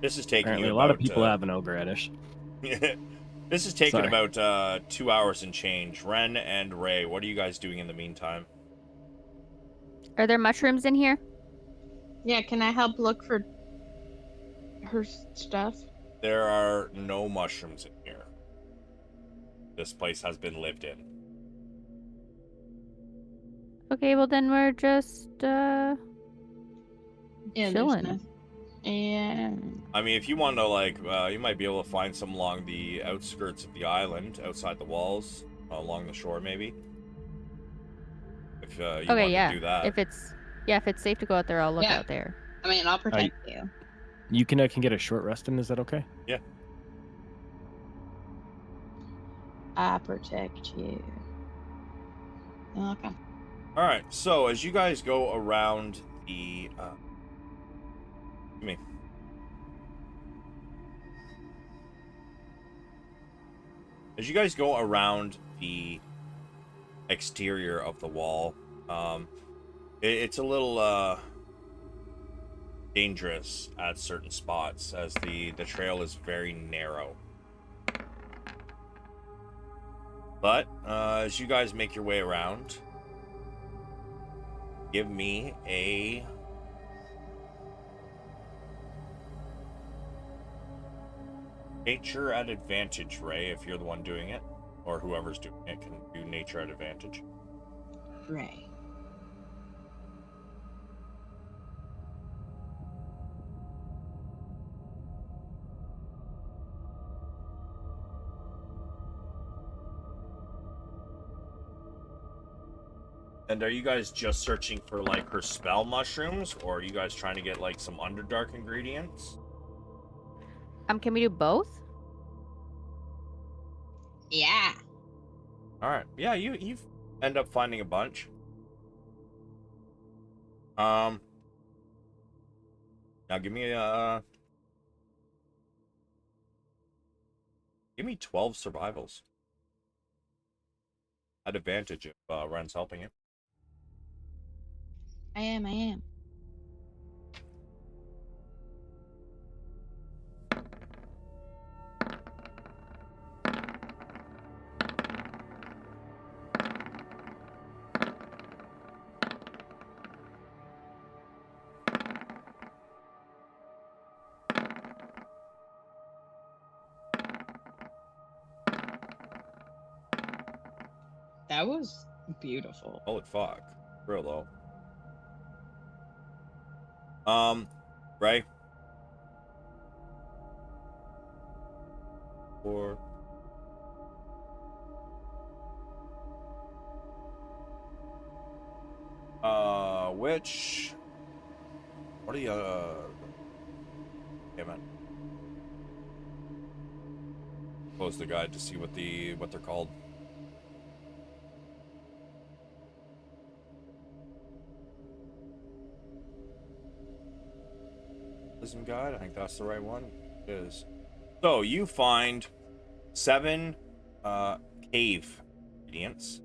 This is taking Apparently, you a lot of about, people have an ogre fetish. This is taking Sorry. about 2 hours and change. Ren and Ray, what are you guys doing in the meantime? Are there mushrooms in here? Yeah, can I help look for her stuff? There are no mushrooms in here. This place has been lived in. Okay, well then we're just Yeah, there's chilling. nothing. And I mean, if you want to, like, you might be able to find some along the outskirts of the island, outside the walls, along the shore, maybe. If you want Okay, yeah. to do that. If it's safe to go out there, I'll look Yeah. out there. I mean, I'll protect you. You can get a short rest in. Is that okay? Yeah. I protect you. Okay. All right. So as you guys go around the, as you guys go around the exterior of the wall, it's a little dangerous at certain spots as the trail is very narrow. But as you guys make your way around, give me a nature at advantage, Ray, if you're the one doing it, or whoever's doing it can do nature at advantage. Ray. And are you guys just searching for like her spell mushrooms, or are you guys trying to get like some Underdark ingredients? Can we do both? Yeah. All right. Yeah, you end up finding a bunch. Now give me 12 survivals. At advantage if Ren's helping you. I am. That was beautiful. Holy fuck. Real low. Ray. 4. What are you, hey man. Close the guide to see what they're called. Wisdom guide, I think that's the right one. It is. So you find 7 cave ingredients.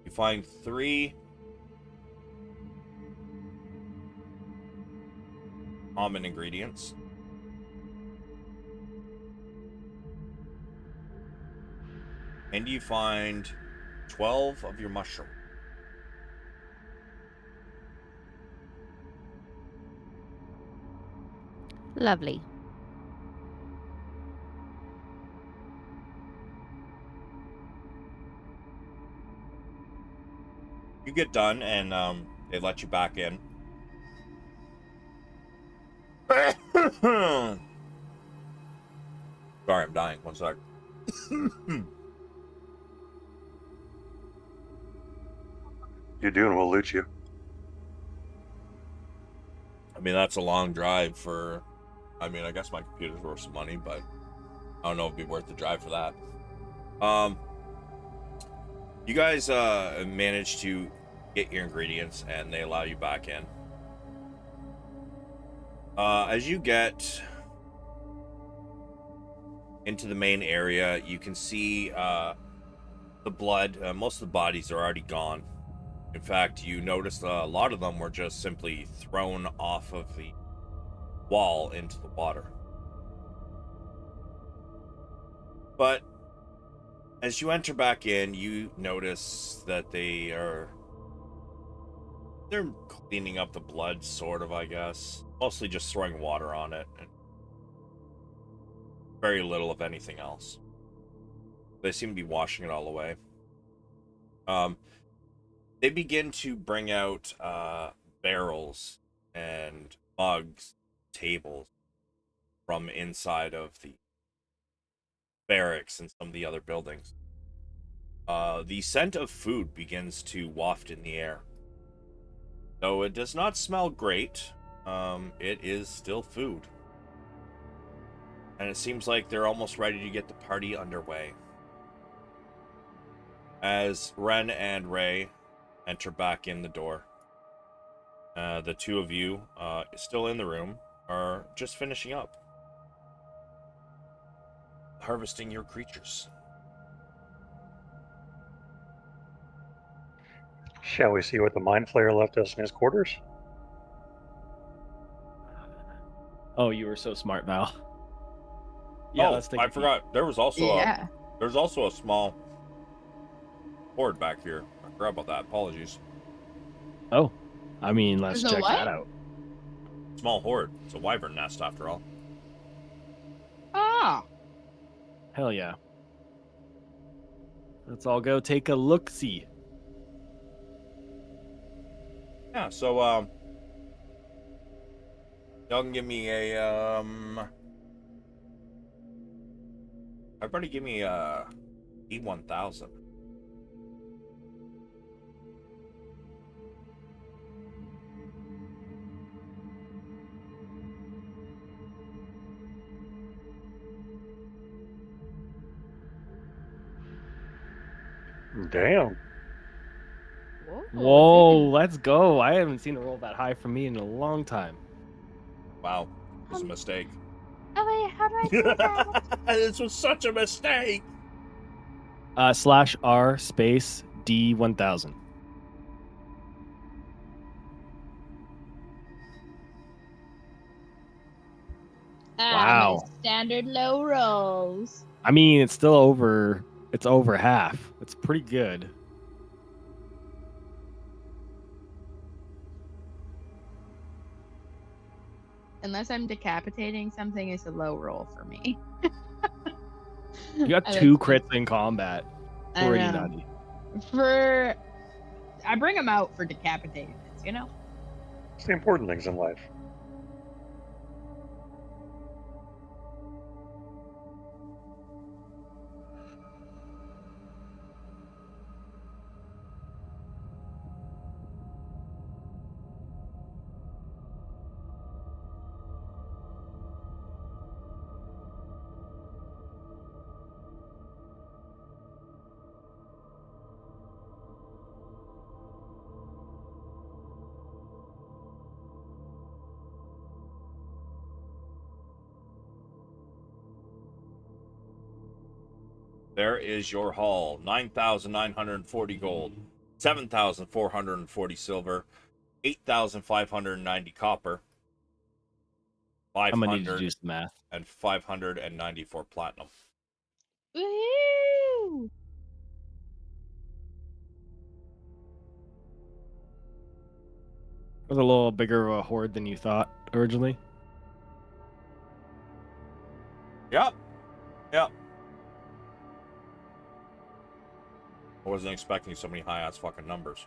You find 3 common ingredients. And you find 12 of your mushroom. Lovely. You get done and they let you back in. Sorry, I'm dying. One sec. You do, and we'll loot you. I mean, that's a long drive for... I mean, I guess my computer's worth some money, but I don't know if it'd be worth the drive for that. You guys managed to get your ingredients, and they allow you back in. As you get into the main area, you can see the blood. Most of the bodies are already gone. In fact, you notice a lot of them were just simply thrown off of the wall into the water. But as you enter back in, you notice that they're cleaning up the blood, sort of, I guess. Mostly just throwing water on it. And very little of anything else. They seem to be washing it all away. They begin to bring out barrels and mugs, tables from inside of the barracks and some of the other buildings. The scent of food begins to waft in the air. Though it does not smell great, it is still food. And it seems like they're almost ready to get the party underway. As Ren and Ray enter back in the door, the two of you, still in the room, are just finishing up. Harvesting your creatures. Shall we see what the Mind Flayer left us in his quarters? Oh, you were so smart, Val. Yeah, Oh, let's take I a peek. forgot. There was also Yeah. there's also a small horde back here. I forgot about that. Apologies. Oh, I mean, let's There's a check what? that out. Small horde. It's a wyvern nest after all. Ah. Hell yeah. Let's all go take a look-see. Yeah, so y'all can give me a everybody give me a E1000. Damn. Whoa, let's go. I haven't seen a roll that high from me in a long time. Wow, it was a mistake. Oh wait, how do I do that? This was such a mistake. /R space D1000. Wow. My standard low rolls. I mean, it's still over. It's over half. It's pretty good. Unless I'm decapitating something, it's a low roll for me. You got And 2 it's- crits in combat. I Pretty know. nutty. I bring them out for decapitating this, you know? It's the important things in life. There is your haul. 9,940 gold, 7,440 silver, 8,590 copper, I'm gonna need to 500 do some math. and 594 platinum. Woohoo! It was a little bigger of a horde than you thought originally. Yep. Yep. I wasn't expecting so many high ass fucking numbers.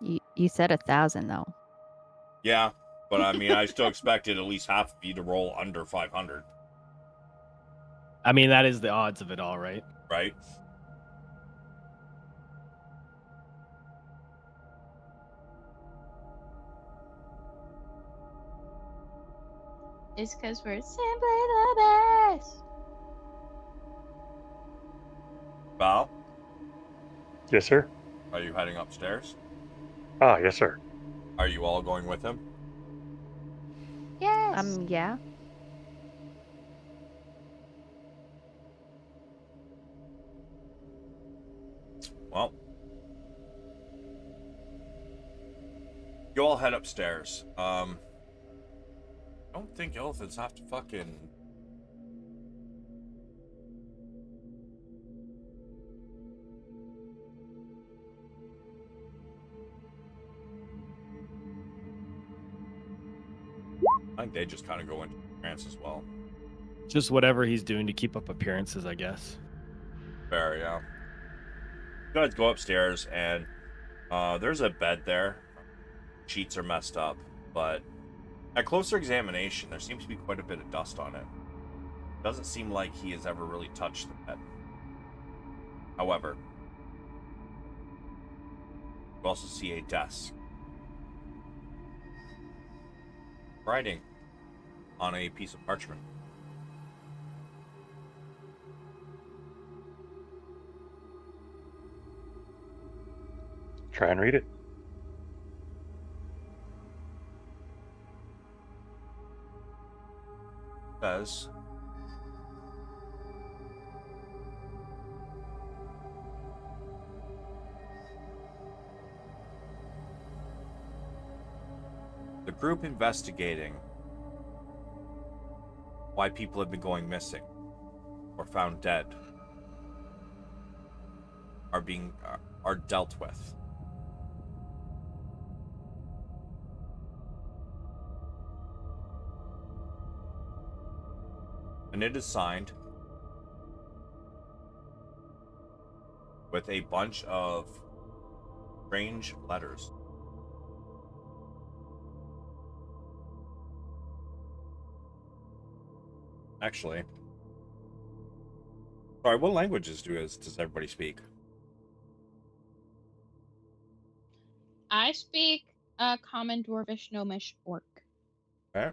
You said 1,000 though. Yeah, but I mean, I still expected at least half of you to roll under 500, I mean, that is the odds of it all, right? right? It's because we're simply the best. Val, Yes, sir. are you heading upstairs? Ah, yes, sir. Are you all going with him? Yes. Yeah. Well, you all head upstairs. I don't think elephants have to fucking... I think they just kind of go into trance as well. Just whatever he's doing to keep up appearances, I guess. Fair, yeah. You guys go upstairs, and there's a bed there. Sheets are messed up, but at closer examination, there seems to be quite a bit of dust on it. Doesn't seem like he has ever really touched the bed. However, you also see a desk. Writing on a piece of parchment. Try and read it. Says, the group investigating why people have been going missing or found dead are dealt with. And it is signed with a bunch of strange letters. Actually, sorry, what languages does everybody speak? I speak Common, Dwarvish, Gnomish, Orc. Okay.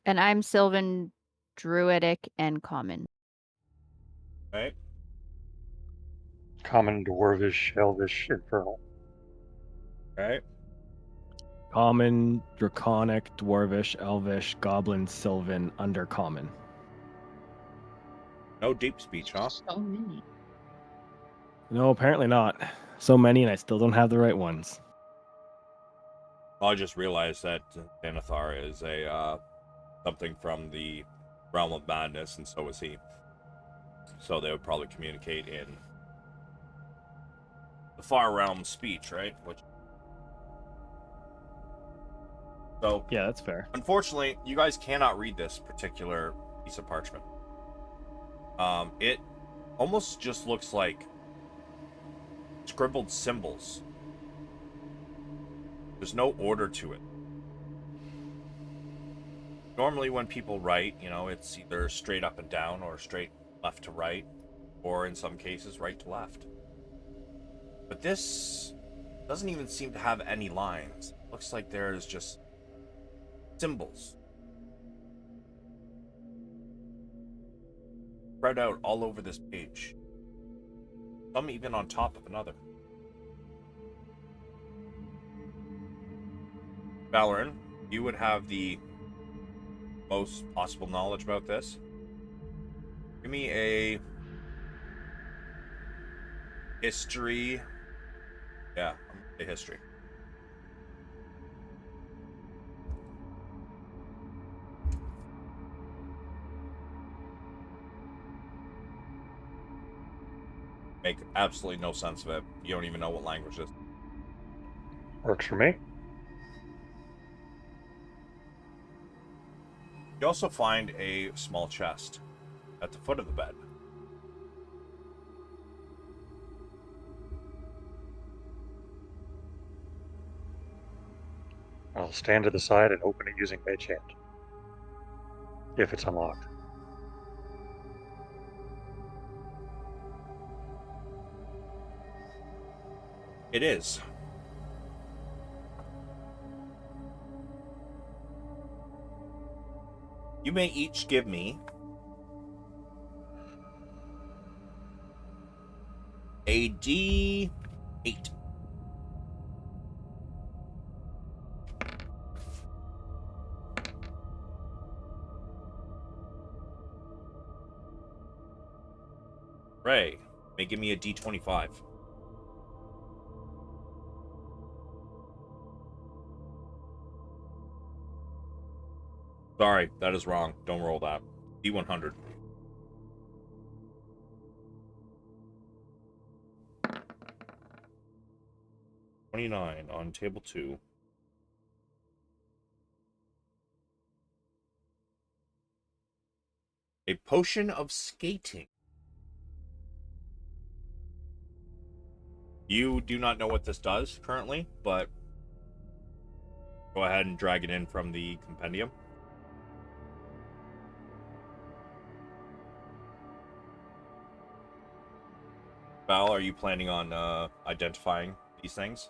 And I'm Sylvan, Druidic, and Common. Okay. Common, Dwarvish, Elvish, Infernal. Okay. Common, Draconic, Dwarvish, Elvish, Goblin, Sylvan, Undercommon. No deep speech, huh? So many. No, apparently not. So many, and I still don't have the right ones. I just realized that Xanathar is a something from the realm of madness, and so is he. So they would probably communicate in the far realm speech, right? So Yeah, that's fair. unfortunately, you guys cannot read this particular piece of parchment. It almost just looks like scribbled symbols. There's no order to it. Normally when people write, it's either straight up and down or straight left to right, or in some cases right to left. But this doesn't even seem to have any lines. It looks like there's just symbols spread out all over this page. Some even on top of another. Valeran, you would have the most possible knowledge about this. Give me a history. Yeah, I'm gonna say history. Make absolutely no sense of it. You don't even know what language it is. Works for me. You also find a small chest at the foot of the bed. I'll stand to the side and open it using Mage Hand. If it's unlocked. It is. You may each give me a D8. Ray may give me a D25. Sorry, that is wrong. Don't roll that. D100. $29 on table 2. A potion of skating. You do not know what this does currently, but go ahead and drag it in from the compendium. Val, are you planning on identifying these things?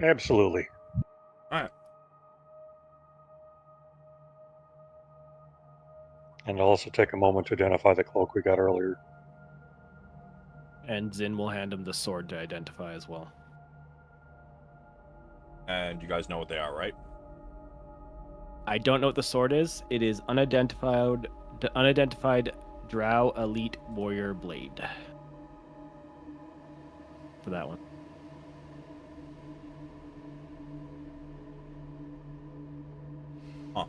Absolutely. All right. And I'll also take a moment to identify the cloak we got earlier. And Zynn will hand him the sword to identify as well. And you guys know what they are, right? I don't know what the sword is. It is unidentified Drow Elite Warrior Blade. For that one. Huh.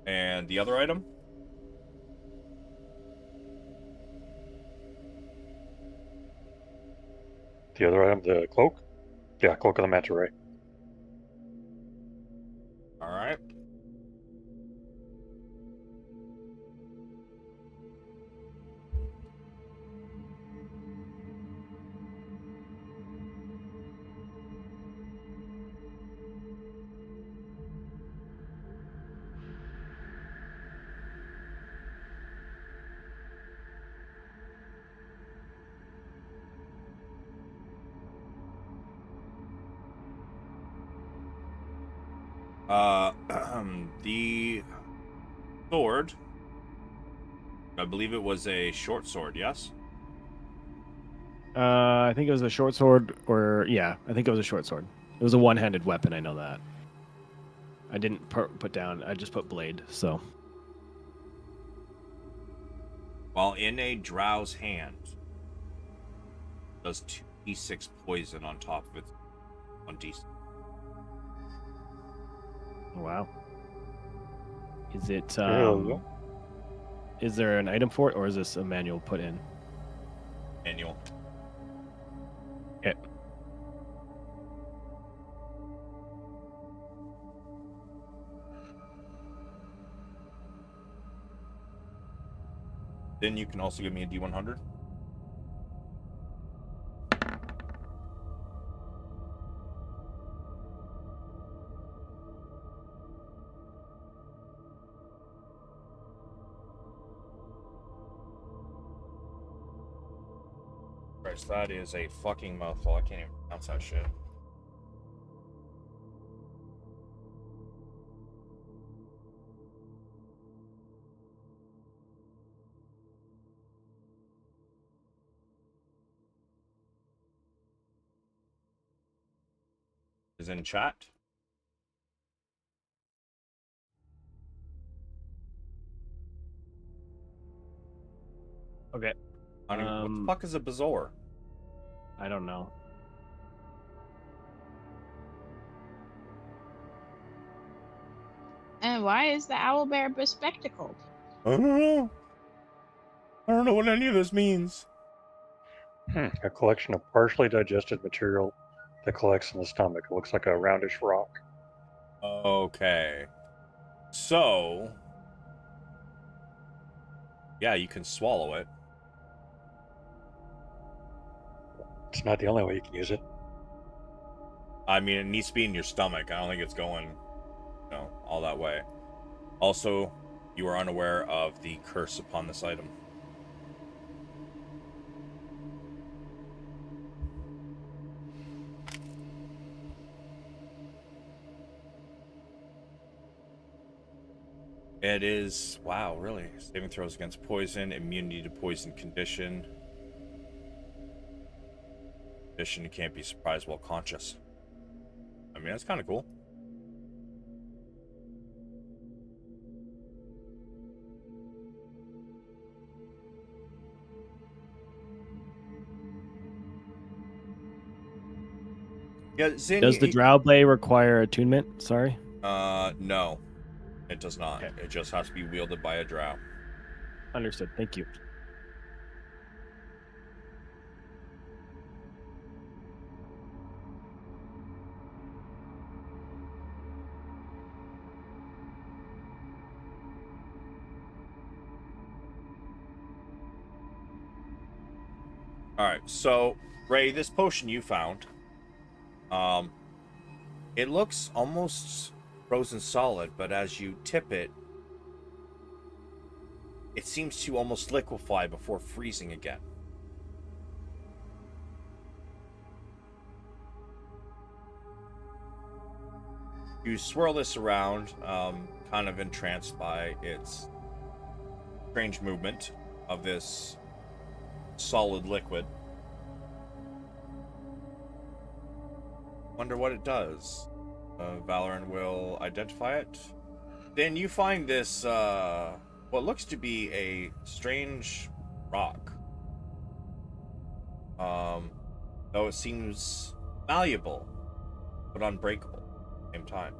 And the other item? The other item, the cloak? Yeah, Cloak of the Manta Ray. All right. The sword, I believe it was a short sword, yes? I think it was a short sword, I think it was a short sword. It was a one-handed weapon, I know that. I didn't put down, I just put blade, so. While in a drow's hand, does 2d6 poison on top of its 1d6. Wow. Is it, Yeah. is there an item for it, or is this a manual put in? Manual. Okay. Then you can also give me a d100. Christ, that is a fucking mouthful. I can't even pronounce that shit. Is in chat. Okay. I mean, what the fuck is a bezoar? I don't know. And why is the owlbear bespectacled? I don't know. I don't know what any of this means. A collection of partially digested material that collects in the stomach. It looks like a roundish rock. Okay. So, yeah, you can swallow it. It's not the only way you can use it. I mean, it needs to be in your stomach. I don't think it's going, all that way. Also, you are unaware of the curse upon this item. It is, wow, really? Saving throws against poison, immunity to poison condition. You can't be surprised while conscious. I mean, that's kind of cool. Yeah, Zynn, Does the Drow Blade require attunement? Sorry. No, it does not. Okay. It just has to be wielded by a drow. Understood. Thank you. All right, so Ray, this potion you found, it looks almost frozen solid, but as you tip it, it seems to almost liquefy before freezing again. You swirl this around, kind of entranced by its strange movement of this solid liquid. Wonder what it does. Valeran will identify it. Then you find this, what looks to be a strange rock. Though it seems malleable, but unbreakable at the same time.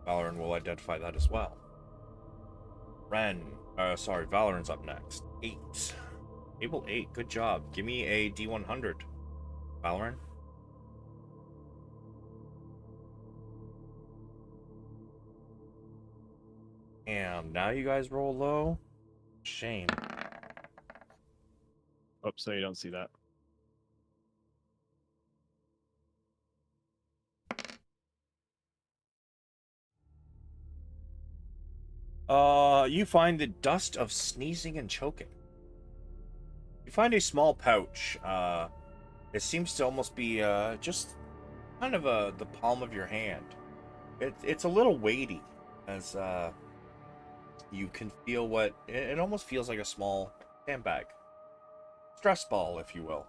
Valeran will identify that as well. Valeran's up next. 8. Able 8, good job. Give me a D100, Valeran. And now you guys roll low. Shame. Oh, so you don't see that. You find the dust of sneezing and choking. You find a small pouch. It seems to almost be just kind of the palm of your hand. It's a little weighty, as you can feel what it almost feels like a small sandbag, stress ball, if you will.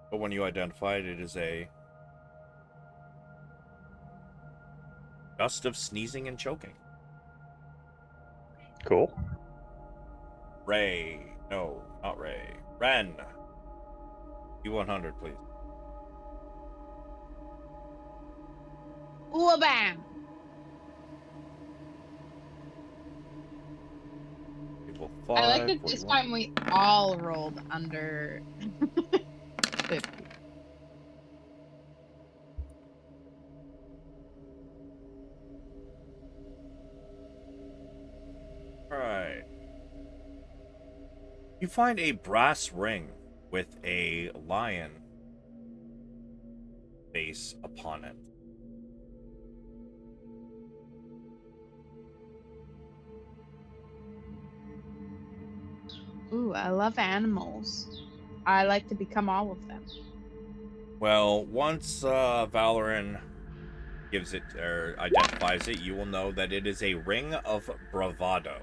But when you identify it, it is a dust of sneezing and choking. Cool. Ray. No, not Ray. Ren. D100, please. Ooh, bam! People I like 5, that this 41. time we all rolled under 50. Alright. You find a brass ring with a lion face upon it. Ooh, I love animals. I like to become all of them. Well, once Valeran gives it or identifies it, you will know that it is a ring of bravado.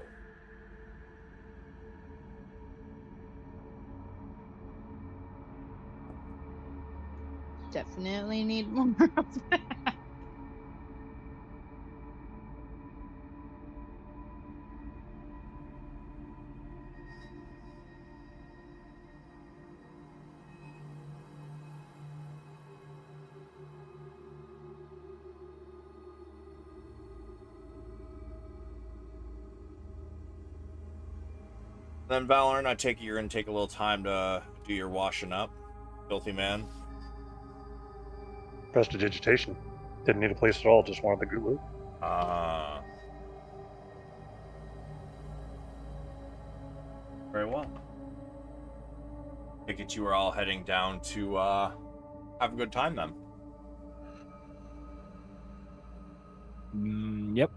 Definitely need more of that. Then Valeran, I take it you're gonna take a little time to do your washing up, filthy man. Prestidigitation. Didn't need a place at all, just wanted the goo. Very well. Take it you are all heading down to have a good time then. Yep.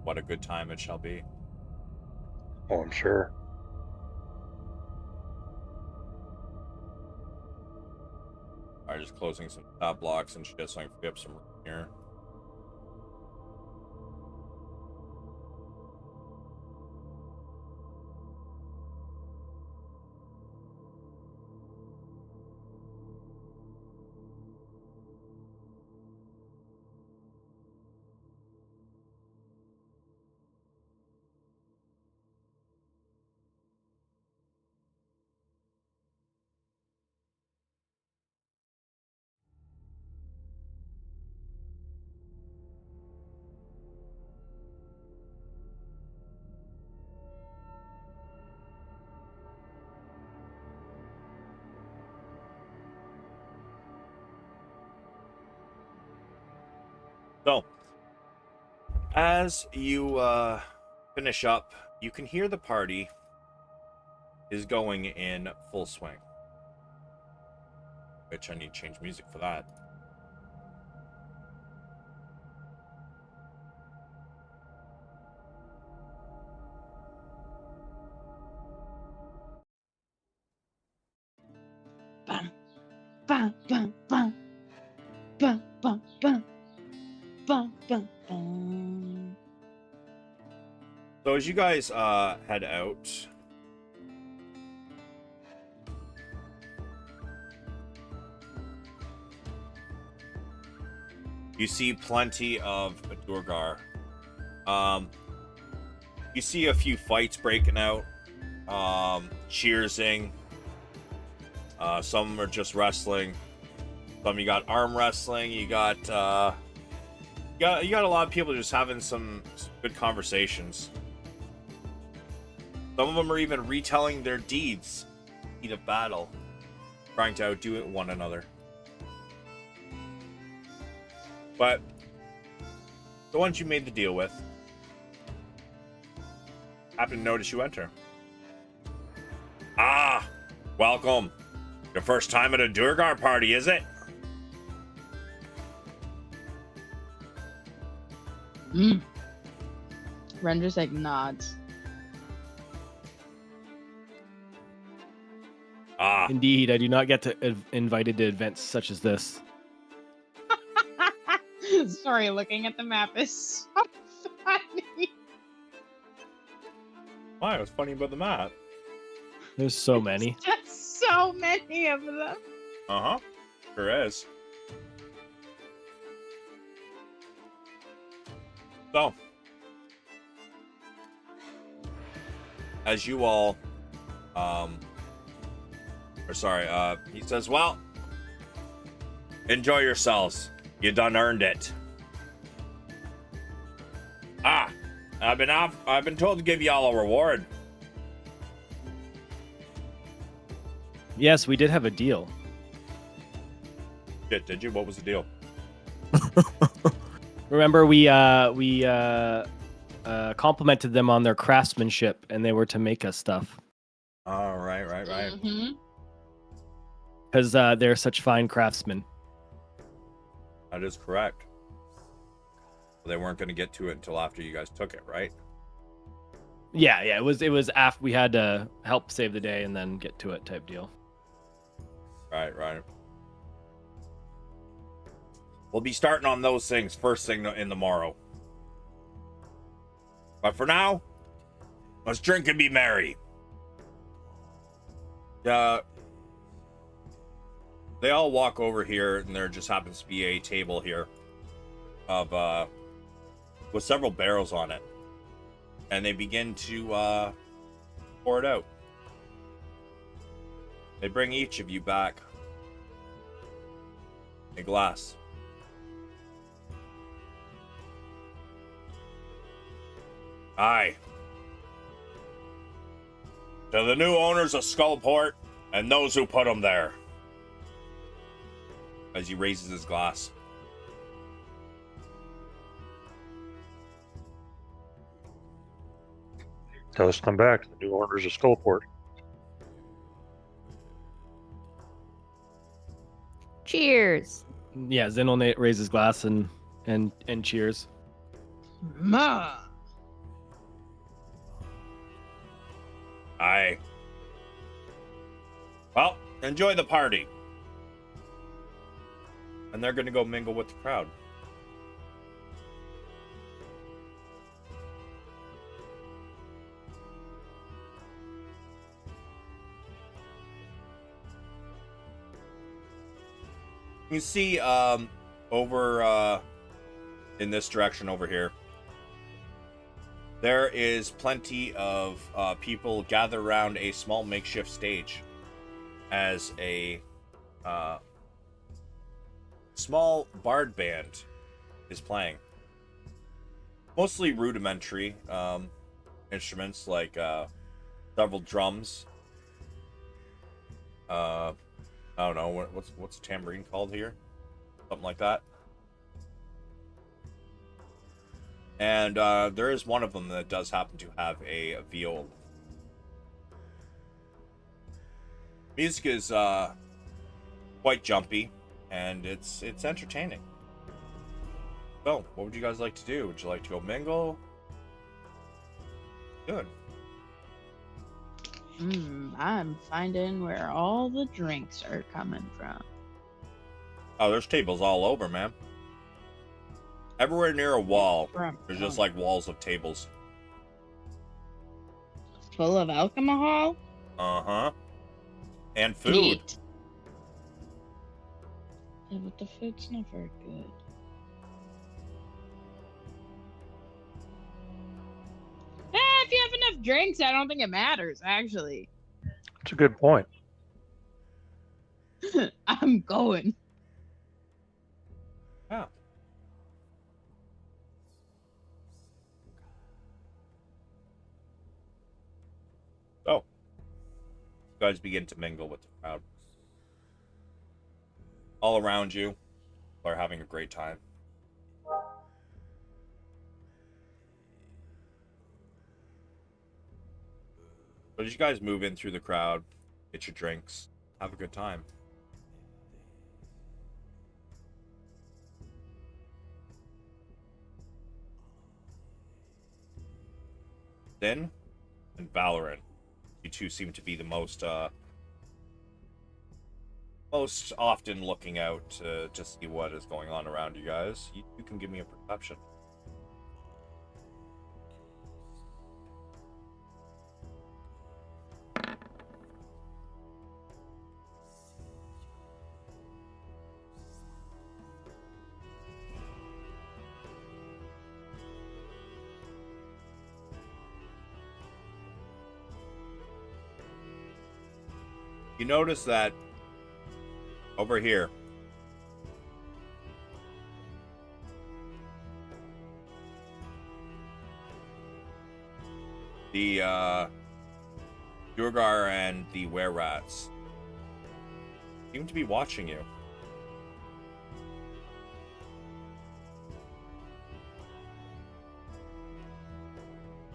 What a good time it shall be. Oh, I'm sure. Alright, just closing some top blocks and shit so I can free up some room here. So, as you finish up, you can hear the party is going in full swing. Which I need to change music for that. Bum, bum, bum. Bum, bum, bum. Bum, bum, bum. So as you guys head out, you see plenty of Durgar. You see a few fights breaking out, cheersing. Some are just wrestling. Some you got arm wrestling. You got a lot of people just having some good conversations. Some of them are even retelling their deeds in heat of battle, trying to outdo one another. But the ones you made the deal with happen to notice you enter. Ah, welcome. Your first time at a Durgar party, is it? Ren just like nods. Ah, Indeed, I do not get invited to events such as this. Sorry, looking at the map is so funny. why? What's funny about the map? There's so many. Just so many of them. Uh-huh. Sure is. So, as you all, he says, well, enjoy yourselves. You done earned it. Ah, I've been told to give y'all a reward. Yes, we did have a deal. Shit, did you? What was the deal? Remember, we complimented them on their craftsmanship, and they were to make us stuff Oh, right. Mm-hmm. because they're such fine craftsmen. That is correct. They weren't going to get to it until after you guys took it, right? Yeah. It was after we had to help save the day and then get to it type deal. Right. We'll be starting on those things first thing in the morrow. But for now, let's drink and be merry. They all walk over here, and there just happens to be a table here of with several barrels on it, and they begin to pour it out. They bring each of you back a glass. Aye. To the new owners of Skullport and those who put them there. As he raises his glass. Toast them back to the new owners of Skullport. Cheers. Yeah, Zynn will raise his glass and cheers. Ma. Aye. Well, enjoy the party. And they're going to go mingle with the crowd. You see, over in this direction over here, there is plenty of people gathered around a small makeshift stage as a small bard band is playing. Mostly rudimentary instruments like several drums. I don't know what's a tambourine called here, something like that. And there is one of them that does happen to have a viol. Music is quite jumpy, and it's entertaining. So, what would you guys like to do? Would you like to go mingle? Good. I'm finding where all the drinks are coming from. Oh, there's tables all over, man. Everywhere near a wall, there's just like walls of tables. Full of alcohol? Uh-huh. And Can you food. eat? Yeah, but the food's not very good. If you have enough drinks, I don't think it matters, actually. That's a good point. I'm going. Yeah. So, you guys begin to mingle with the crowd. All around you are having a great time. But as you guys move in through the crowd, get your drinks, have a good time. Zynn and Valeran, you two seem to be the most often looking out to see what is going on around you guys. You can give me a perception. You notice that over here, the Durgar and the were-rats seem to be watching you.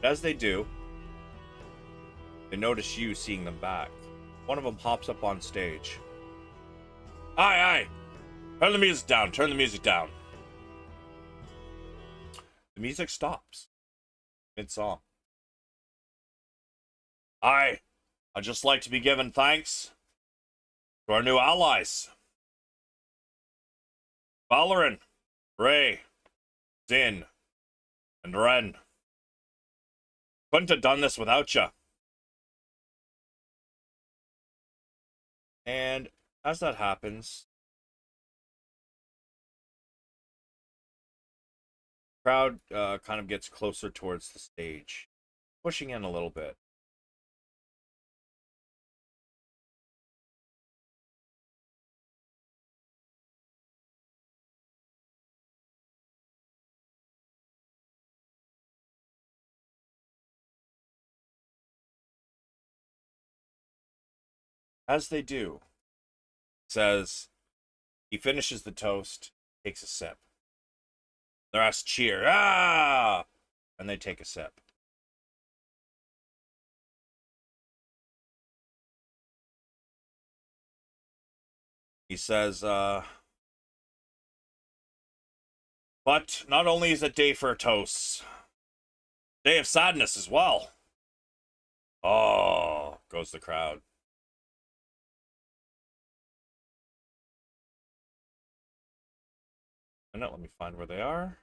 As they do, they notice you seeing them back. One of them hops up on stage. Aye! Turn the music down, turn the music down. The music stops mid-song. I'd just like to be given thanks to our new allies. Valeran, Ray, Zynn, and Ren. Couldn't have done this without you. And as that happens, the crowd kind of gets closer towards the stage, pushing in a little bit. As they do, says, he finishes the toast, takes a sip. The rest cheer, ah! And they take a sip. He says, but not only is it day for toasts, day of sadness as well. Oh, goes the crowd. Let me find where they are.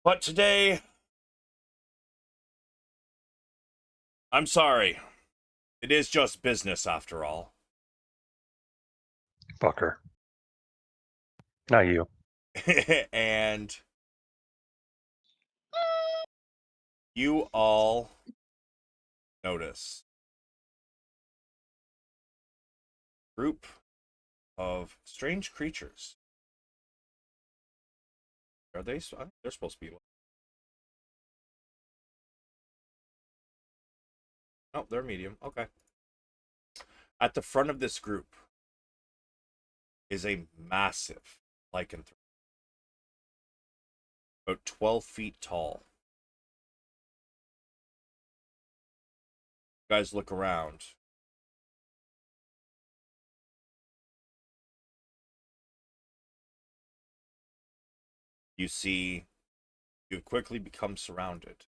But today, I'm sorry. It is just business after all. Fucker. Not you. And you all notice a group of strange creatures. Are they? They're supposed to be Oh, they're medium. Okay. At the front of this group is a massive lycanthrope, about 12 feet tall. You guys look around. You see you've quickly become surrounded.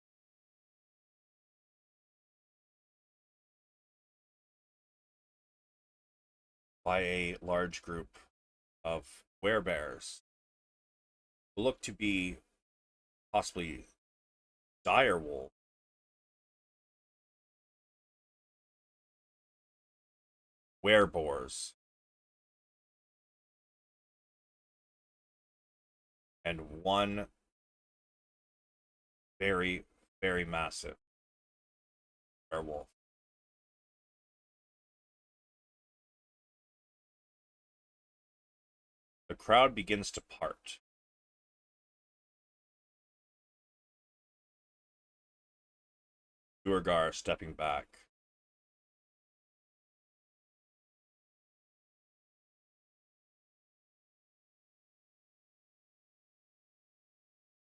By a large group of werebears who look to be possibly dire wolves, wereboars, and one very, very massive werewolf. The crowd begins to part. Duergar stepping back.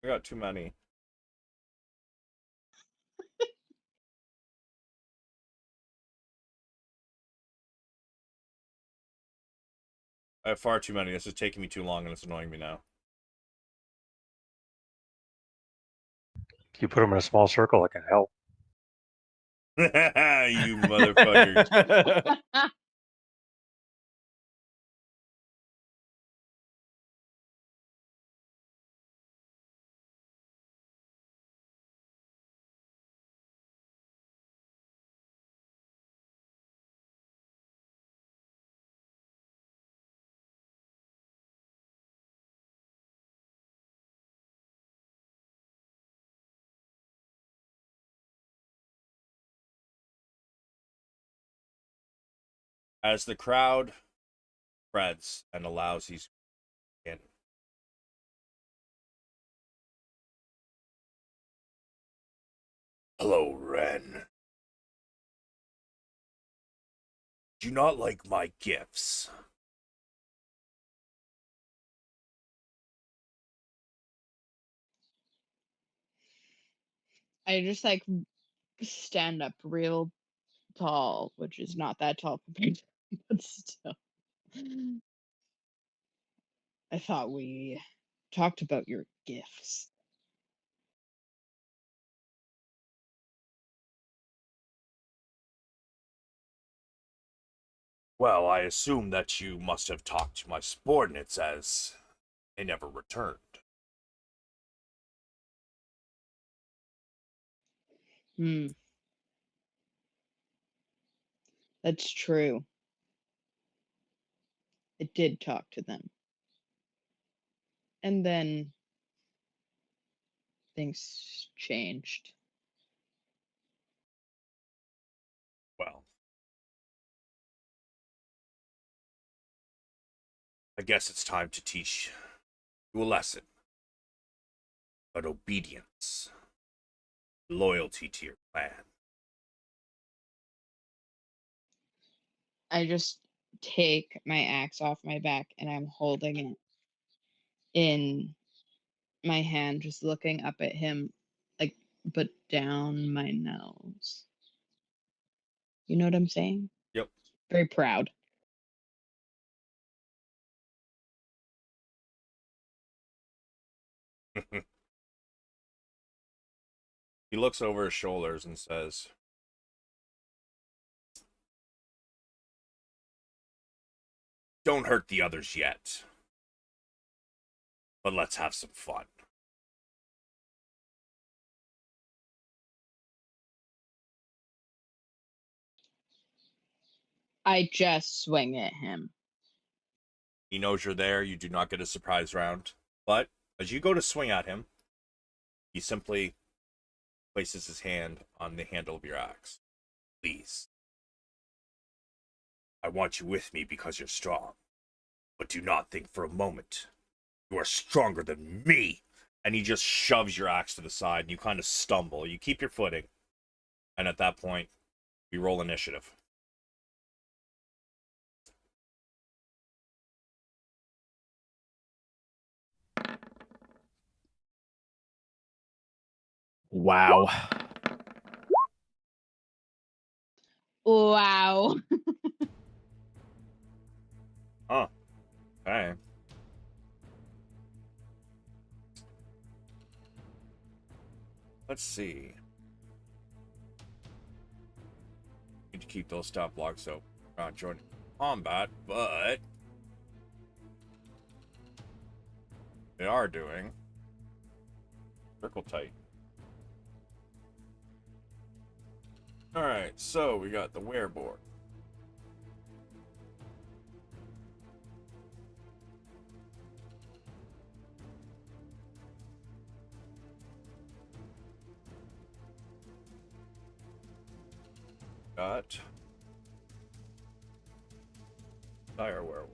I got too many. I have far too many. This is taking me too long and it's annoying me now. If you put them in a small circle, it can help. You motherfuckers. As the crowd spreads and allows these in, hello, Ren. Do you not like my gifts? I just like stand up real tall, which is not that tall compared to but still. I thought we talked about your gifts. Well, I assume that you must have talked to my subordinates as they never returned. Hmm. That's true. I did talk to them. And then things changed. Well, I guess it's time to teach you a lesson about obedience, loyalty to your clan. I just take my axe off my back and I'm holding it in my hand, just looking up at him, like, but down my nose. You know what I'm saying? Yep. Very proud. He looks over his shoulders and says, don't hurt the others yet, but let's have some fun. I just swing at him. He knows you're there. You do not get a surprise round. But as you go to swing at him, he simply places his hand on the handle of your axe. Please. I want you with me because you're strong. But do not think for a moment you are stronger than me. And he just shoves your axe to the side and you kind of stumble. You keep your footing. And at that point, We roll initiative. Wow. Wow. Oh, okay. Let's see. Need to keep those stop logs so we're not joining combat, but they are doing circle tight. Alright, so we got the wearboard. Got dire werewolf.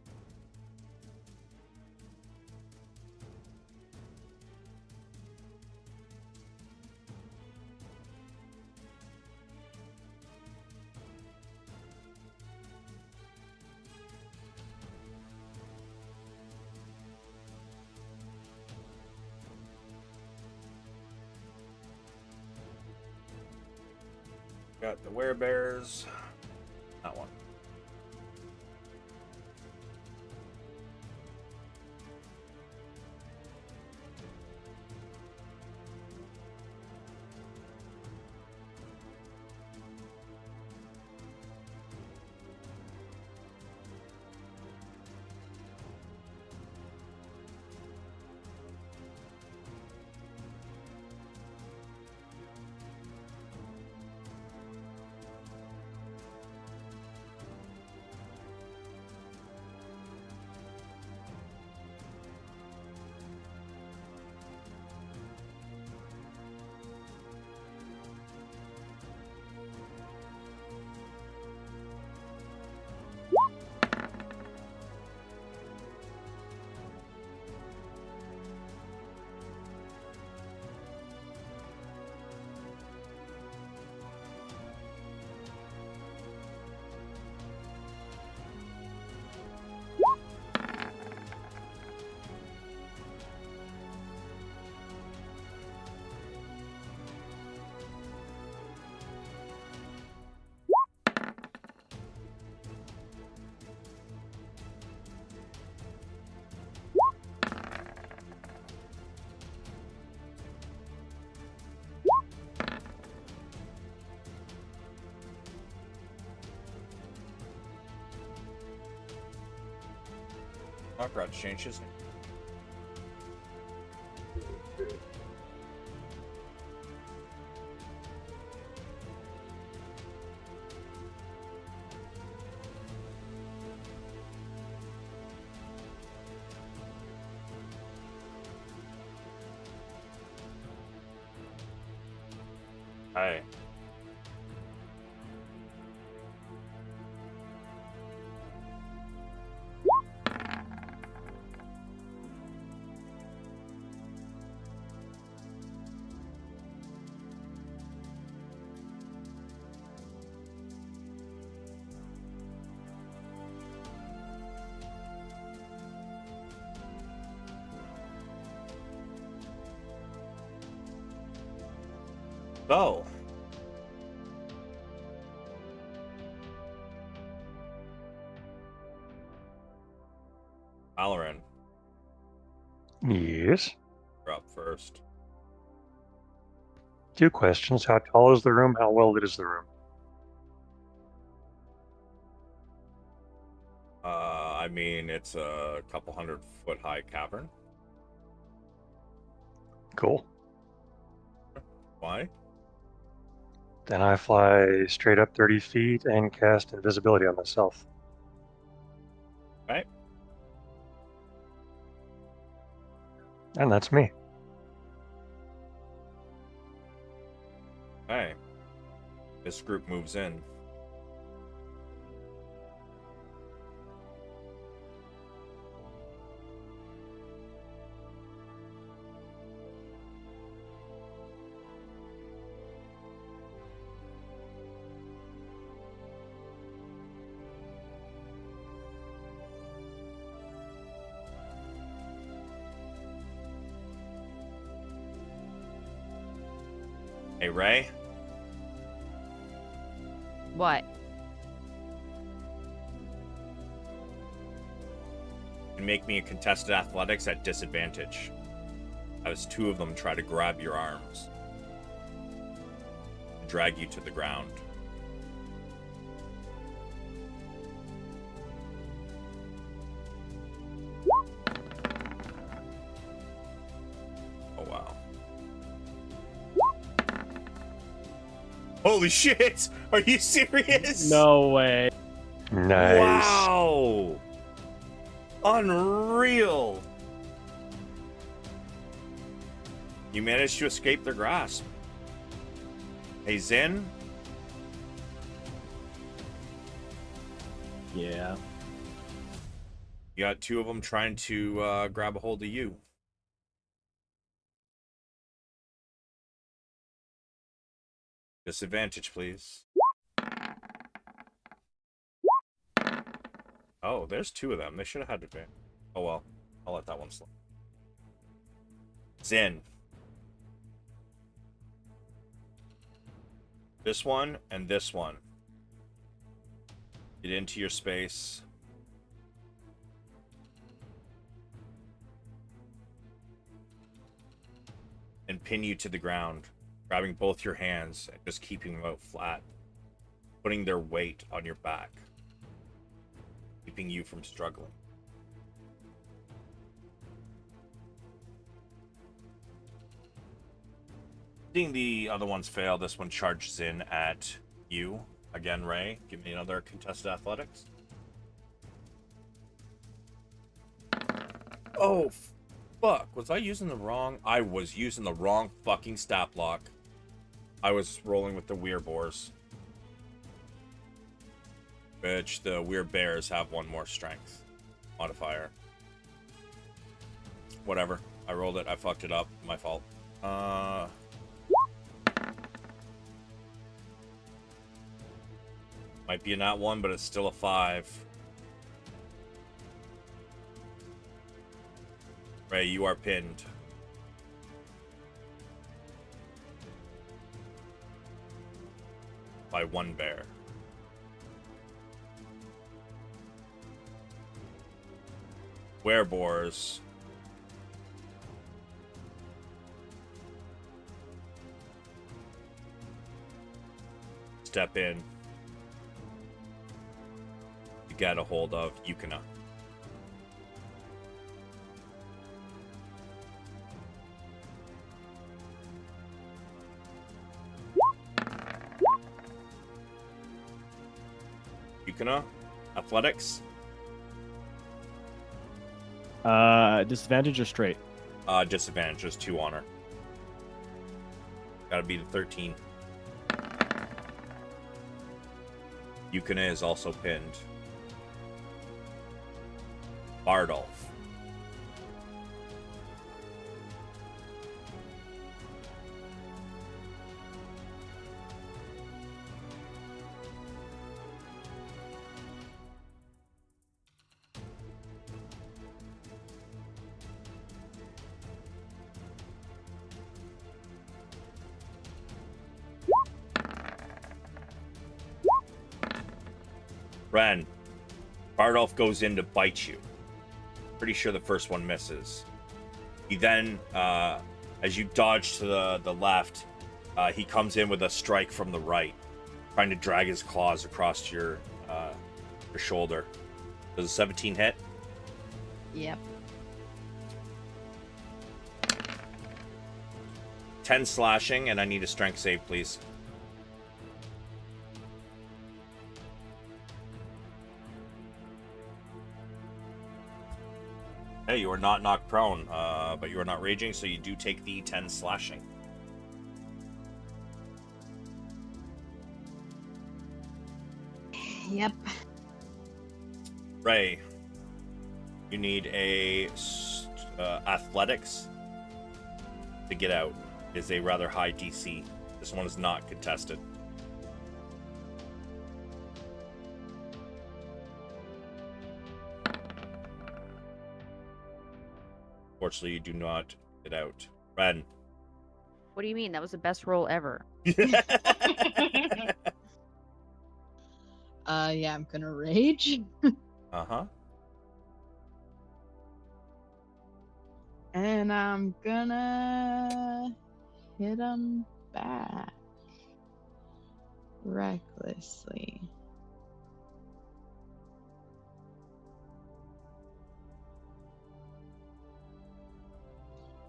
Got the werebears. That one. I forgot to change his name. Hi. So, Valeran, Yes. you're up first. 2 questions. How tall is the room? How well lit is the room? I mean, it's a couple 100-foot high cavern. Cool. Why? Then I fly straight up 30 feet and cast invisibility on myself. Right? And that's me. Okay. This group moves in. Hey, Ray. What? And make me a contested athletics at disadvantage. As two of them try to grab your arms. Drag you to the ground. Oh, wow. Holy shit! Are you serious? No way. Nice. Wow! Unreal! You managed to escape their grasp. Hey, Zynn? Yeah. You got two of them trying to grab a hold of you. Disadvantage, please. Oh, there's two of them. They should have had advantage. Oh well. I'll let that one slip. Zynn. This one and this one. Get into your space. And pin you to the ground, grabbing both your hands and just keeping them out flat, putting their weight on your back, keeping you from struggling. Seeing the other ones fail, this one charges in at you. Again, Ray, give me another contested athletics. Oh, fuck. Was I using the wrong... I was using the wrong fucking stat block. I was rolling with the Weird Boars. Which the Weird Bears have one more strength modifier. Whatever. I rolled it. I fucked it up. My fault. Might be a nat 1, but it's still a 5. Ray, you are pinned. By one bear. Wereboars. Step in. You get a hold of Yukina. Yukina, athletics. Disadvantage or straight? Disadvantage, just 2 honor. Gotta be the 13. Yukina is also pinned. Bardolph. Ren, Bardolph goes in to bite you. Pretty sure the first one misses. He then, as you dodge to the left, he comes in with a strike from the right, trying to drag his claws across your shoulder. Does a 17 hit? Yep. 10 slashing, and I need a strength save, please. Hey, you are not knocked prone, but you are not raging, so you do take the 10 slashing. Yep. Ray, you need a athletics to get out. It is a rather high DC. This one is not contested. Fortunately, you do not get out. Ren. What do you mean? That was the best roll ever. Yeah, I'm gonna rage. Uh-huh. And I'm gonna hit him back. Recklessly.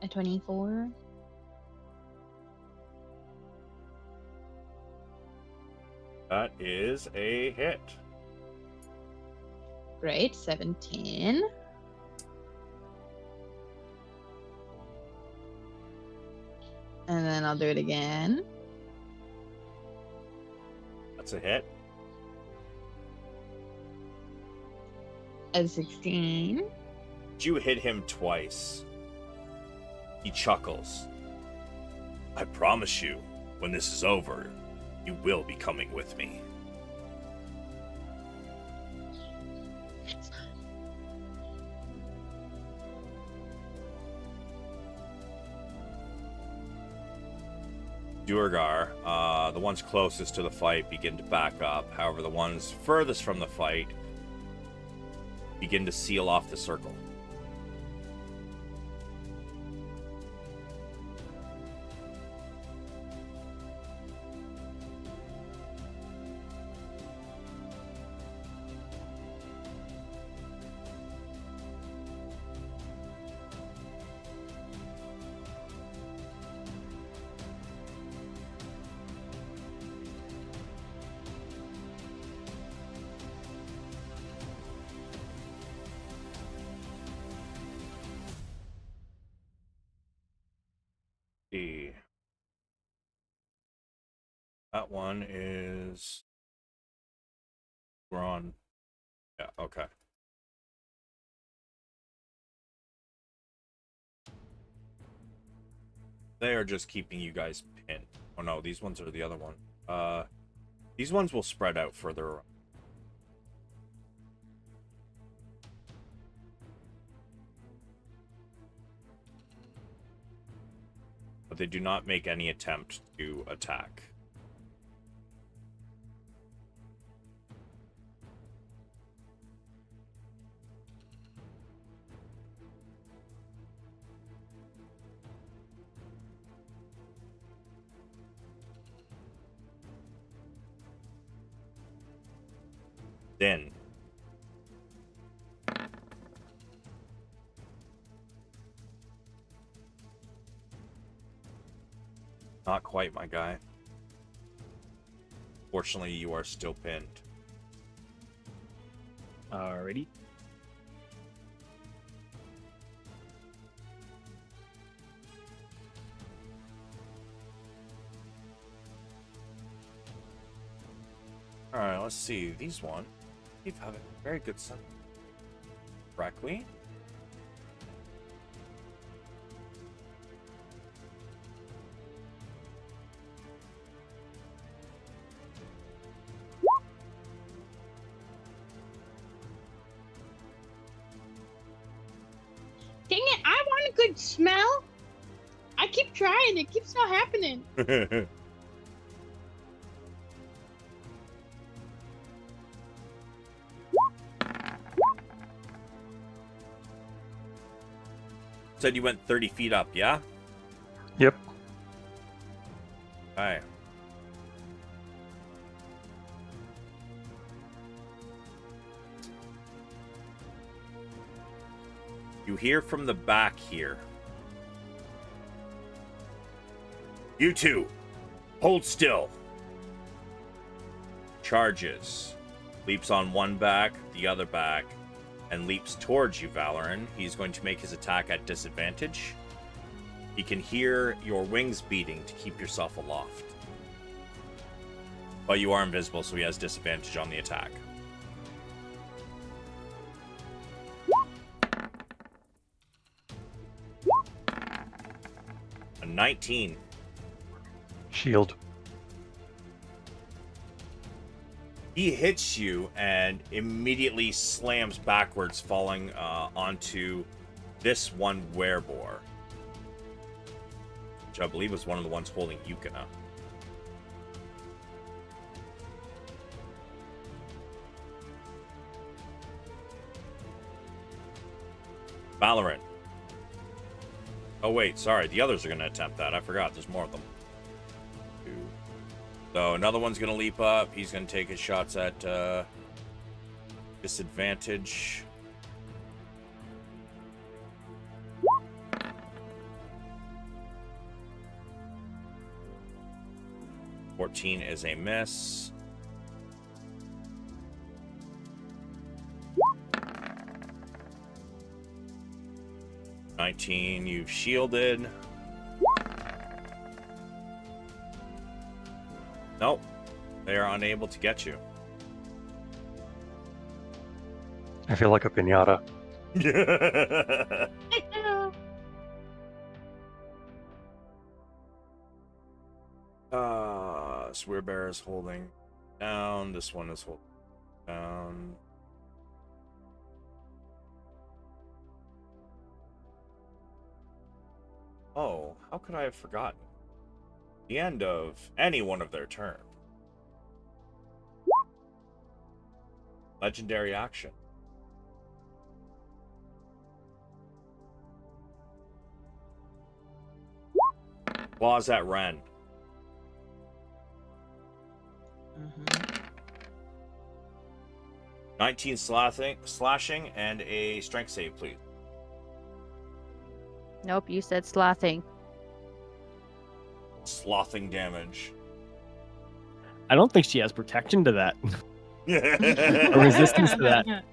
A 24. That is a hit. Great. 17. And then I'll do it again. That's a hit. A 16. You hit him twice. He chuckles. I promise you, when this is over, you will be coming with me. Duergar, the ones closest to the fight begin to back up. However, the ones furthest from the fight begin to seal off the circle. See. That one is... We're on... Yeah, okay. They are just keeping you guys pinned. Oh no, these ones are the other one. These ones will spread out further around. But they do not make any attempt to attack. Then not quite, my guy. Fortunately, you are still pinned. Alrighty. Alright, let's see. These one. These have a very good sense. Correctly. Dang it, I want a good smell. I keep trying, it keeps not happening. Said you went 30 feet up, yeah? Yep. Alright. You hear from the back here. You two, hold still. Charges. Leaps on one back, the other back, and leaps towards you, Valeran. He's going to make his attack at disadvantage. He can hear your wings beating to keep yourself aloft. But you are invisible, so he has disadvantage on the attack. A 19. Shield. He hits you and immediately slams backwards, falling onto this one wereboar, which I believe was one of the ones holding Yukina. Valeran. Oh wait, sorry. The others are gonna attempt that. I forgot. There's more of them. 2. So another one's gonna leap up. He's gonna take his shots at disadvantage. $14 is a miss. $19, you've shielded. Nope. They are unable to get you. I feel like a pinata. Swear Bear is holding down. This one is holding down. Oh, how could I have forgotten? The end of any one of their turn. Legendary action. Claws at Ren. 19 slashing and a strength save, please. Nope, you said slothing. Slothing damage. I don't think she has protection to that. Or resistance to that.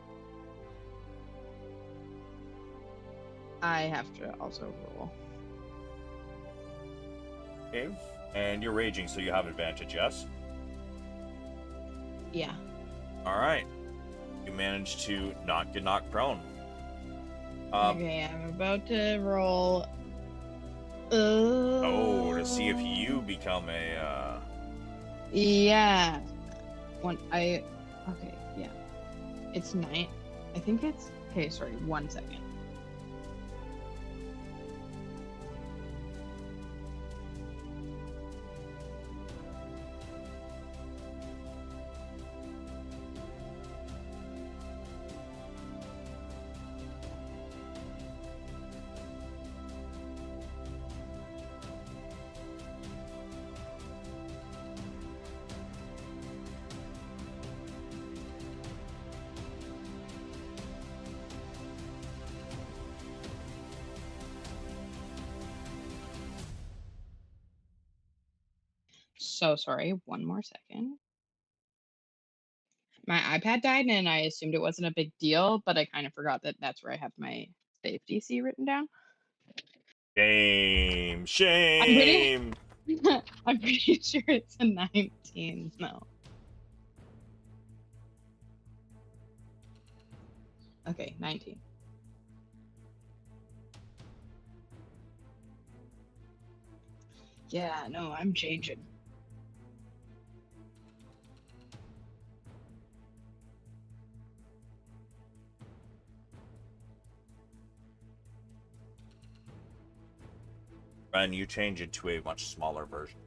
I have to also roll. Okay. And you're raging, so you have advantage, yes? Yeah. Alright. You managed to not get knocked prone. Okay, I'm about to roll. To see if you become a Yeah. Okay, yeah. It's 9. I think it's. Okay, sorry, 1 second. So sorry, 1 more second. My iPad died and I assumed it wasn't a big deal, but I kind of forgot that that's where I have my save DC written down. Shame. I'm pretty sure it's a 19. No. Okay, 19. Yeah, no, I'm changing. And you change into a much smaller version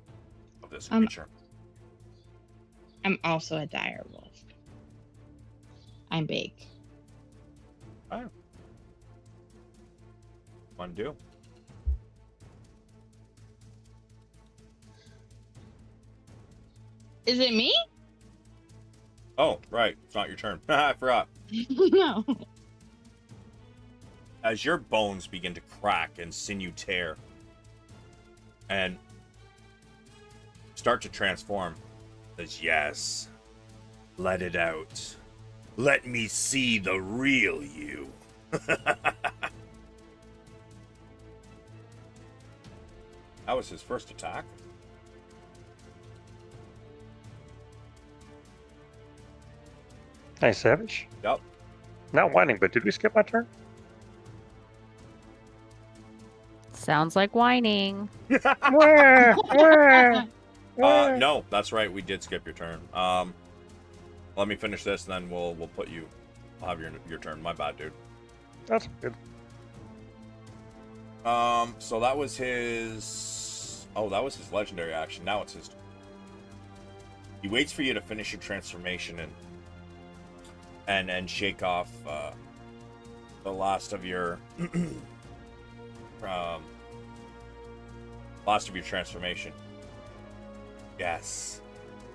of this creature. I'm also a dire wolf. I'm big. Oh. Undo. Is it me? Oh, right. It's not your turn. I forgot. No. As your bones begin to crack and sinew tear and start to transform, says, yes, let it out. Let me see the real you. That was his first attack. Hey, Savage. Yep. Not whining, but did we skip my turn? Sounds like whining. No, that's right. We did skip your turn. Let me finish this, and then we'll put you. I'll have your turn. My bad, dude. That's good. So that was his. Oh, that was his legendary action. Now it's his turn. He waits for you to finish your transformation and shake off the last of your last of your transformation. Yes.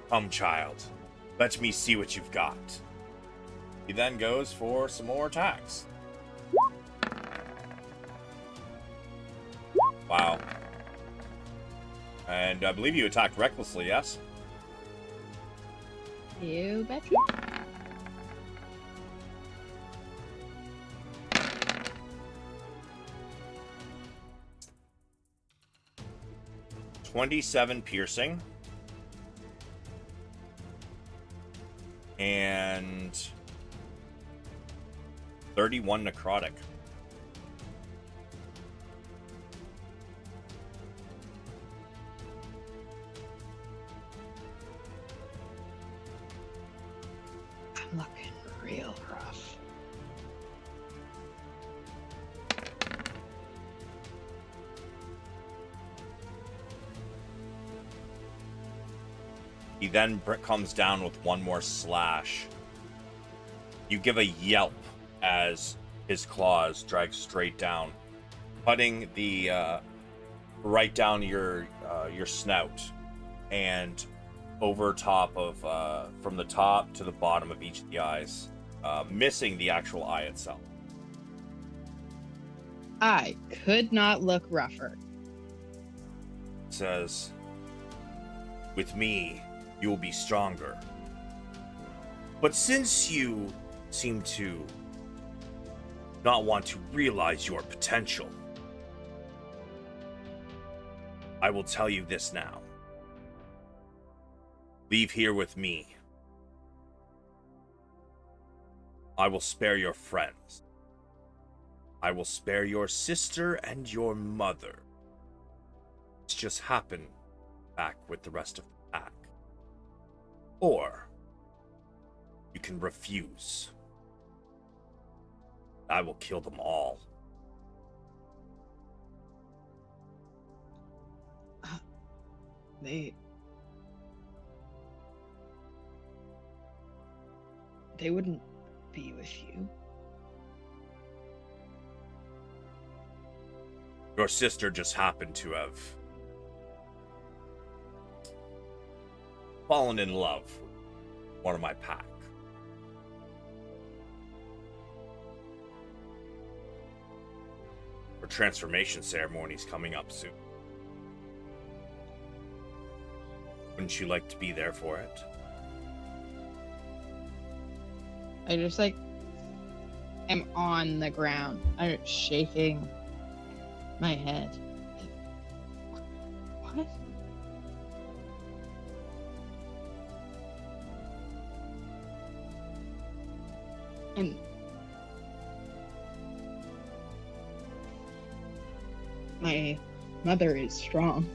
Come, child. Let me see what you've got. He then goes for some more attacks. Wow. And I believe you attacked recklessly, yes? You betcha. $27 piercing. And 31 necrotic. I'm looking real rough. He then comes down with one more slash. You give a yelp as his claws drag straight down, cutting the right down your snout and over top of from the top to the bottom of each of the eyes, missing the actual eye itself. I could not look rougher. Says, "With me, you will be stronger. But since you seem to not want to realize your potential, I will tell you this now. Leave here with me. I will spare your friends. I will spare your sister and your mother. It's just happened back with the rest of the pack. Or you can refuse. I will kill them all." They wouldn't be with you. Your sister just happened to have fallen in love with one of my pack. Her transformation ceremony's coming up soon. Wouldn't you like to be there for it? I just am on the ground. I'm shaking my head. What? And my mother is strong.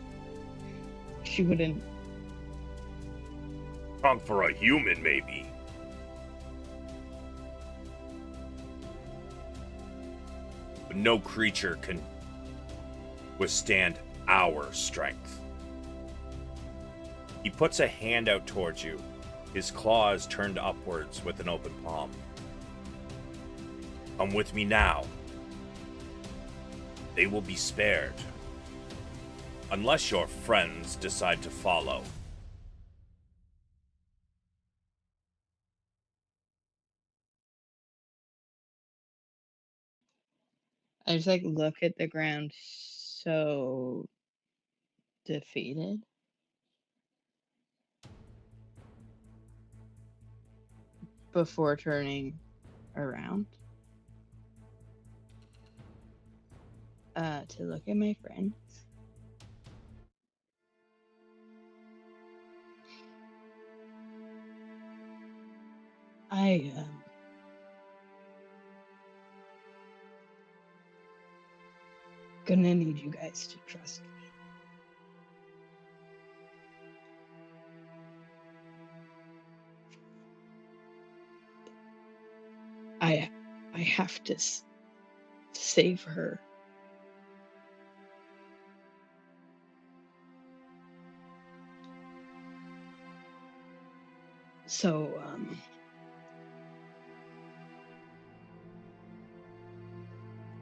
She wouldn't. Strong for a human, maybe. But no creature can withstand our strength. He puts a hand out towards you, his claws turned upwards with an open palm. Come with me now. They will be spared. Unless your friends decide to follow. I just look at the ground so defeated. Before turning around. To look at my friends. I gonna need you guys to trust me. I have to save her. So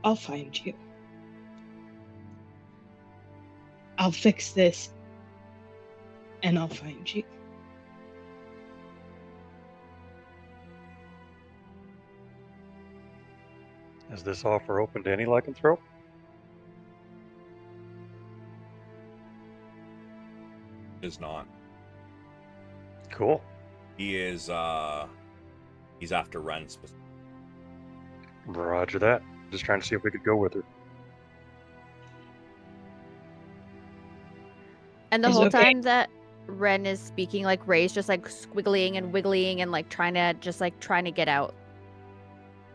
I'll find you. I'll fix this, and I'll find you. Is this offer open to any lycanthrope? Is not. Cool. He is he's after Ren specifically. Roger that. Just trying to see if we could go with her. And the It's whole okay. time that Ren is speaking, like Ray's just like squiggling and wiggling and like trying to get out.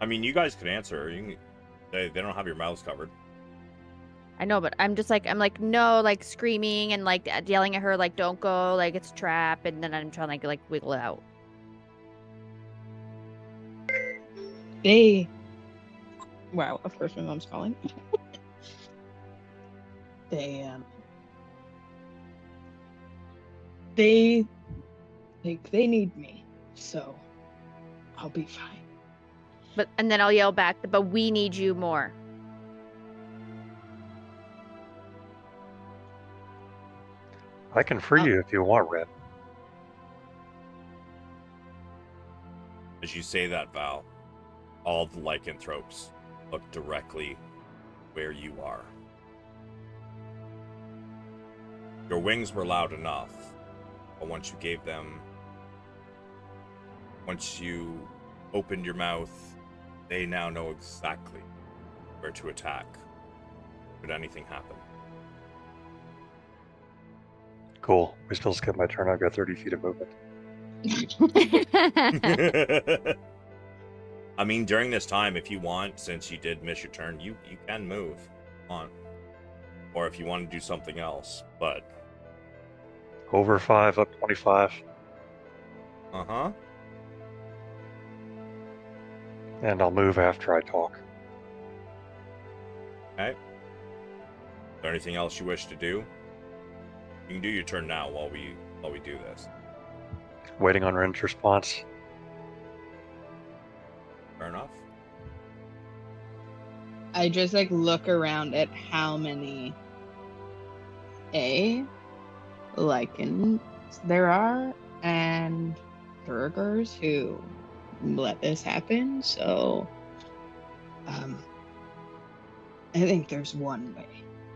I mean, you guys could answer. You can, they don't have your mouths covered. I know, but I'm like no, like screaming and like yelling at her, like don't go, like it's a trap, and then I'm trying to like wiggle it out. Wow, of course my mom's calling. They think they need me, so I'll be fine. And then I'll yell back, but we need you more. I can free you if you want, Ren. As you say that, Val, all the lycanthropes look directly where you are. Your wings were loud enough, but once you opened your mouth, they now know exactly where to attack should anything happen. Cool. We still skip my turn. I've got 30 feet of movement. I mean, during this time, if you want, since you did miss your turn, you can move on. Or if you want to do something else, but... Over 5, up 25. Uh-huh. And I'll move after I talk. Okay. Is there anything else you wish to do? You can do your turn now while we do this. Waiting on Ren's response. Fair enough. I just like look around at how many lycans there are and burgers who let this happen. So I think there's one way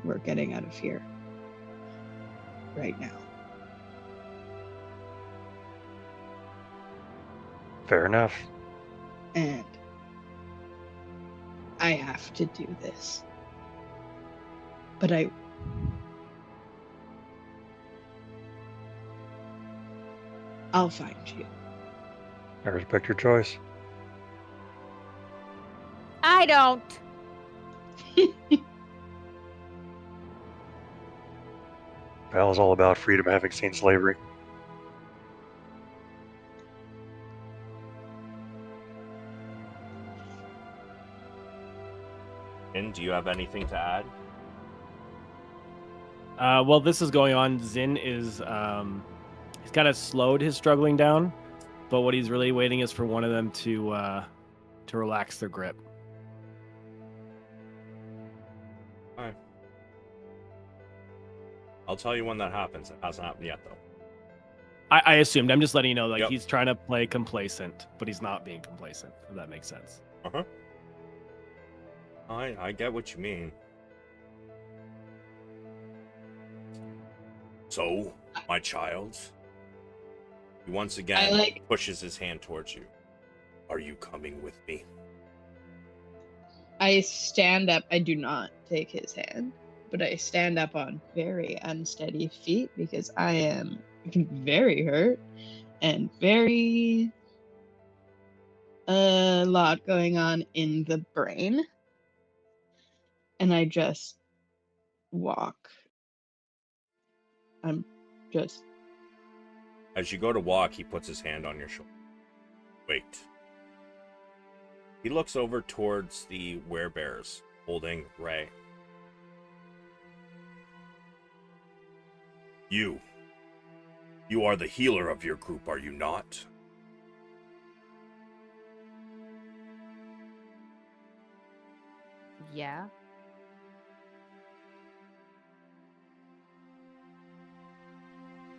we're getting out of here right now. Fair enough. And I have to do this. But I'll find you. I respect your choice. I don't. Val is all about freedom, having seen slavery. And do you have anything to add? While this is going on, Zynn is he's kind of slowed his struggling down, but what he's really waiting is for one of them to relax their grip. Alright. I'll tell you when that happens. It hasn't happened yet, though. I assumed. I'm just letting you know, like, Yep. he's trying to play complacent, but he's not being complacent, if that makes sense. Uh-huh. I get what you mean. So, my child, he once again pushes his hand towards you. Are you coming with me? I stand up. I do not take his hand, but I stand up on very unsteady feet because I am very hurt and very a lot going on in the brain. And I just walk. I'm just... As you go to walk, he puts his hand on your shoulder. Wait. He looks over towards the werebears, holding Ray. You are the healer of your group, are you not? Yeah.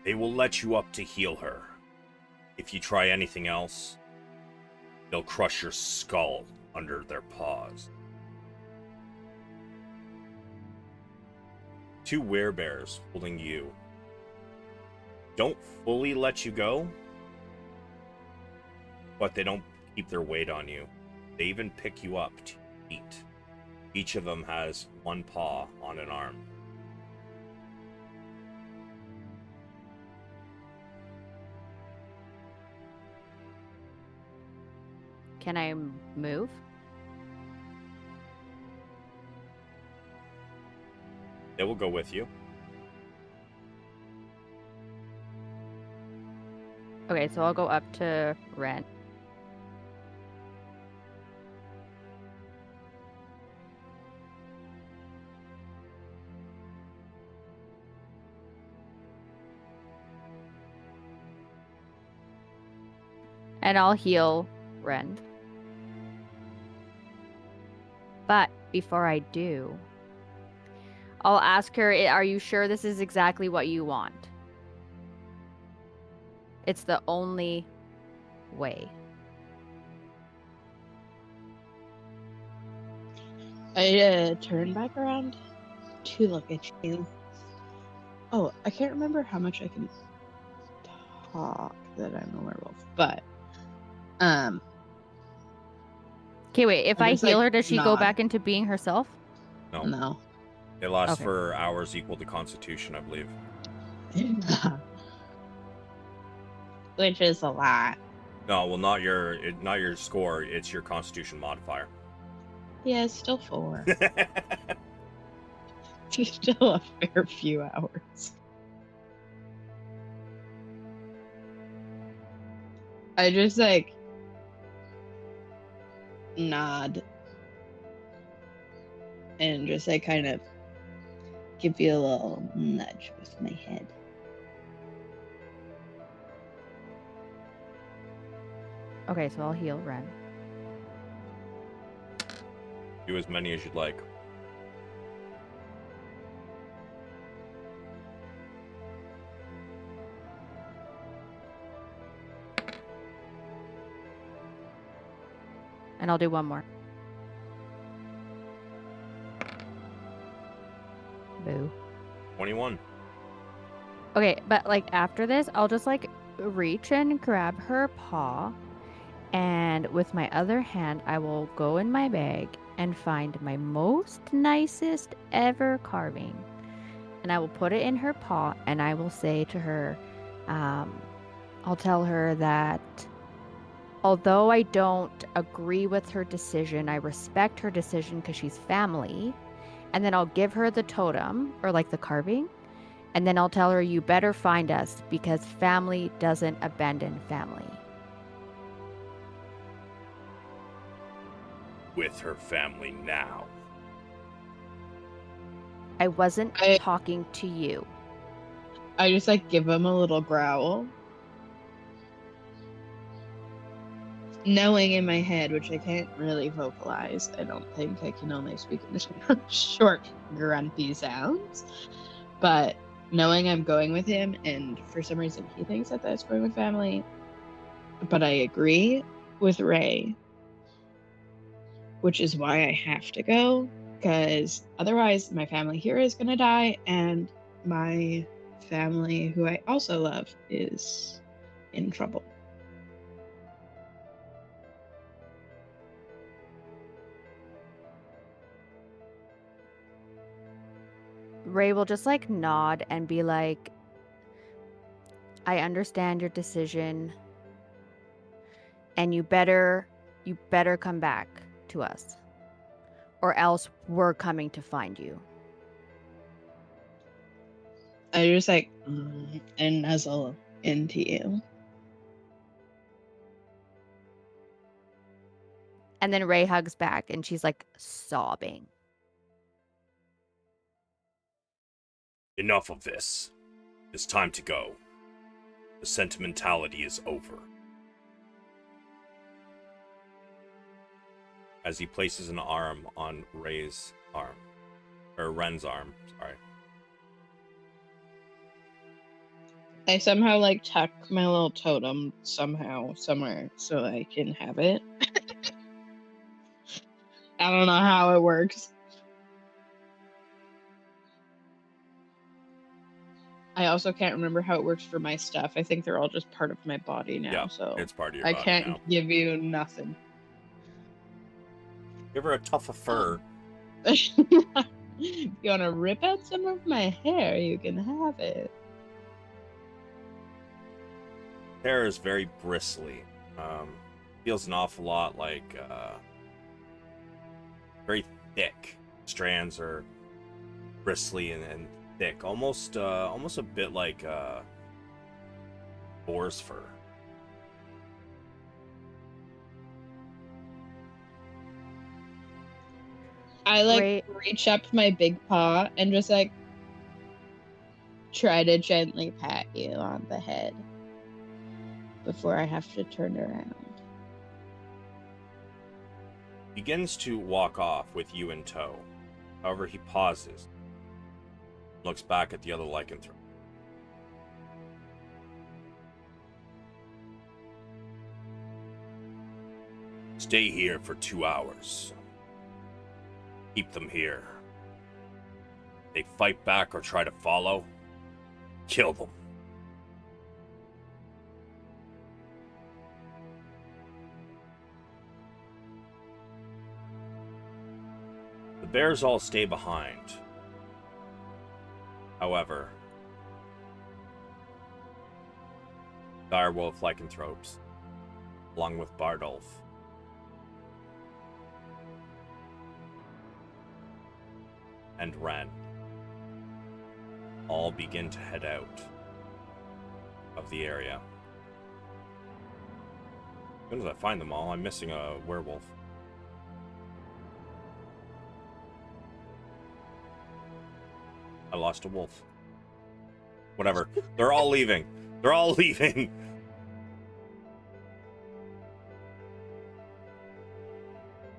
They will let you up to heal her. If you try anything else, they'll crush your skull under their paws. 2 werebears holding you don't fully let you go, but they don't keep their weight on you. They even pick you up to eat. Each of them has 1 paw on an arm. Can I move? They will go with you. Okay, so I'll go up to Ren. And I'll heal Ren. But before I do, I'll ask her, are you sure this is exactly what you want? It's the only way. I turn back around to look at you. Oh, I can't remember how much I can talk that I'm a werewolf, but Okay, wait. If I just, heal like, her, does she go nod. back into being herself? No. No. They last Okay. for hours equal to Constitution, I believe. Which is a lot. No, well, not your score. It's your Constitution modifier. Yeah, it's still 4. It's still a fair few hours. I just like nod and just like kind of give you a little nudge with my head. Okay, so I'll heal Ren. Do as many as you'd like. And I'll do 1 more. Boo. 21. Okay, but like after this, I'll just like reach and grab her paw, and with my other hand, I will go in my bag and find my most nicest ever carving, and I will put it in her paw, and I will say to her, I'll tell her that although I don't agree with her decision, I respect her decision because she's family, and then I'll give her the totem or like the carving. And then I'll tell her, you better find us because family doesn't abandon family. With her family now. I wasn't I- talking to you. I just like give him a little growl. Knowing in my head, which I can't really vocalize, I don't think I can only speak in short, grumpy sounds. But knowing I'm going with him, and for some reason he thinks that that's going with family, but I agree with Ray, which is why I have to go, because otherwise my family here is going to die, and my family, who I also love, is in trouble. Ray will just like nod and be like, I understand your decision, and you better come back to us, or else we're coming to find you. I just like and nuzzle into you. And then Ray hugs back and she's like sobbing. Enough of this. It's time to go. The sentimentality is over. as he places an arm on Ray's arm. Or Ren's arm, sorry. I somehow like tuck my little totem somehow somewhere so I can have it. I don't know how it works. I also can't remember how it works for my stuff. I think they're all just part of my body now, Yeah, so it's part of your I body can't now. give you nothing. Give her a tuft of fur. If you want to rip out some of my hair, you can have it. Hair is very bristly. Feels an awful lot like very thick. Strands are bristly and thick, almost a bit like boar's fur. I like Right. reach up my big paw and just like try to gently pat you on the head before I have to turn around. Begins to walk off with you in tow. However, he pauses, looks back at the other lycanthrope. Stay here for 2 hours. Keep them here. They fight back or try to follow, kill them. The bears all stay behind. However, direwolf lycanthropes, along with Bardolph, and Ren, all begin to head out of the area. As soon as I find them all, I'm missing a werewolf. I lost a wolf. Whatever. They're all leaving. They're all leaving.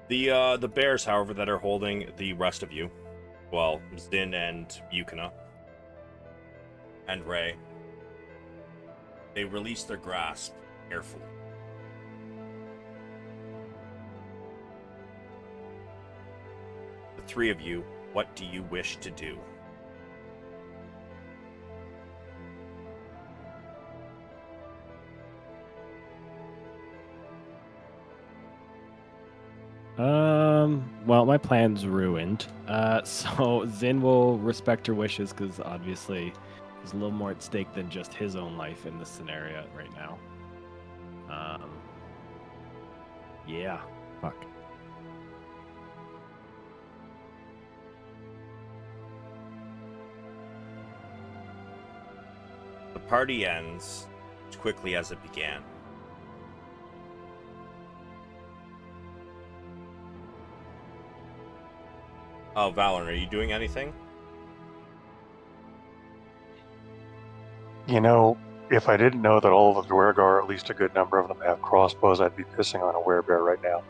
The bears, however, that are holding the rest of you, well, Zynn and Yukina and Ray, they release their grasp carefully. The three of you, what do you wish to do? Well, my plan's ruined. So Zynn will respect her wishes because obviously there's a little more at stake than just his own life in this scenario right now. Yeah. Fuck. The party ends as quickly as it began. Oh, Valeran, are you doing anything? You know, if I didn't know that all of the Duergar, or at least a good number of them, have crossbows, I'd be pissing on a werebear right now.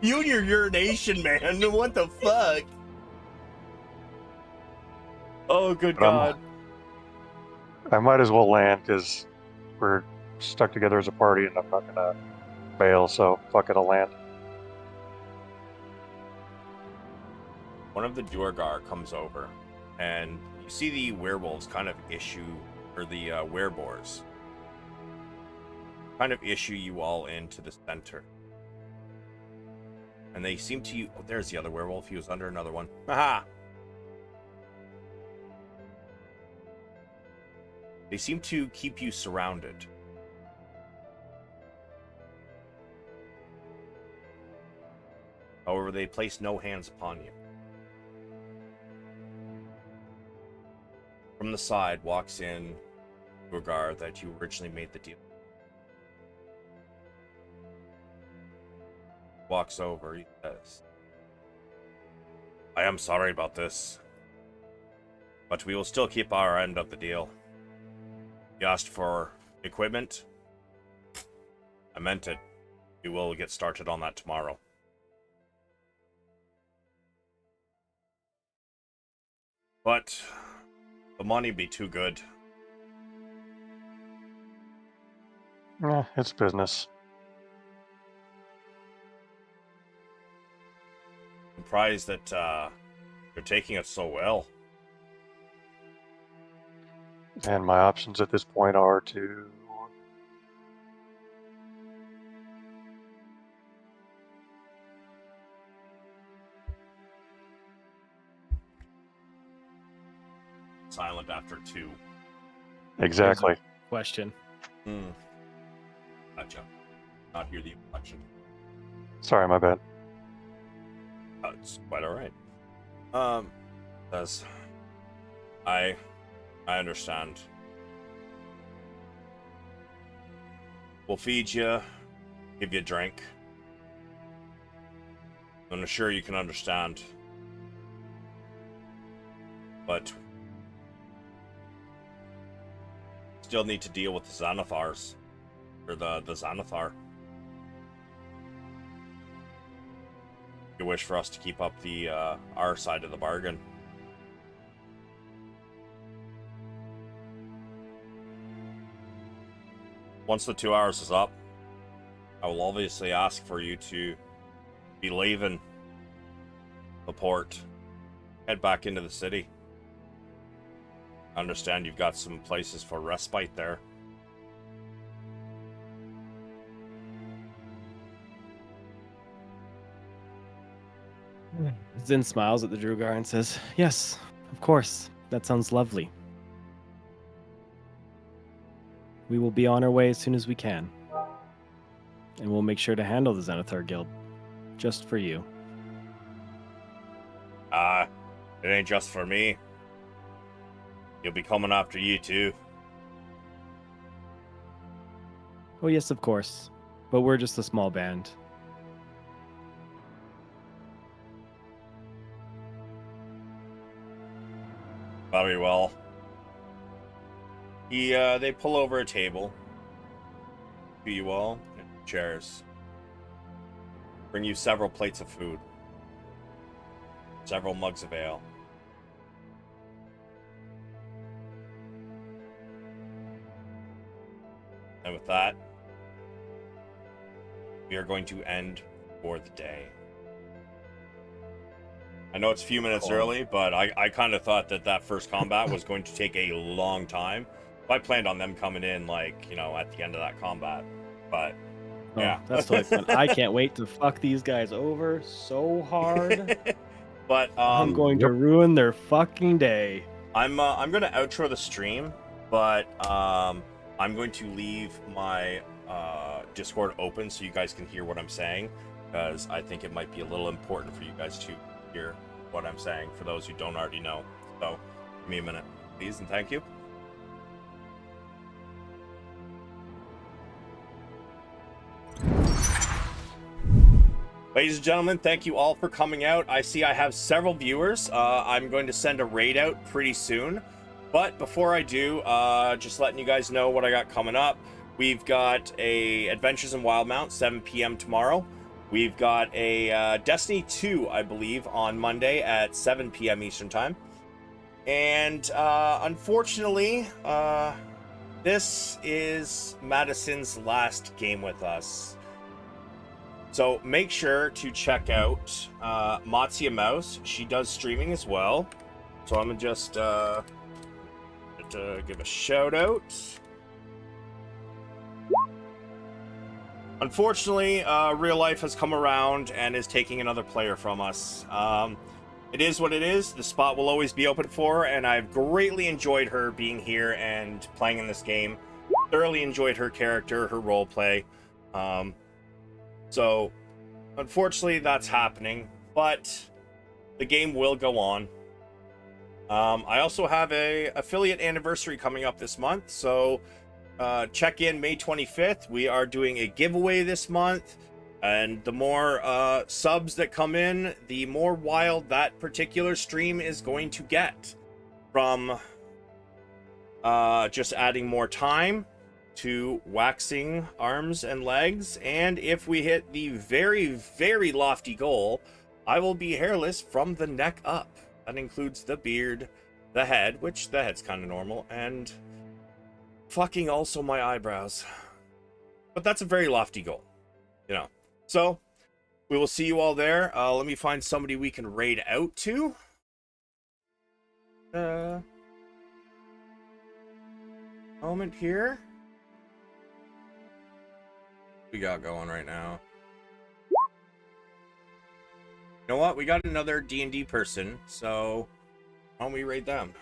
You and your urination, man. What the fuck? Oh, good God. I might as well land because we're stuck together as a party and I'm not going to bail, so fuck it, I'll land. One of the Duergar comes over, and you see the werewolves kind of issue, or the wereboars, kind of issue you all into the center. And they seem to... Oh, there's the other werewolf. He was under another one. Haha! They seem to keep you surrounded. However, they place no hands upon you. From the side walks in Duergar that you originally made the deal. Walks over, he says, I am sorry about this, but we will still keep our end of the deal. You asked for equipment? I meant it. We will get started on that tomorrow. But the money be too good. It's business. Surprised that you're taking it so well. And my options at this point are to Silent after 2. exactly. Question. Gotcha. Not hear the inflection. Sorry, my bad. It's quite alright. As I understand. We'll feed you, give you a drink. I'm sure you can understand. But still need to deal with the Xanathars. Or the Xanathar. You wish for us to keep up the our side of the bargain. Once the 2 hours is up, I will obviously ask for you to be leaving the port. Head back into the city. I understand you've got some places for respite there. Zynn smiles at the Drugar and says, "Yes, of course. That sounds lovely. We will be on our way as soon as we can. And we'll make sure to handle the Xanathar Guild. Just for you." It ain't just for me. You'll be coming after you too. Oh, yes, of course. But we're just a small band. Very well. They pull over a table to you all, chairs. Bring you several plates of food. Several mugs of ale. And with that, we are going to end for the day. I know it's a few minutes early, but I kind of thought that first combat was going to take a long time. I planned on them coming in, like, you know, at the end of that combat. But, yeah. That's totally fun. I can't wait to fuck these guys over so hard. But, I'm going to ruin their fucking day. I'm going to outro the stream, but I'm going to leave my Discord open so you guys can hear what I'm saying, because I think it might be a little important for you guys to hear what I'm saying for those who don't already know. So, give me a minute, please, and thank you. Ladies and gentlemen, thank you all for coming out. I see I have several viewers. I'm going to send a raid out pretty soon. But before I do, just letting you guys know what I got coming up. We've got a Adventures in Wildmount, 7 p.m. tomorrow. We've got a Destiny 2, I believe, on Monday at 7 p.m. Eastern Time. And unfortunately, this is Madison's last game with us. So make sure to check out Matsia Mouse. She does streaming as well. So I'm going to just give a shout out. Unfortunately, real life has come around and is taking another player from us. It is what it is. The spot will always be open for her, and I've greatly enjoyed her being here and playing in this game. Thoroughly enjoyed her character, her role play. So, unfortunately, that's happening, but the game will go on. I also have a affiliate anniversary coming up this month, so check in May 25th. We are doing a giveaway this month, and the more subs that come in, the more wild that particular stream is going to get, from just adding more time to waxing arms and legs, and if we hit the very, very lofty goal, I will be hairless from the neck up. That includes the beard, the head, which the head's kind of normal, and fucking also my eyebrows. But that's a very lofty goal, you know. So, we will see you all there. Let me find somebody we can raid out to. Moment here. We got going right now. You know what? We got another D&D person, so why don't we raid them?